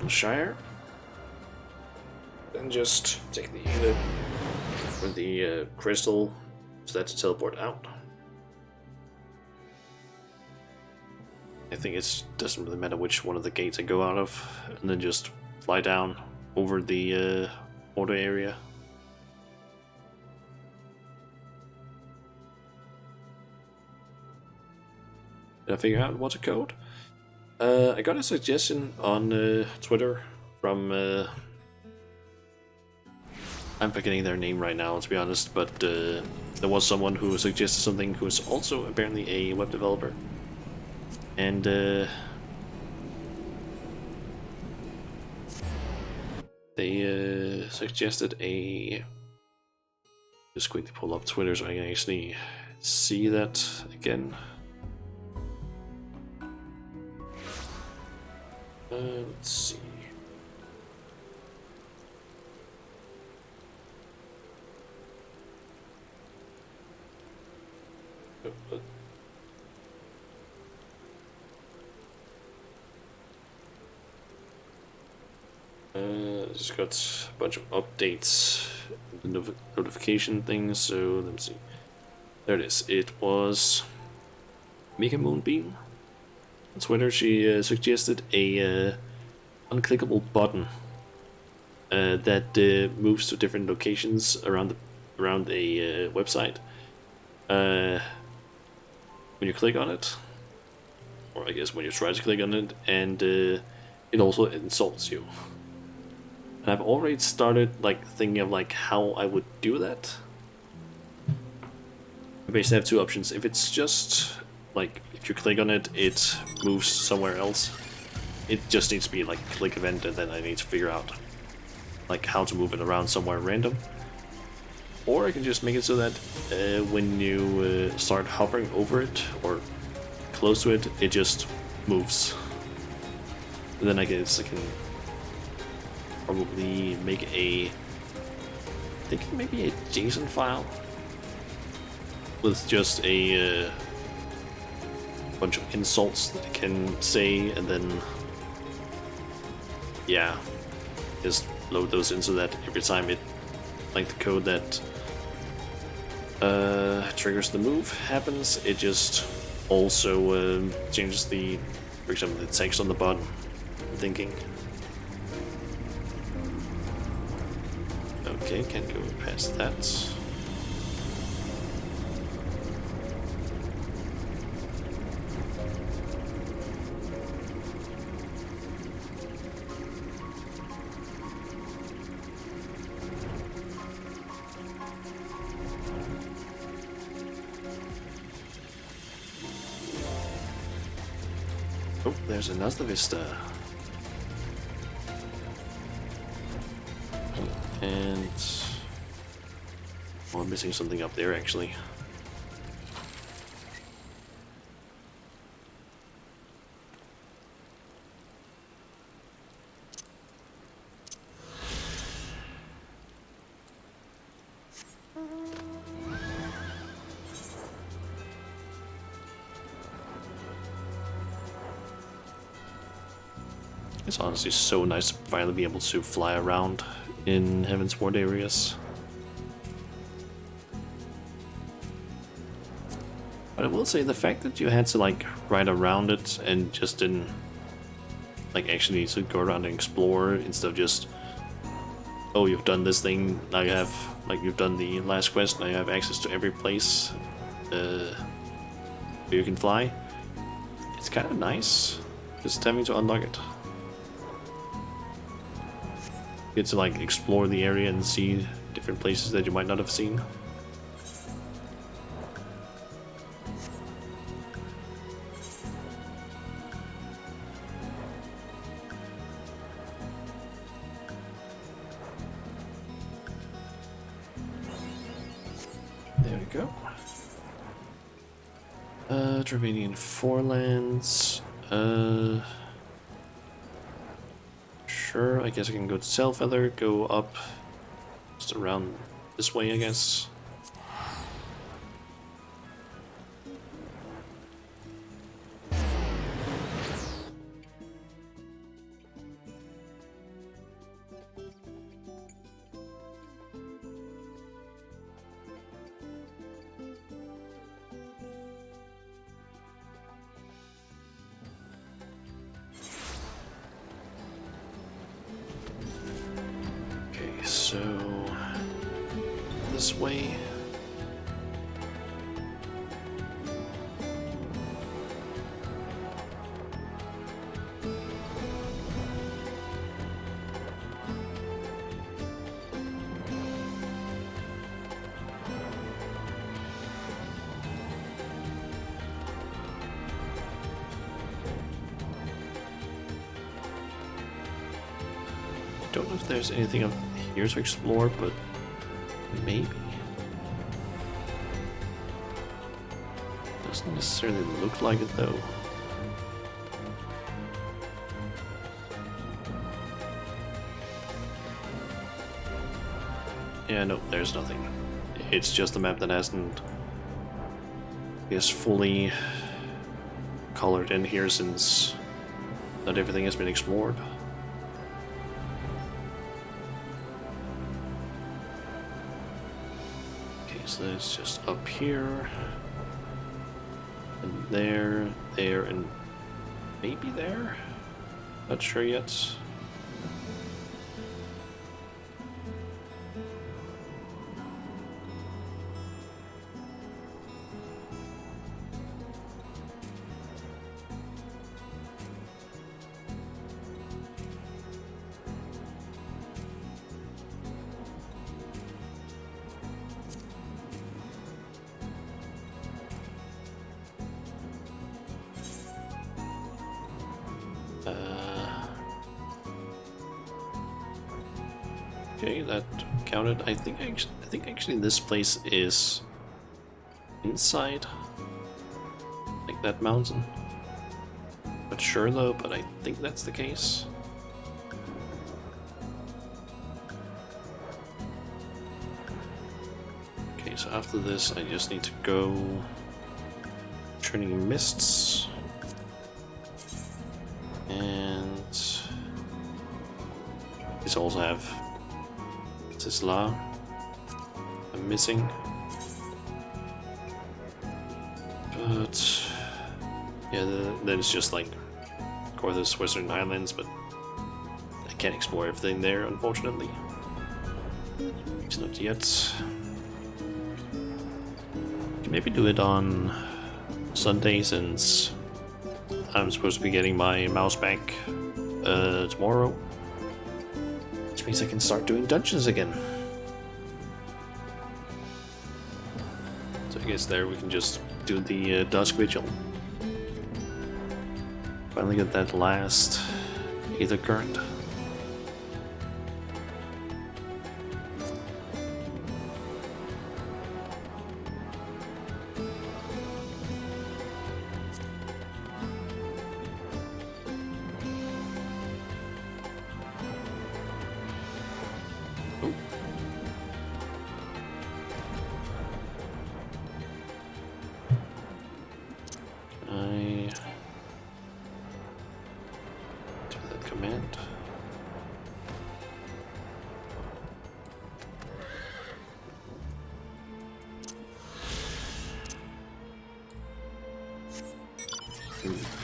Shire. Then just take the unit for the crystal, so that's teleport out. I think it doesn't really matter which one of the gates I go out of, and then just fly down over the order area. Did I figure out what's a code? I got a suggestion on Twitter from I'm forgetting their name right now, to be honest, but there was someone who suggested something who is also apparently a web developer, and they suggested a. Just quickly pull up Twitter so I can actually see that again. Let's see. Just got a bunch of updates, the notification things. So let me see. There it is. It was Mega Moonbeam. On Twitter, she suggested a unclickable button that moves to different locations around a website. When you click on it, or I guess when you try to click on it, and it also insults you. And I've already started like thinking of like how I would do that. I basically have two options. If it's just like if you click on it, it moves somewhere else. It just needs to be like a click event, and then I need to figure out like how to move it around somewhere random. Or I can just make it so that when you start hovering over it or close to it, it just moves. And then I guess I can probably make a, I think maybe a JSON file with just a bunch of insults that I can say, and then yeah, just load those in so that every time it, like the code that triggers the move happens, it just also changes the, for example, the text on the button. I'm thinking. Okay, can't go past that. there's another vista. And oh, I'm missing something up there actually. It's honestly so nice to finally be able to fly around in Heaven's Ward areas. But I will say the fact that you had to like ride around it and just didn't like actually to go around and explore instead of just, oh, you've done this thing, now you have, like, you've done the last quest, now you have access to every place where you can fly. It's kind of nice just having to unlock it. You get to like explore the area and see different places that you might not have seen. There we go. Dravanian Forelands. Sure, I guess I can go to Selfeather, go up just around this way, I guess. So, this way. Don't know if there's anything up here to explore, but maybe. Doesn't necessarily look like it though. Yeah, no, there's nothing. It's just a map that hasn't, I guess, fully colored in here since not everything has been explored. So it's just up here, and there, and maybe there? Not sure yet. Okay, that counted. I think actually this place is inside, like that mountain. Not sure though, but I think that's the case. Okay, so after this, I just need to go Turning Mists, and these also have Tisla. I'm missing, but yeah, then it's just like Corthus, Western Highlands, but I can't explore everything there, unfortunately. It's not yet. Can maybe do it on Sunday, since I'm supposed to be getting my mouse back tomorrow. Which means I can start doing dungeons again. So I guess there we can just do the Dusk Vigil. Finally get that last ether current. Oh. I do that command.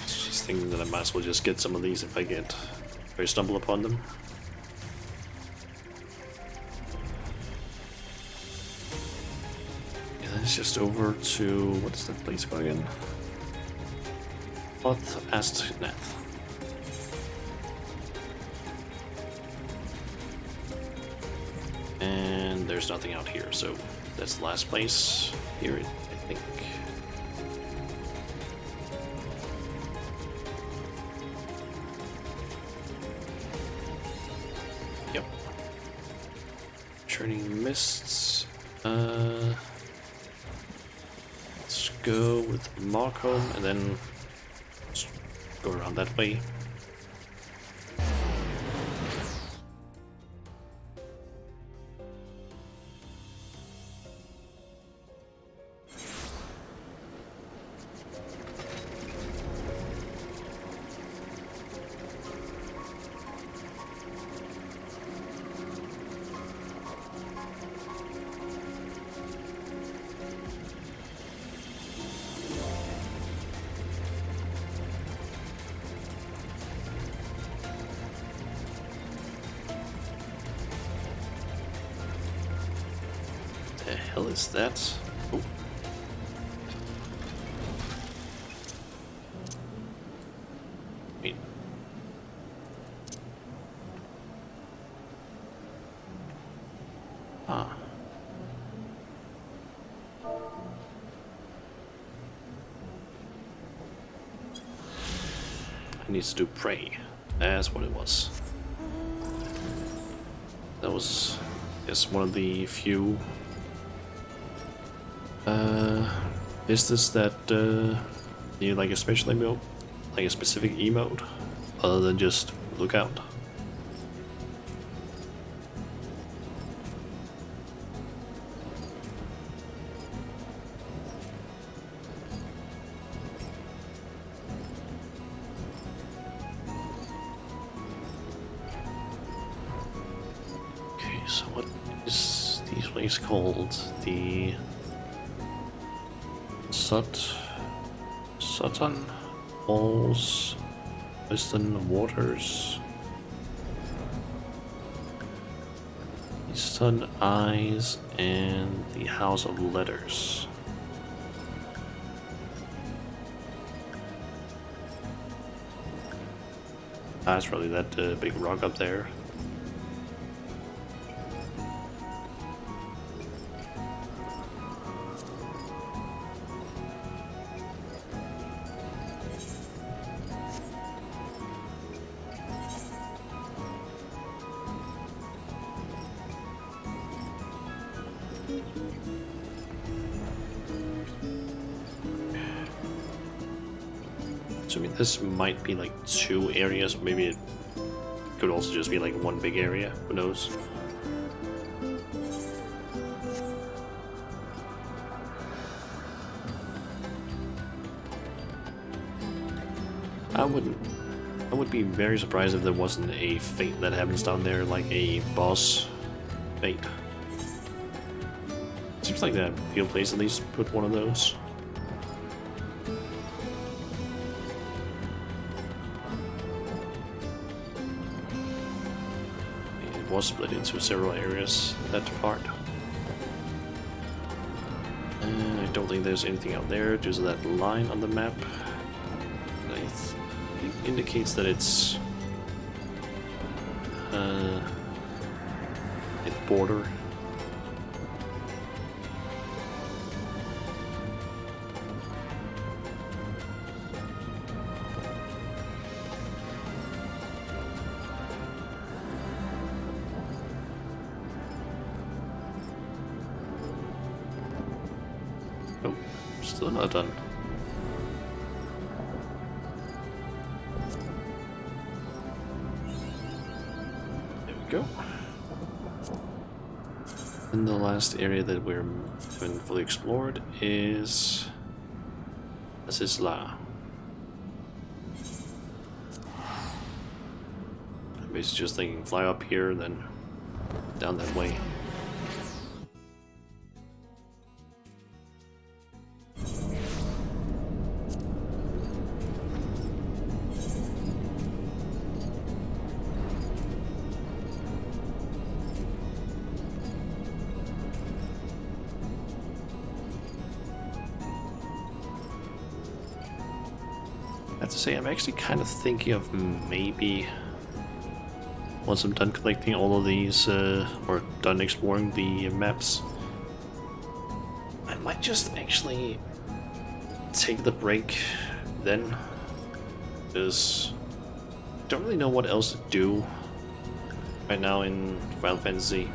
Just thinking that I might as well just get some of these if I stumble upon them. And then it's just over to, what is that place called again? XIV. And there's nothing out here, so that's the last place here, I think. Yep. Churning mists. Let's go with Markholm and then go around that way. The hell is that? Oh. Wait. Ah. I need to do pray. That's what it was. That was, I guess, one of the few business that need like a special emote, like a specific emote, other than just lookout. Okay, so what is these place called? The Sutton Halls, Western Waters, Eastern Eyes, and the House of Letters. That's probably that big rock up there. So I mean, this might be like two areas, or maybe it could also just be like one big area. Who knows? I would be very surprised if there wasn't a fate that happens down there, like a boss fate. Seems like that field place at least put one of those. It was split into several areas, that part. And I don't think there's anything out there due to that line on the map. It indicates that it's at the border. Still not done. There we go. And the last area that we haven't fully explored is Asisla. I'm basically just thinking fly up here and then down that way. I have to say, I'm actually kind of thinking of maybe, once I'm done collecting all of these, or done exploring the maps, I might just actually take the break then, because I don't really know what else to do right now in Final Fantasy.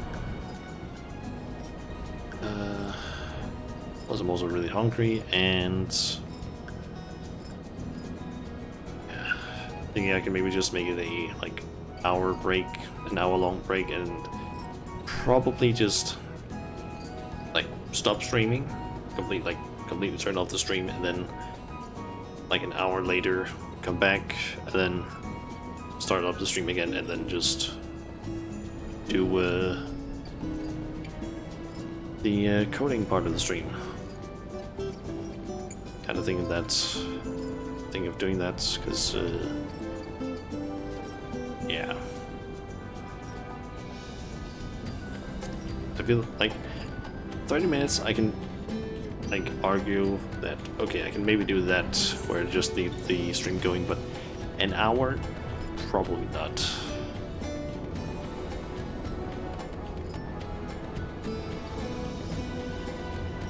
Plus I'm also really hungry, and thinking I can maybe just make it a like hour break, an hour-long break, and probably just like stop streaming, completely turn off the stream, and then like an hour later come back and then start up the stream again, and then just do the coding part of the stream. Kind of thinking of doing that because. Yeah. I feel like 30 minutes I can like argue that okay, I can maybe do that where just leave the stream going, but an hour probably not.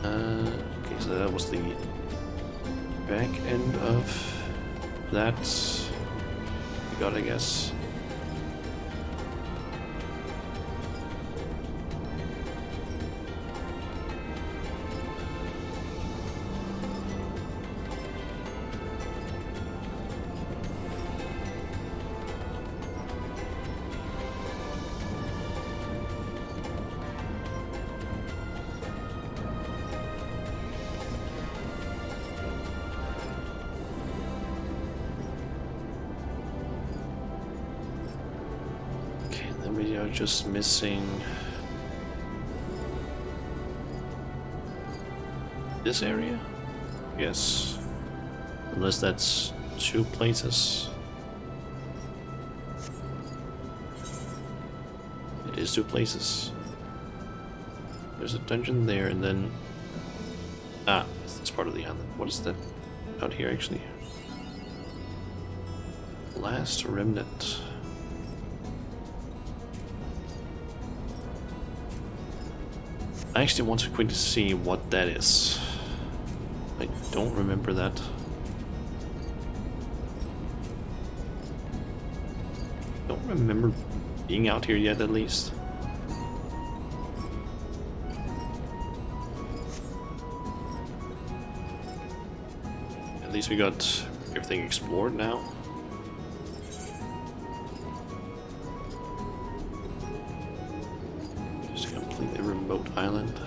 Okay, so that was the back end of that. We got, I guess. We are just missing this area? Yes. Unless that's two places. It is two places. There's a dungeon there, and then... Ah, that's part of the island. What is that out here, actually? Last remnant. I actually want to quickly see what that is. I don't remember that. Don't remember being out here yet, at least. At least we got everything explored now. A remote island.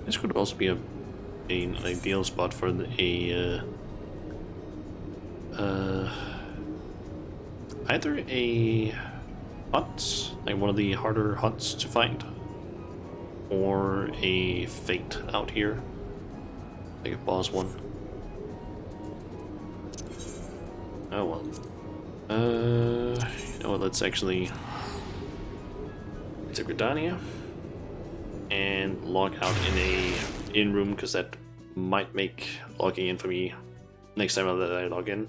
This could also be an ideal spot for either a hut, like one of the harder huts to find, or a fate out here, like a boss one. Oh well. You know what, let's actually take Gridania and log out in a in-room, because that might make logging in for me next time that I log in.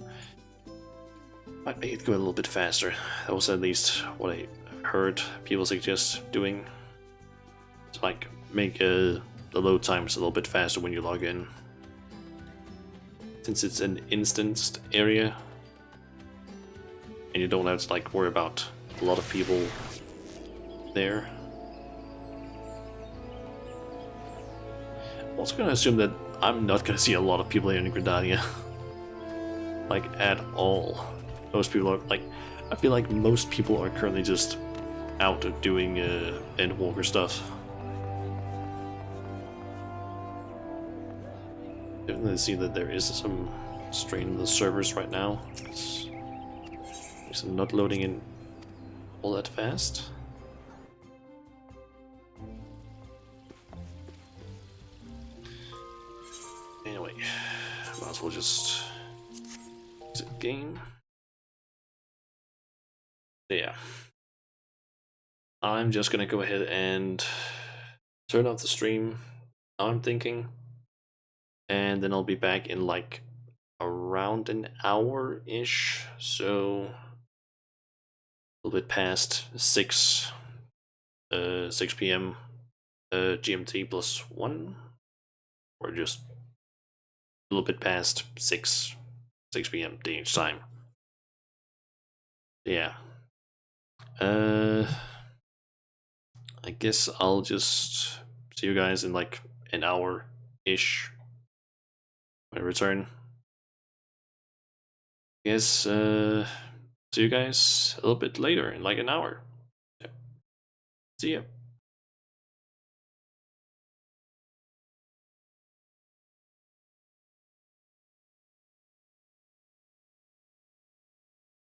Might make it go a little bit faster. That was at least what I heard people suggest doing. To like make the load times a little bit faster when you log in. Since it's an instanced area, and you don't have to like worry about a lot of people there. I'm also gonna assume that I'm not gonna see a lot of people here in Gridania. Like, at all. Most people are, like, I feel like most people are currently just out doing Endwalker stuff. Definitely see that there is some strain in the servers right now. It's not loading in all that fast. Anyway, might as well just exit game. Yeah. I'm just gonna go ahead and turn off the stream. Now I'm thinking. And then I'll be back in like around an hour-ish. So a little bit past 6 p.m. GMT plus 1, or just a little bit past 6 p.m. DH time. Yeah. I guess I'll just see you guys in like an hour-ish when I return. I guess see you guys a little bit later in like an hour. Yeah. See ya.